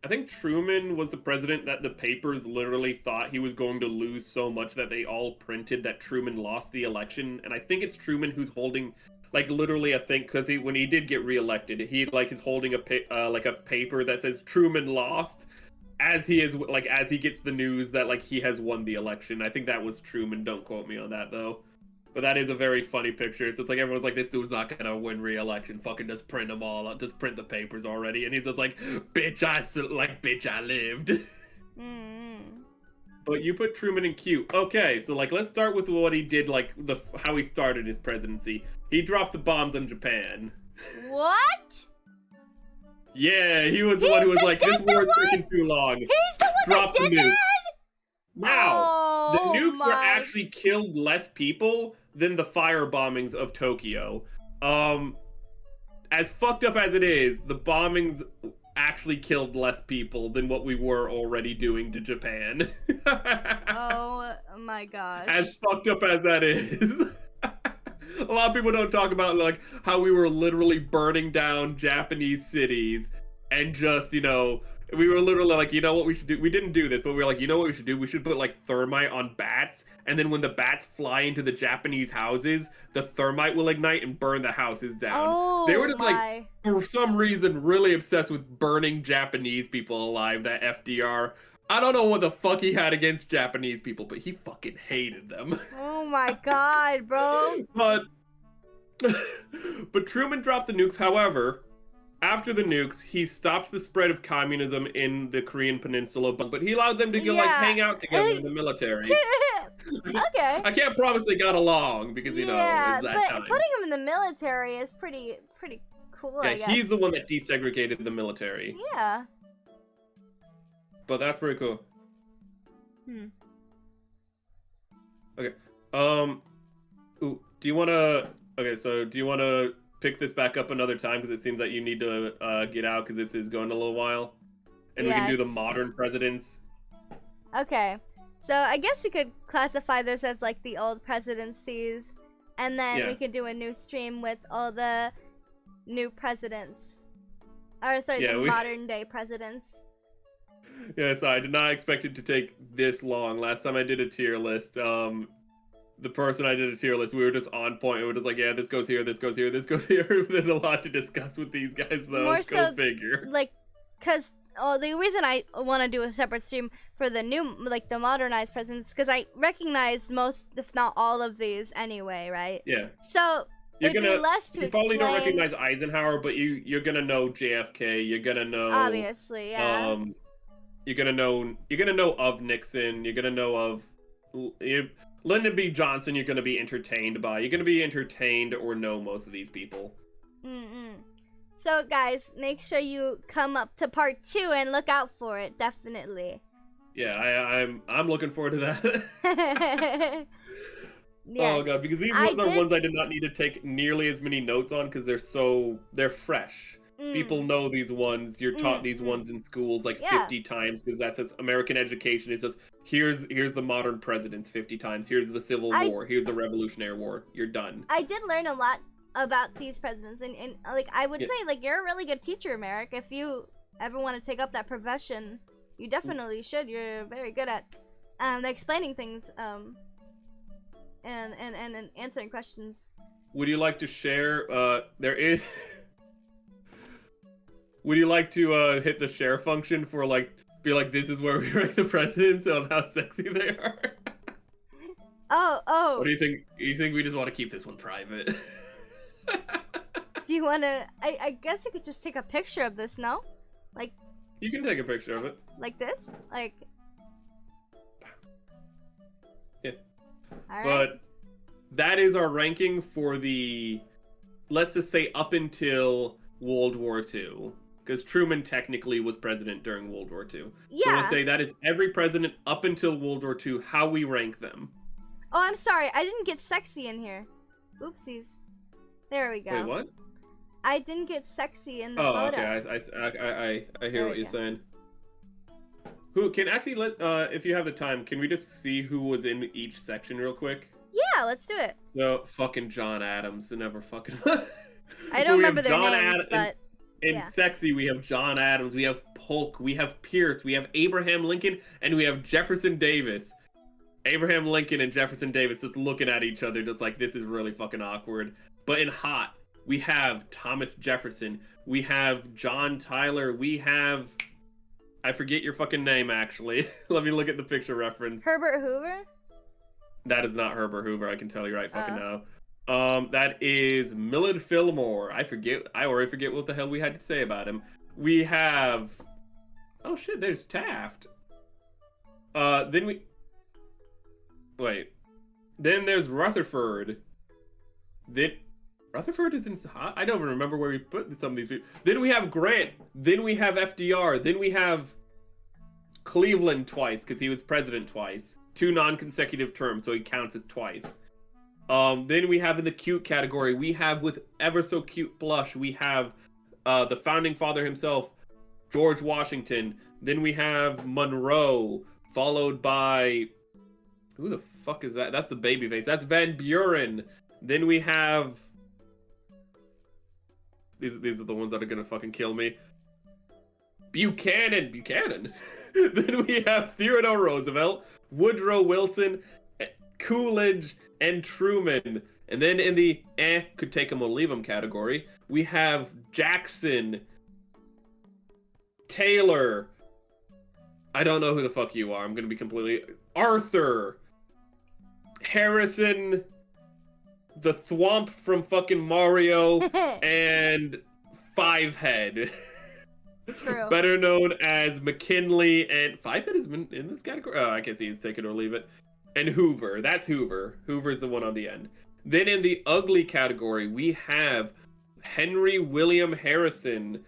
I think Truman was the president that the papers literally thought he was going to lose so much that they all printed that Truman lost the election. And I think it's Truman who's holding, like, literally, I think, because when he did get reelected, he like is holding a paper that says Truman lost, as he gets the news that like he has won the election. I think that was Truman. Don't quote me on that though. But that is a very funny picture. It's just like everyone's like, this dude's not gonna win re-election. Fucking just print them all. Just print the papers already. And he's just like, bitch, I lived. But you put Truman in cute. Okay, so like, let's start with what he did, like how he started his presidency. He dropped the bombs on Japan. What? Yeah, he was the one who was like, this war's taking too long. He's the one Drop that the did nuke. that? Now, the nukes were my. actually killed less people than the fire bombings of Tokyo. As fucked up as it is, the bombings actually killed less people than what we were already doing to Japan. Oh my gosh. As fucked up as that is. A lot of people don't talk about like how we were literally burning down Japanese cities and just, you know, we were literally like, you know what we should do? We didn't do this, but we were like, you know what we should do? We should put like thermite on bats, and then when the bats fly into the Japanese houses, the thermite will ignite and burn the houses down. Oh, they were just like, for some reason, really obsessed with burning Japanese people alive, that FDR. I don't know what the fuck he had against Japanese people, but he fucking hated them. Oh my god, bro. But Truman dropped the nukes. However, after the nukes, he stopped the spread of communism in the Korean Peninsula, but he allowed them to go like hang out together in the military. Okay. I can't promise they got along because you know it's that but time. putting him in the military is pretty cool. Yeah, I guess. he's the one that desegregated the military. Yeah. But that's pretty cool. Okay. Ooh, do you want to? Okay, so do you want to pick this back up another time, because it seems that you need to get out because this is going a little while, and we can do the modern presidents. Okay, so I guess we could classify this as like the old presidencies, and then we could do a new stream with all the new presidents, or sorry, the modern day presidents. Yeah, so I did not expect it to take this long. Last time I did a tier list, the person I did a tier list, we were just on point. We were just like, yeah, this goes here, this goes here, this goes here. There's a lot to discuss with these guys, though. More Go so, figure. Like, because the reason I want to do a separate stream for the new, like the modernized presidents, because I recognize most, if not all of these anyway, right? Yeah. So You're it'd gonna, be less to you explain. probably don't recognize Eisenhower, but you're gonna know JFK. You're gonna know Obviously, yeah. You're gonna know of Nixon. You're gonna know of Lyndon B. Johnson. You're gonna be entertained by. You're gonna be entertained or know most of these people. So guys, make sure you come up to part 2 and look out for it. Definitely. Yeah, I'm looking forward to that. Yes. Oh god, because these ones are ones I did not need to take nearly as many notes on because they're fresh. People know these ones. You're taught these ones in schools like 50 times because that's just American education. It's just here's the modern presidents 50 times. Here's the Civil War. Here's the Revolutionary War. You're done. I did learn a lot about these presidents, and like I would say, like, you're a really good teacher, Merrick. If you ever want to take up that profession, you definitely should. You're very good at explaining things and answering questions. Would you like to share? There is. Would you like to hit the share function for be like, this is where we rank the presidents on how sexy they are? Oh. What do you think? You think we just want to keep this one private? Do you want to? I guess you could just take a picture of this, no? Like. You can take a picture of it. Like this? Like. Yeah. All right. But that is our ranking for the, let's just say, up until World War II. Because Truman technically was president during World War II. Yeah. So we'll say that is every president up until World War II, how we rank them. Oh, I'm sorry. I didn't get sexy in here. Oopsies. There we go. Wait, what? I didn't get sexy in the photo. photo. Okay, I hear what you're saying. Who can actually if you have the time, can we just see who was in each section real quick? Yeah, let's do it. So fucking John Adams, never fucking. I don't remember their names, but in sexy we have John Adams, we have Polk, we have Pierce, we have Abraham Lincoln, and we have Jefferson Davis. Abraham Lincoln and Jefferson Davis just looking at each other, just like, this is really fucking awkward. But in hot, we have Thomas Jefferson, we have John Tyler, we have, I forget your fucking name actually. Let me look at the picture reference. Herbert Hoover? That is not Herbert Hoover, I can tell you right fucking now. That is Millard Fillmore. I already forget what the hell we had to say about him. We have, oh shit, there's Taft. Then there's Rutherford. Rutherford is in hot. I don't even remember where we put some of these people. Then we have Grant. Then we have FDR. Then we have Cleveland twice because he was president twice. 2 non-consecutive terms, so he counts as twice. Then we have in the cute category, we have with ever so cute blush, we have the founding father himself, George Washington. Then we have Monroe, followed by, who the fuck is that? That's the baby face. That's Van Buren. Then we have, these are the ones that are gonna fucking kill me. Buchanan. Then we have Theodore Roosevelt, Woodrow Wilson, Coolidge, and Truman. And then in the could take him or leave him category, we have Jackson, Taylor, I don't know who the fuck you are, I'm gonna be completely, Arthur, Harrison, the Thwomp from fucking Mario, and Fivehead. True. Better known as McKinley, and Fivehead is in this category? Oh, I guess he's take it or leave it. And Hoover. That's Hoover. Hoover's the one on the end. Then in the ugly category, we have Henry William Harrison,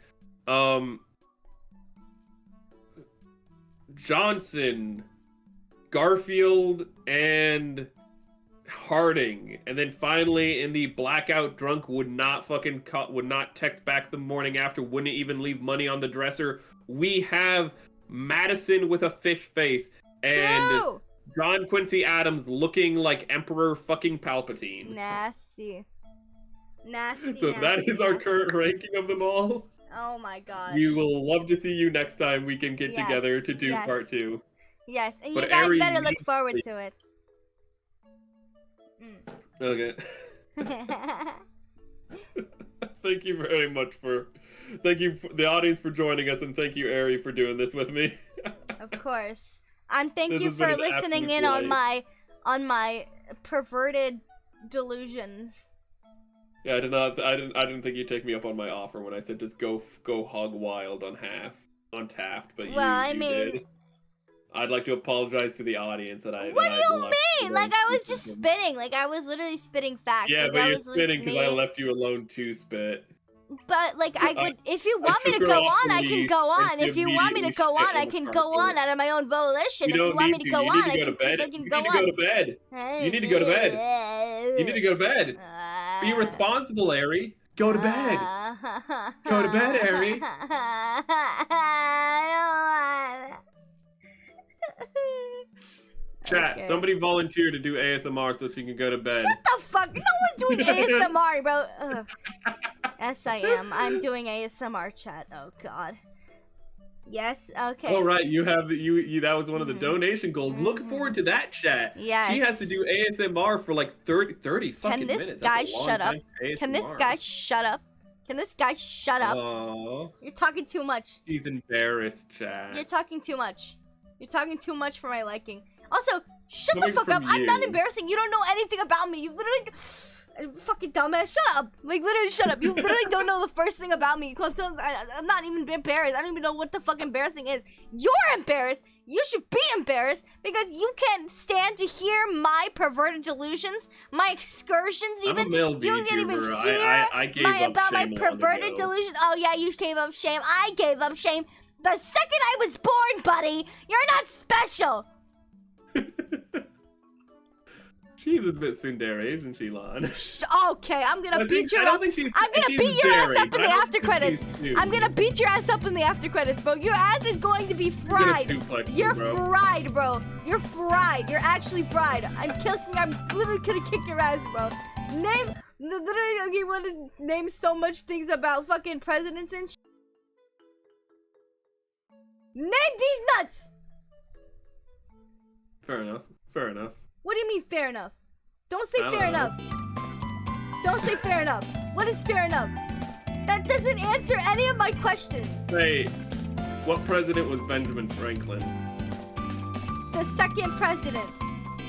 Johnson, Garfield, and Harding. And then finally in the blackout drunk, would not text back the morning after, wouldn't even leave money on the dresser, we have Madison with a fish face and True. John Quincy Adams looking like Emperor fucking Palpatine. Nasty. So that is our current ranking of them all. Oh my gosh. We will love to see you next time we can get together to do part 2. Yes, and But you guys Eri, better look forward to it. Okay. Thank you very much for Thank you, the audience, for joining us, and thank you, Eri, for doing this with me. Of course. And thank This you has been for an listening absolute in on delight. my perverted delusions. Yeah, I didn't think you'd take me up on my offer when I said just go hog wild on Taft, but you did. I'd like to apologize to the audience that I. What that do I you left mean? you Like I alone was to just speak. spitting. Like I was literally spitting facts. Yeah, like, but I you're was, like, spitting because I me. left you alone to spit. But like I would, if you want me took to her go off on, the I can leash, go and on. she If you want me to immediately go shit on, I the can carpet. go on out of my own volition. You If you don't want me need to to. go You on, need to I go can to bed. fucking You go need to go on. to bed. You need to go to bed. You need to go to bed. Be responsible, Eri. Go to bed. Go to bed, Eri. Chat, Okay. somebody volunteer to do ASMR so she can go to bed. Shut the fuck! No one's doing ASMR, bro. Ugh. Yes, I am. I'm doing ASMR, chat. Oh god. Yes. Okay. Oh right, you have you. That was one of the donation goals. Look Mhm. forward to that, chat. Yes. She has to do ASMR for like 30 fucking this minutes. guy That's a long shut up? time for Can this ASMR. guy shut up? Can this guy shut up? Aw, You're talking too much. she's embarrassed, chat. You're talking too much. You're talking too much for my liking. Also, shut Coming the fuck up. from I'm not you. embarrassing. You don't know anything about me. You literally... Fucking dumbass. Shut up. Like, literally shut up. You literally don't know the first thing about me. I'm not even embarrassed. I don't even know what the fuck embarrassing is. You're embarrassed. You should be embarrassed because you can't stand to hear my perverted delusions, my excursions even. I'm a male You can't even VTuber. hear I gave up about my shame a while perverted ago. delusions. Oh yeah, you gave up shame. I gave up shame. The second I was born, buddy, you're not special. She's a bit tsundere, isn't she, Lon? Okay, I'm gonna beat your I ass. don't think she's. I'm gonna she's beat your ass dairy, up in but the I don't after think credits. she's too. I'm gonna beat your ass up in the after credits, bro. Your ass is going to be fried. Suplex you, You're bro. fried, bro. You're fried. You're actually fried. I'm literally gonna kick your ass, bro. Literally, you want to name so much things about fucking presidents and Name these nuts! Fair enough. Fair enough. What do you mean, fair enough? Don't say I don't fair know. enough. Don't say fair enough. What is fair enough? That doesn't answer any of my questions. Say, what president was Benjamin Franklin? The second president.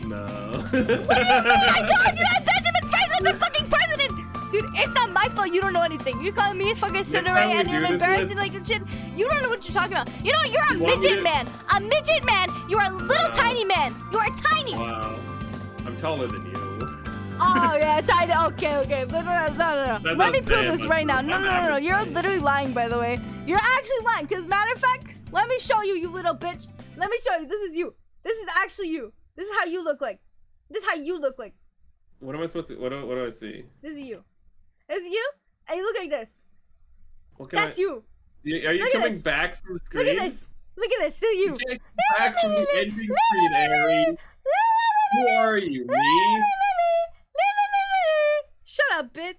No. What do you mean? I told you that Benjamin Franklin's the fucking president! Dude, it's not my fault you don't know anything. You're calling me fucking time Cinderella we and do you're this, embarrassing let's- like this shit. You don't know what you're talking about. You know, you're a You want me midget to- man. A midget man. You're a little Wow. tiny man. You are tiny. Wow. I'm taller than you. Oh, yeah, tiny. Okay. No. That's Let me not prove fair, this but right now. I'm No. average You're height. literally lying, by the way. You're actually lying. Because, matter of fact, let me show you, you little bitch. Let me show you. This is you. This is actually you. This is how you look like. This is how you look like. What am I supposed to? What do I see? This is you. This is you. And you look like this. What can That's you. Are you Look at coming this. back from the screen? Look at this. Look at this. This is you. You can't come back from the ending screen, Eri. Who are you, me? Shut up, bitch.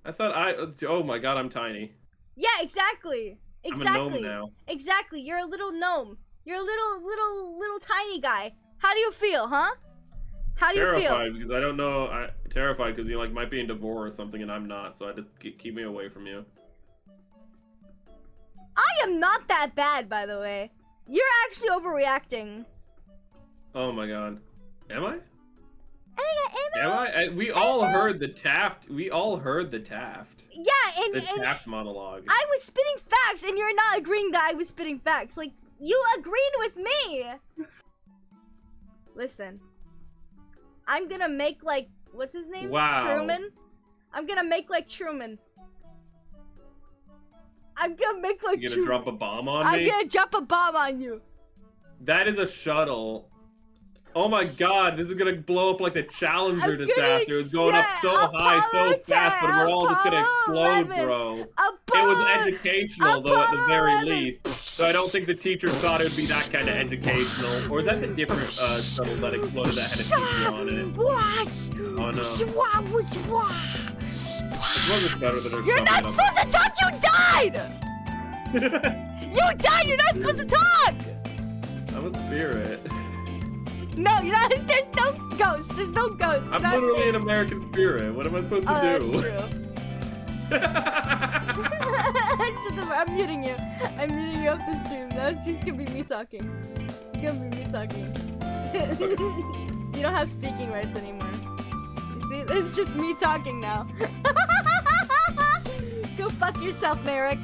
I thought oh my god, I'm tiny. Yeah, exactly. I'm a Exactly. gnome now. Exactly. You're a little gnome. You're a little tiny guy. How do you feel, huh? How do you feel? Terrified because I don't know. Terrified because you might be in Devore or something and I'm not, so I just keep me away from you. I am not that bad, by the way. You're actually overreacting. Oh my god. Am I? Am I? We all heard the Taft. We all heard the Taft. Yeah, The and Taft monologue. I was spitting facts, and you're not agreeing that I was spitting facts. Like, you agreed with me. Listen. I'm gonna make, like, what's his name? Wow. Truman? I'm gonna make like Truman. I'm gonna make like You gonna Truman. drop a bomb on I'm me? gonna drop a bomb on you. That is a shuttle. Oh my god, this is gonna blow up like the Challenger I'm gonna disaster. It's going up so high, so Apollo fast, but we're all just gonna Apollo explode, 11. bro. It Apollo, was educational, though, at the very Apollo 11. least. So I don't think the teachers thought it would be that kind of educational. Or is that the different shuttle that exploded that had a teacher on it? What? Oh no. It wasn't better than You're not supposed to talk. You died. You died. You're not supposed to talk. I'm a spirit. No, you're not. There's no ghost. There's no ghost. I'm Not- literally an American spirit. What am I supposed to Oh, do? that's true. I'm muting you. I'm muting you off the stream. That's just gonna be me talking. It's gonna be me talking. You don't have speaking rights anymore. You see? It's just me talking now. Go fuck yourself, Merrick.